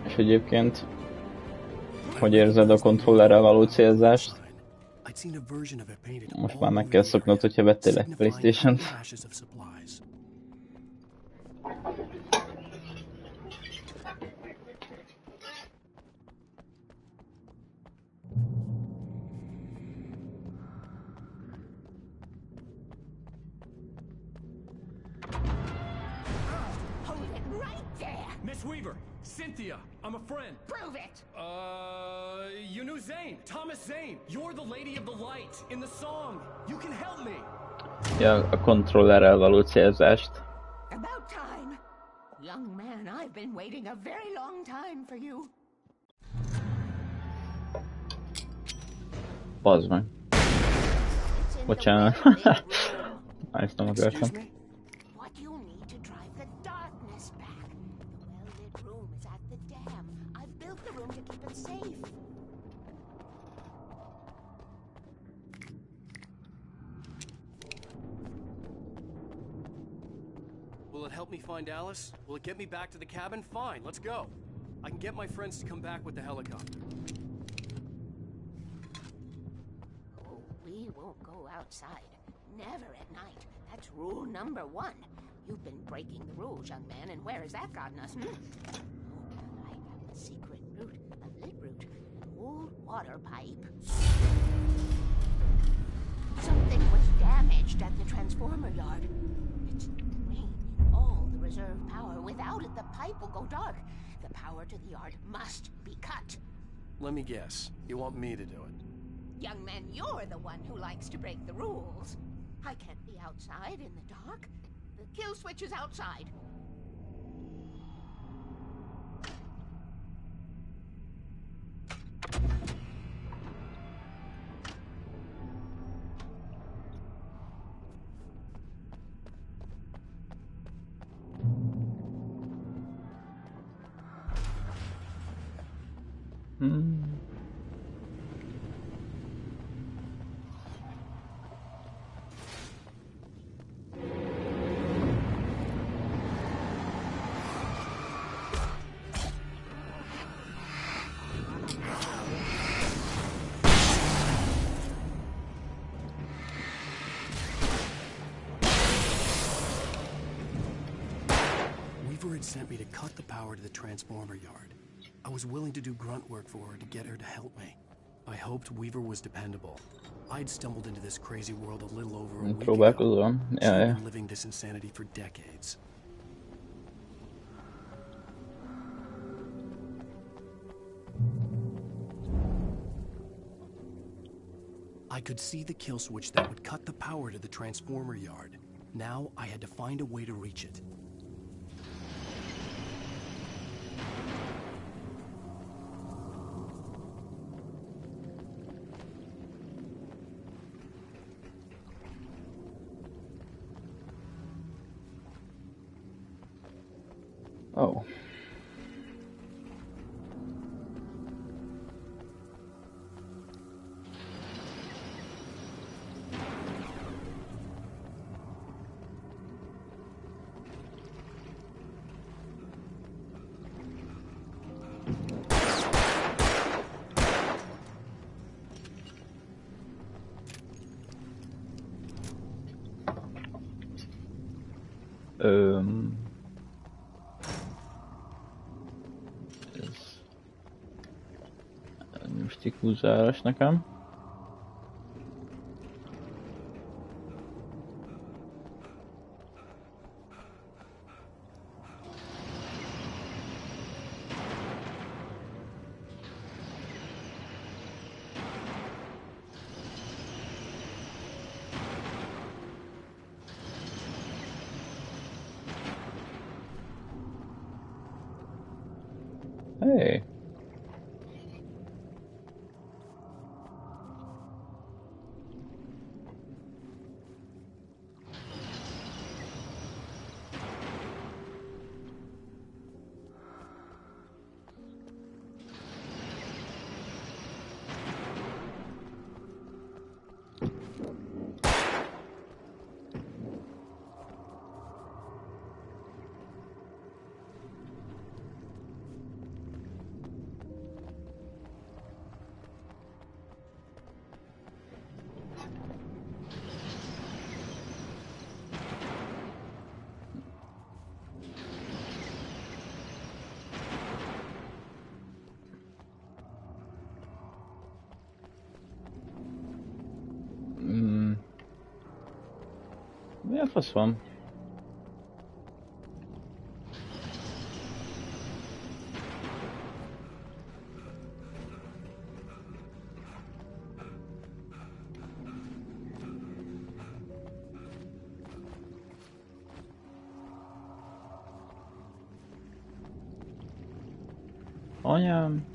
Speaker 1: És egyébként, hogy érzed a kontrollerrel való célzást? Most már meg kell szoknod, hogyha vettél egy PlayStation-t.
Speaker 7: Cynthia, I'm a friend.
Speaker 16: Prove it!
Speaker 7: You knew Zane, Thomas Zane. You're the lady of the light in the song. You can help me.
Speaker 1: Ja, a kontrollerrel való célzást.
Speaker 10: About time. Young man, I've been waiting a very long time for you.
Speaker 1: Bazd meg. Bocsánat. Ezt nem akartam.
Speaker 7: Will it help me find Alice? Will it get me back to the cabin? Fine, let's go. I can get my friends to come back with the helicopter.
Speaker 10: Oh, we won't go outside. Never at night. That's rule number 1. You've been breaking the rules, young man, and where has that gotten us? Oh, I have a secret route, a lit route, an old water pipe. Something was damaged at the transformer yard. It's drained all the reserve power. Without it, the pipe will go dark. The power to the yard must be cut.
Speaker 7: Let me guess. You want me to do it?
Speaker 10: Young man, you're the one who likes to break the rules. I can't be outside in the dark. The kill switch is outside.
Speaker 2: had sent me to cut the power to the transformer yard. I was willing to do grunt work for her to get her to help me. I hoped Weaver was dependable. I'd stumbled into this crazy world a little over a week ago.
Speaker 1: Próbálkozom.
Speaker 2: She'd
Speaker 1: Jaj.
Speaker 2: been living this insanity for decades. I could see the kill switch that would cut the power to the transformer yard. Now I had to find a way to reach it.
Speaker 1: Oh. Ez misztikus zárás nekem. Hey. Mi a fasz van? Anyám.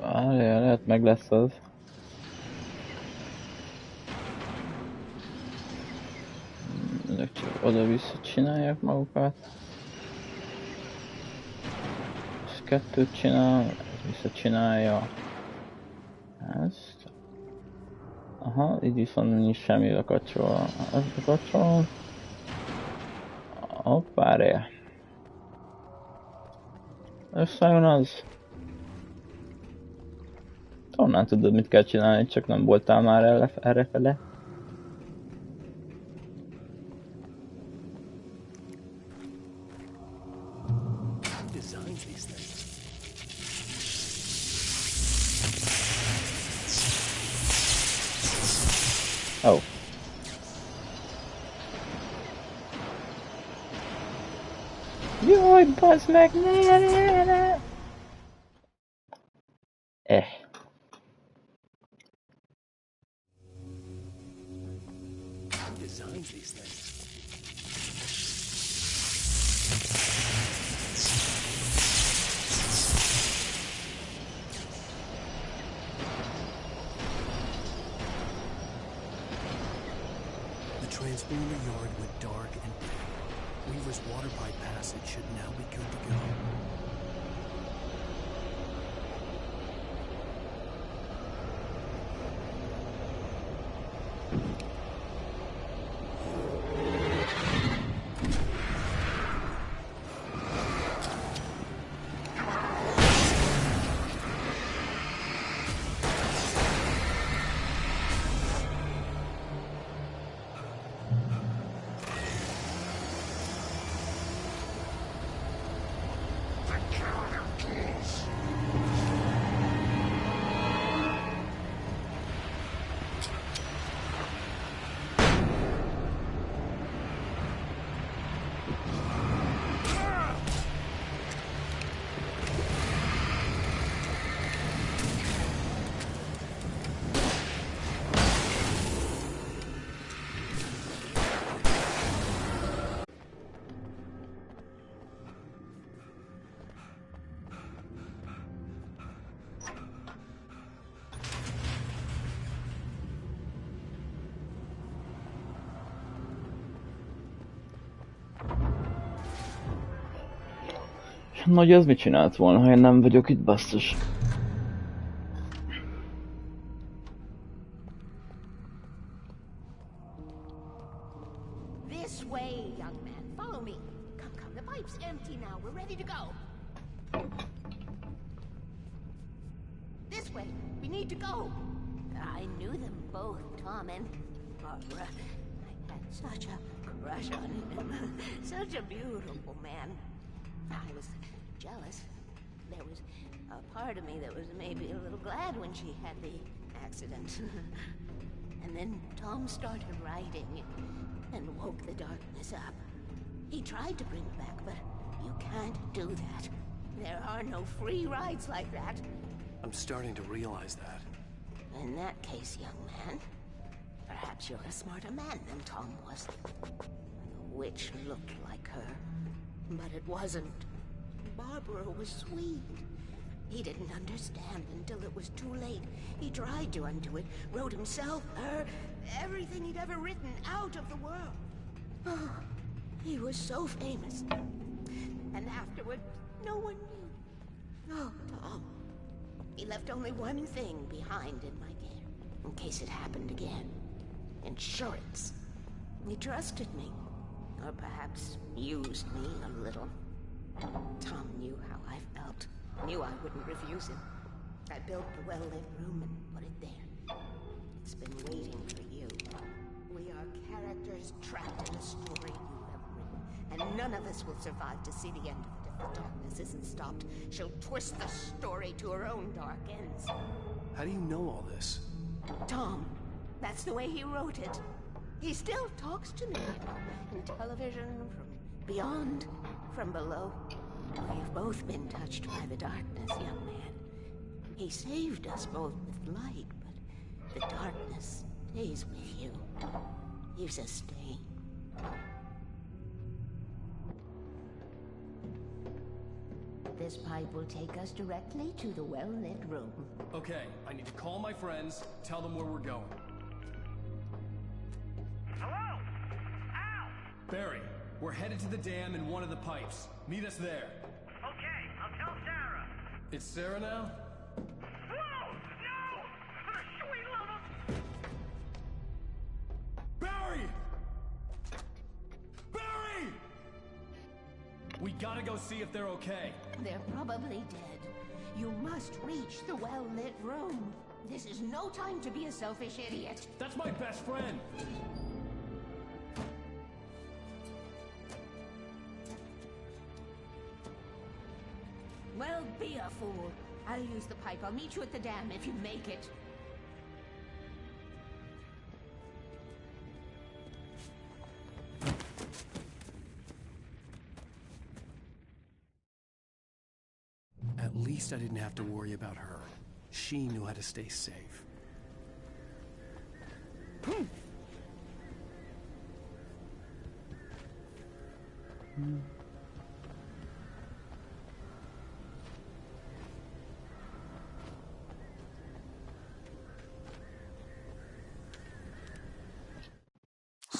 Speaker 1: Várjál, lehet meg lesz az. Ezek csak oda-vissza csinálják magukat. Ez kettőt csinál, ez visszacsinálja. Ezt. Aha, így viszont nincs semmi bekapcsolva. Ezt bekapcsolom. Hoppárja. Összejön az. Honnan tudod, mit kell csinálni, csak nem voltál már errefele? Oh. Jaj, bazd meg! Ne!
Speaker 2: Designs these things. The transformer yard went dark and dead. Weaver's water pipe passage should now be good to go.
Speaker 1: Nagy az mit csinált volna, ha én nem vagyok itt, basszus?
Speaker 10: This way, young man. Follow me. Come, come. The pipe's empty now. We're ready to go. This way. We need to go. I knew them both, Tom and Barbara. I had such a crush on him. Such a beautiful man. I was jealous. There was a part of me that was maybe a little glad when she had the accident. And then Tom started writing and woke the darkness up. He tried to bring it back, but you can't do that. There are no free rides like that.
Speaker 2: I'm starting to realize that.
Speaker 10: In that case, young man, perhaps you're a smarter man than Tom was. The witch looked like her, but it wasn't. Barbara was sweet. He didn't understand until it was too late. He tried to undo it, wrote himself, her, everything he'd ever written out of the world. Oh, he was so famous. And afterward, no one knew. Oh, Tom. He left only one thing behind in my care, in case it happened again. Insurance. He trusted me. Or perhaps used me a little. Tom knew how I felt. Knew I wouldn't refuse him. I built the well-lit room and put it there. It's been waiting for you. We are characters trapped in a story you have written, and none of us will survive to see the end of it if the darkness isn't stopped. She'll twist the story to her own dark ends.
Speaker 2: How do you know all this?
Speaker 10: Tom, that's the way he wrote it. He still talks to me. In television, from beyond, from below. We've both been touched by the darkness, young man. He saved us both with light, but the darkness stays with you. Leaves a stain. This pipe will take us directly to the well-lit room.
Speaker 7: Okay, I need to call my friends, tell them where we're going.
Speaker 17: Hello? Al!
Speaker 7: Barry, we're headed to the dam in one of the pipes. Meet us there.
Speaker 17: Okay, I'll tell Sarah.
Speaker 7: It's Sarah now?
Speaker 17: Whoa! No! For the sweet love of...
Speaker 7: Barry! Barry! We gotta go see if they're okay.
Speaker 10: They're probably dead. You must reach the well-lit room. This is no time to be a selfish idiot.
Speaker 7: That's my best friend.
Speaker 10: Well, be a fool. I'll use the pipe. I'll meet you at the dam if you make it.
Speaker 2: At least I didn't have to worry about her. She knew how to stay safe.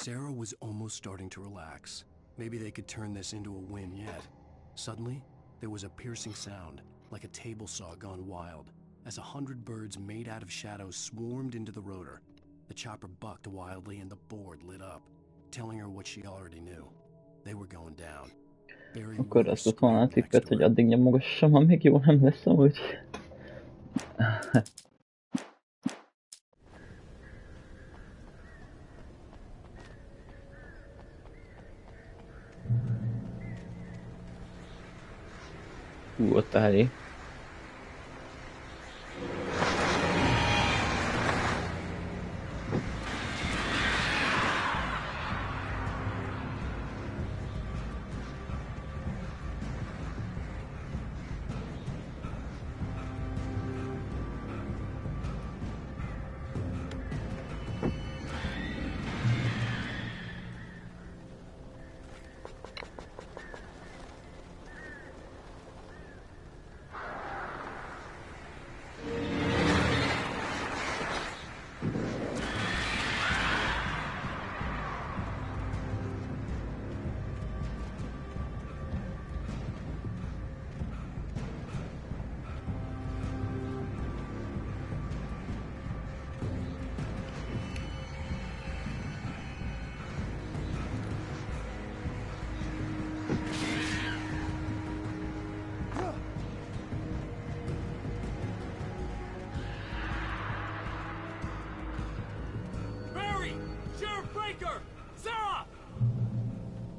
Speaker 2: Sarah was almost starting to relax. Maybe they could turn this into a win yet. Suddenly, there was a piercing sound, like a table saw gone wild, as 100 birds made out of shadows swarmed into the rotor. The chopper bucked wildly and the board lit up, telling her what she already knew. They were going down. Barry
Speaker 1: Akkor
Speaker 2: Withers
Speaker 1: azt ott volna a
Speaker 2: screamed next
Speaker 1: tippet,
Speaker 2: to
Speaker 1: hogy
Speaker 2: her.
Speaker 1: addig nyomogassam, amíg jó nem lesz amúgy. Ott a heli.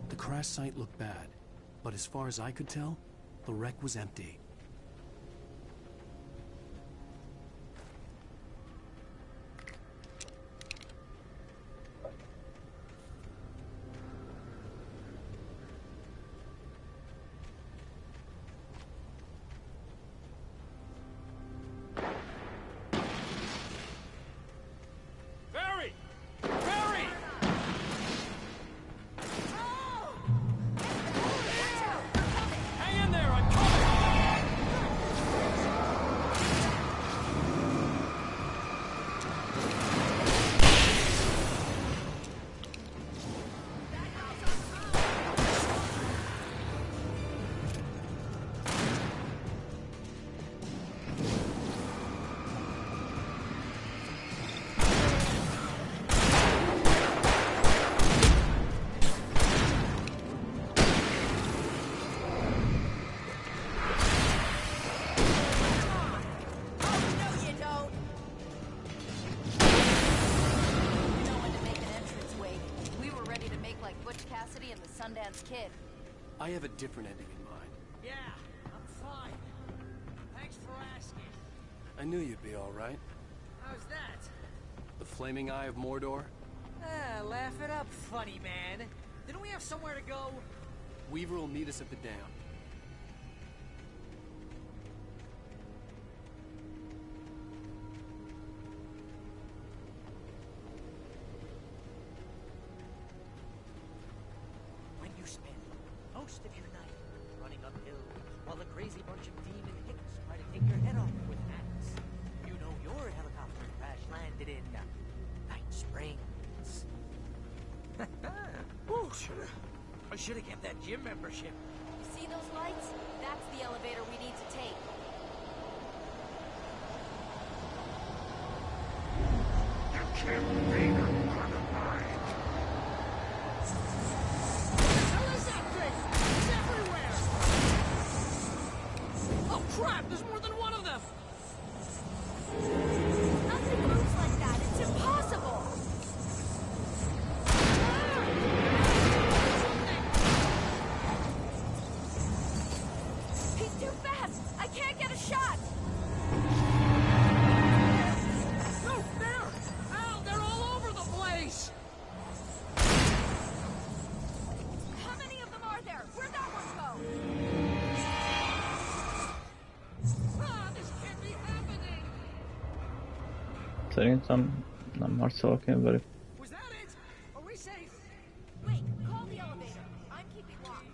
Speaker 2: The crash site looked bad, but as far as I could tell, the wreck was empty.
Speaker 7: Barry! Barry! Hang in there, I'm coming!
Speaker 13: Sundance Kid.
Speaker 2: I have a different ending in mind.
Speaker 3: Yeah, I'm fine. Thanks for asking.
Speaker 2: I knew you'd be all right.
Speaker 3: How's that?
Speaker 2: The flaming eye of Mordor?
Speaker 3: Ah, laugh it up, funny man. Didn't we have somewhere to go?
Speaker 2: Weaver will meet us at the dam.
Speaker 3: When you spend most of your night running uphill while a crazy bunch of demon hicks try to take your head off with hats, you know your helicopter crash landed in Night Springs. Ooh, I should have kept that gym membership.
Speaker 13: You see those lights? That's the elevator we need to take.
Speaker 17: You can't make a run of mine.
Speaker 3: What is that thing? It's everywhere! Oh crap, there's more than one of them!
Speaker 13: Nothing moves like that. It's impossible. He's too fast. I can't get a shot.
Speaker 3: No, there! Ow, they're all over the place!
Speaker 13: How many of them are there? Where'd that one go?
Speaker 3: Ah, this can't be happening!
Speaker 1: Szerintem nem harcolok én velük.
Speaker 3: Was that it? Are we safe?
Speaker 13: Wait, call the elevator. I'm keeping watch.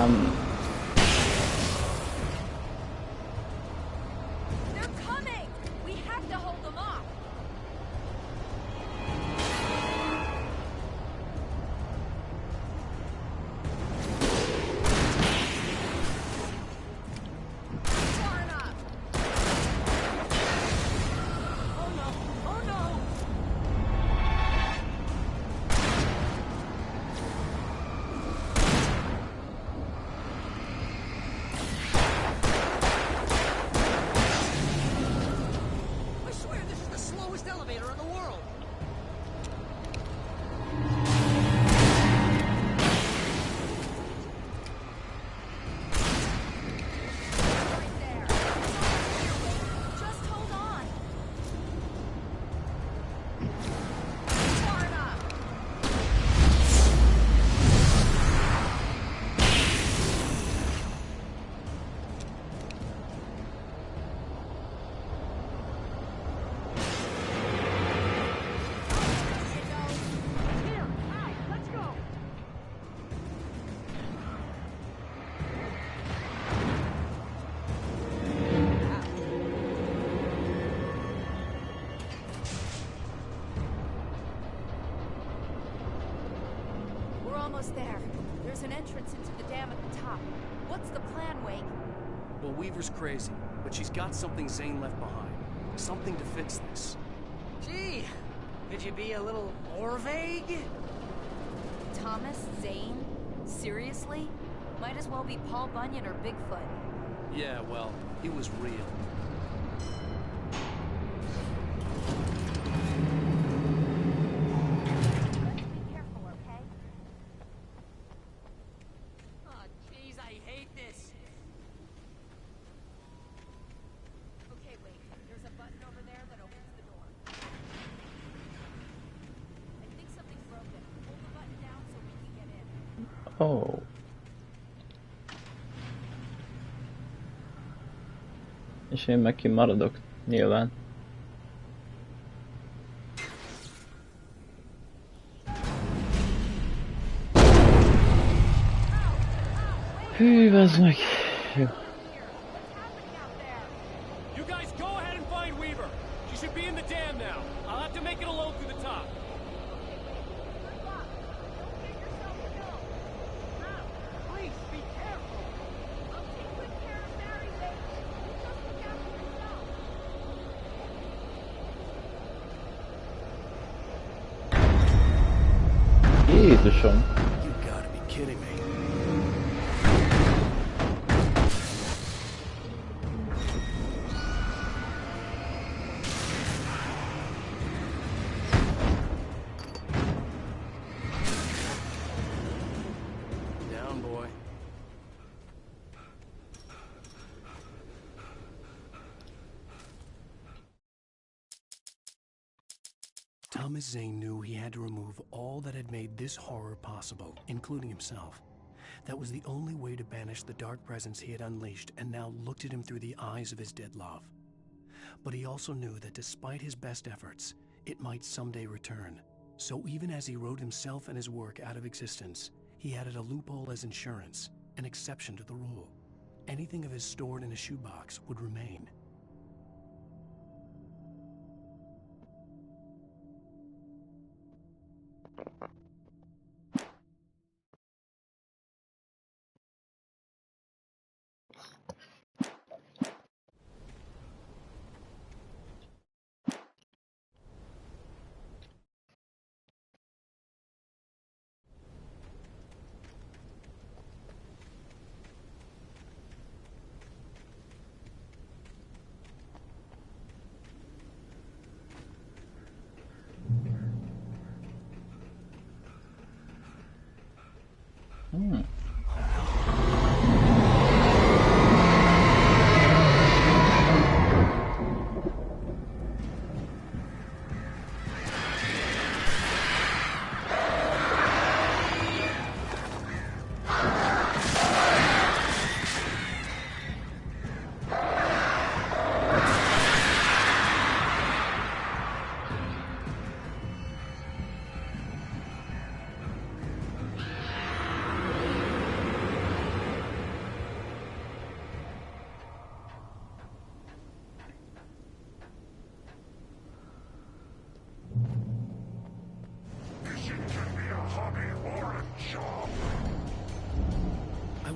Speaker 1: Nem.
Speaker 13: They're coming! We have to hold them off! Far enough! Oh no! Oh no! I swear this is the slowest elevator in the world! Right there. Just hold on. Far enough. Here, Al, let's go. We're almost there. There's an entrance into the dam at the top. What's the plan, Wake?
Speaker 7: Well, Weaver's crazy, but she's got something Zane left behind. Something to fix this.
Speaker 3: Gee, could you be a little more vague?
Speaker 13: Thomas Zane? Seriously? Might as well be Paul Bunyan or Bigfoot.
Speaker 7: Yeah, well, he was real.
Speaker 13: Be careful, okay?
Speaker 3: Oh, jeez, I hate this.
Speaker 13: Okay, Wake. There's a button over there that opens the door. I think something's broken. Hold the button down so we can get in.
Speaker 1: Oh. És én meg kimaradok, nyilván. Hű, vezd meg. Jó.
Speaker 7: You guys go ahead and find Weaver. She should be in the dam now. I'll have to make it alone through the top.
Speaker 3: Please, be careful.
Speaker 13: I'll take good care of Barry, Wake. You just look after yourself.
Speaker 1: Jézusom.
Speaker 7: You gotta be kidding me. Down, boy. Thomas Zane knew he had to remove all that had made this horror possible, including himself. That was the only way to banish the dark presence he had unleashed and now looked at him through the eyes of his dead love. But he also knew that despite his best efforts, it might someday return. So even as he wrote himself and his work out of existence, he added a loophole as insurance, an exception to the rule. Anything of his stored in a shoebox would remain.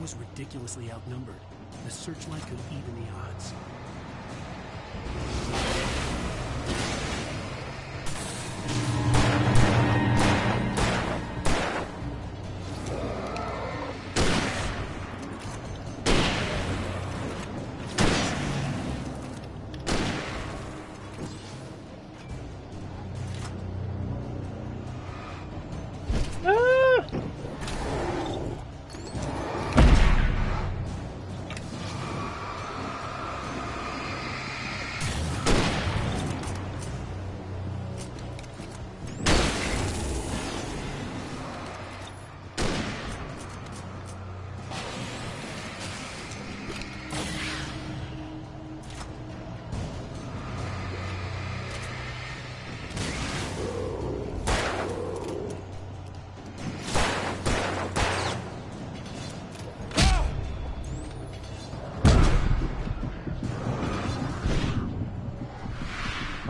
Speaker 7: was ridiculously outnumbered. The searchlight could even the odds.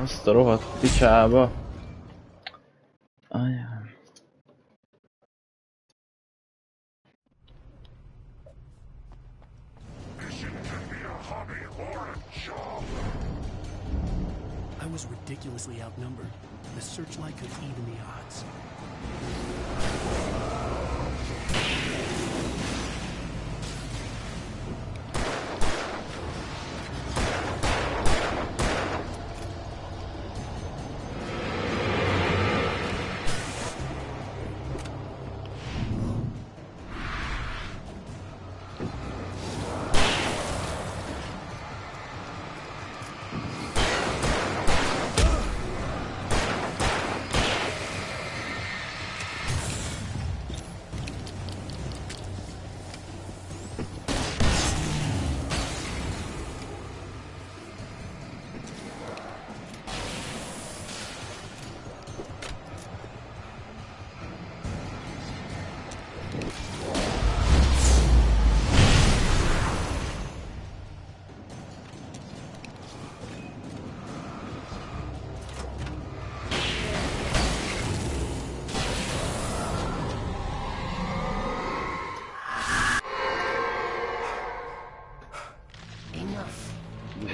Speaker 1: Azt a rohadt picsába. Anyám.
Speaker 7: I was ridiculously outnumbered. The searchlight could even the odds.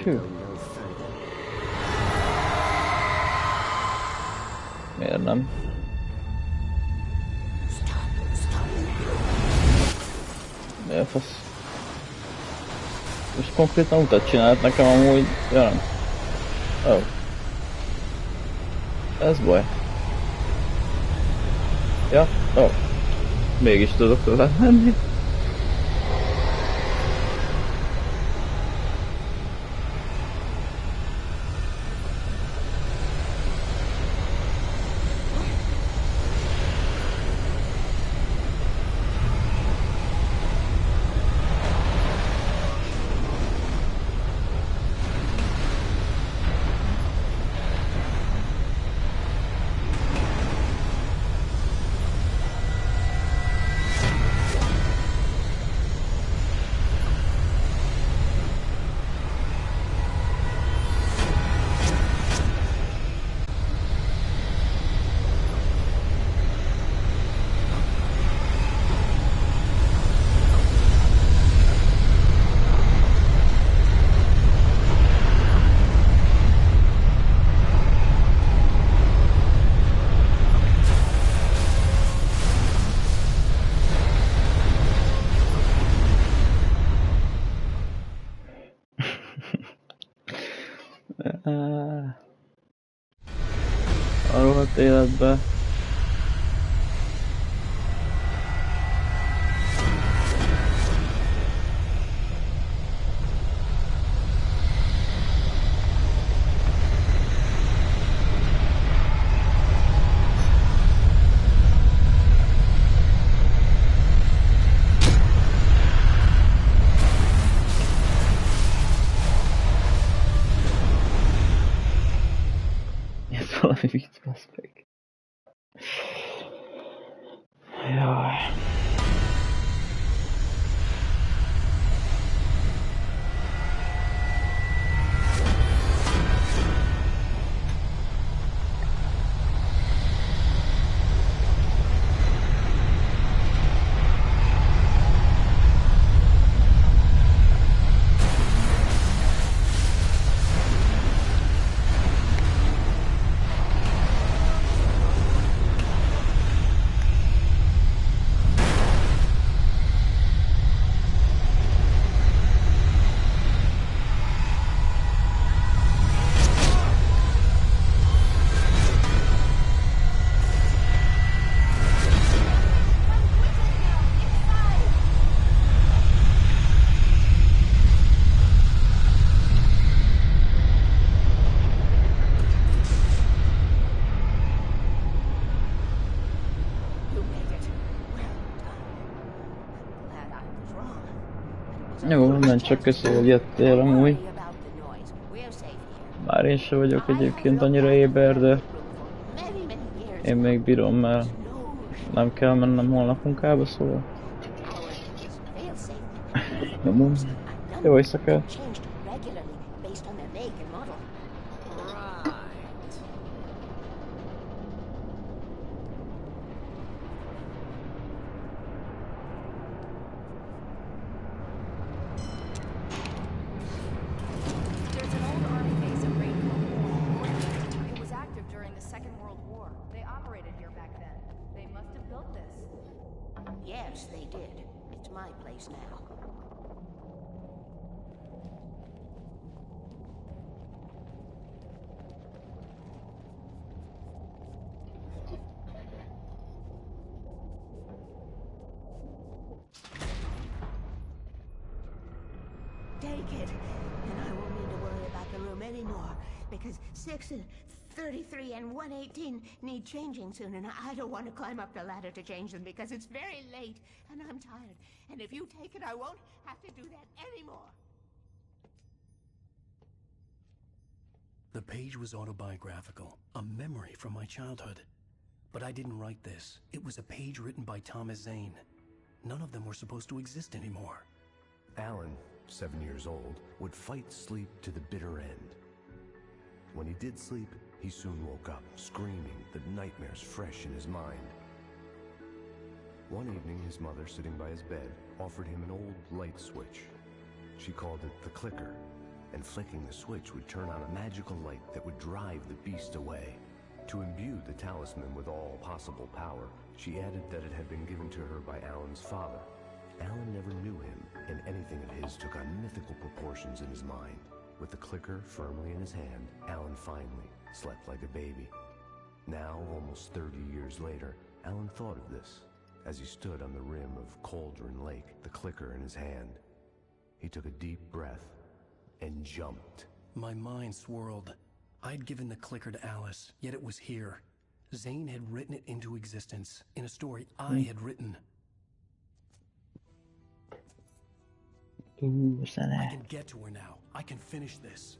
Speaker 1: Hű. Miért nem? Miért fasz? Most konkrétan utat csinált nekem amúgy, ja nem. Oh. Ez baj. Ja? Oh. Mégis tudok tovább menni. A rohadt életbe. Ez valami vicc, basz meg. Jaj. Jó, nem csak köszi, hogy jöttél amúgy. Már én se vagyok egyébként annyira éber, de én még bírom, mert nem kell mennem holnap munkába, szóval. Jó éjszakát!
Speaker 10: Yes, they did. It's my place now. Take it, and I won't need to worry about the room anymore, because 6 and 33 and 118 need changing soon, and I don't want to climb up the ladder to change them because it's very late, and I'm tired. And if you take it, I won't have to do that anymore.
Speaker 7: The page was autobiographical, a memory from my childhood. But I didn't write this. It was a page written by Thomas Zane. None of them were supposed to exist anymore.
Speaker 18: Alan, 7 years old, would fight sleep to the bitter end. When he did sleep, he soon woke up, screaming, the nightmares fresh in his mind. One evening, his mother, sitting by his bed, offered him an old light switch. She called it the clicker, and flicking the switch would turn on a magical light that would drive the beast away. To imbue the talisman with all possible power, she added that it had been given to her by Alan's father. Alan never knew him, and anything of his took on mythical proportions in his mind. With the clicker firmly in his hand, Alan finally slept like a baby. Now, almost 30 years later, Alan thought of this as he stood on the rim of Cauldron Lake, the clicker in his hand. He took a deep breath and jumped.
Speaker 7: My mind swirled. I'd given the clicker to Alice, yet it was here. Zane had written it into existence, in a story I had written.
Speaker 1: What's that?
Speaker 7: I can get to her now. I can finish this.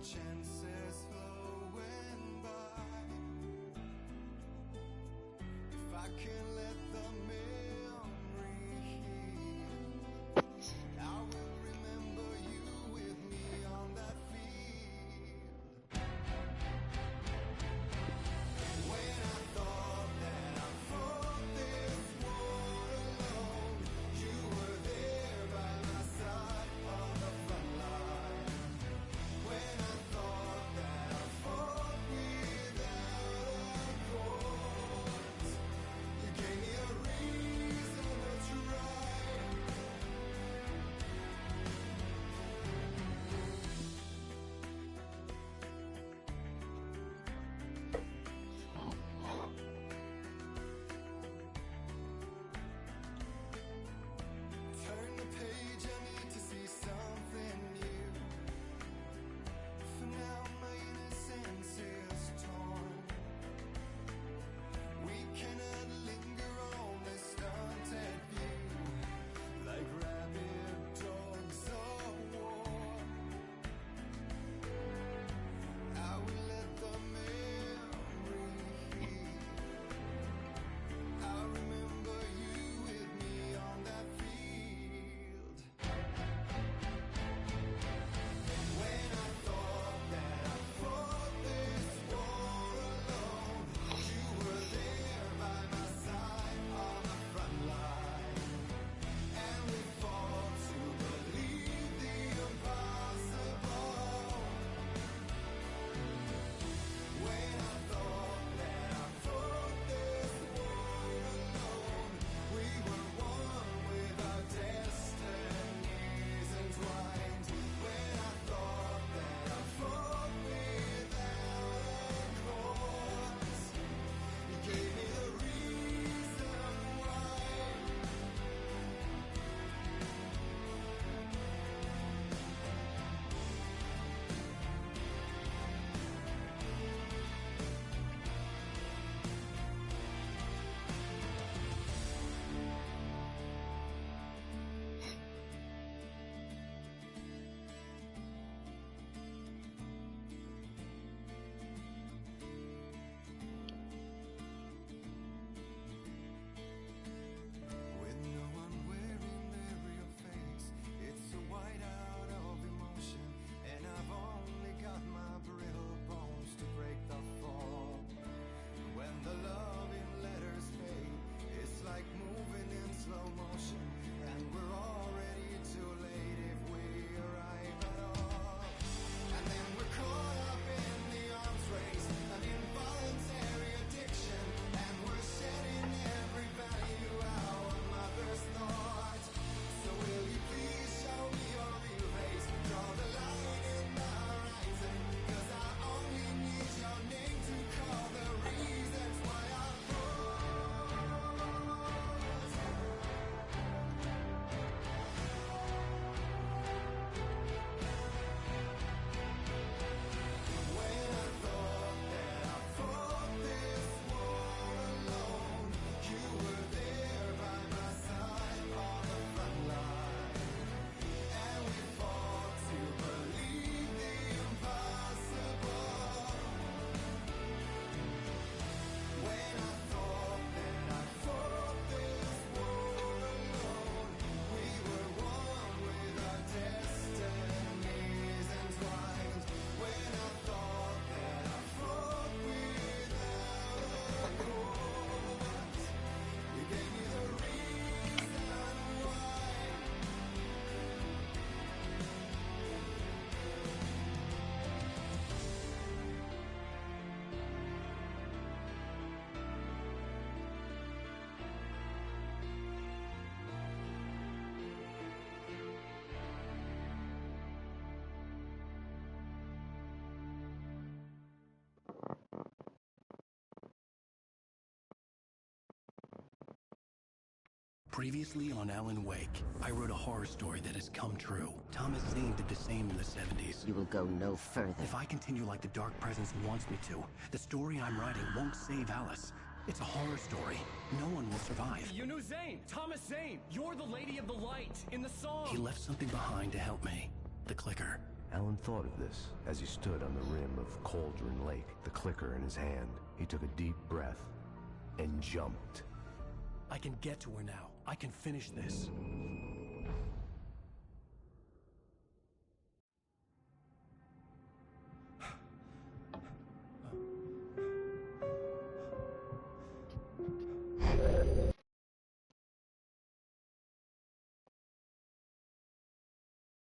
Speaker 19: Chances flowing by. If I can let the memory heal, I will remember you with me on that field. When I thought that I fought this war alone, you were there by my side on the front line. When I thought that I fought without a cause, you gave
Speaker 7: Previously on Alan Wake, I wrote a horror story that has come true. Thomas Zane did the same in the 70s.
Speaker 10: You will go no further.
Speaker 7: If I continue like the Dark Presence wants me to, the story I'm writing won't save Alice. It's a horror story. No one will survive.
Speaker 20: You knew Zane! Thomas Zane! You're the Lady of the Light in the song!
Speaker 7: He left something behind to help me. The clicker.
Speaker 18: Alan thought of this as he stood on the rim of Cauldron Lake, the clicker in his hand. He took a deep breath and jumped.
Speaker 7: I can get to her now. I can finish this.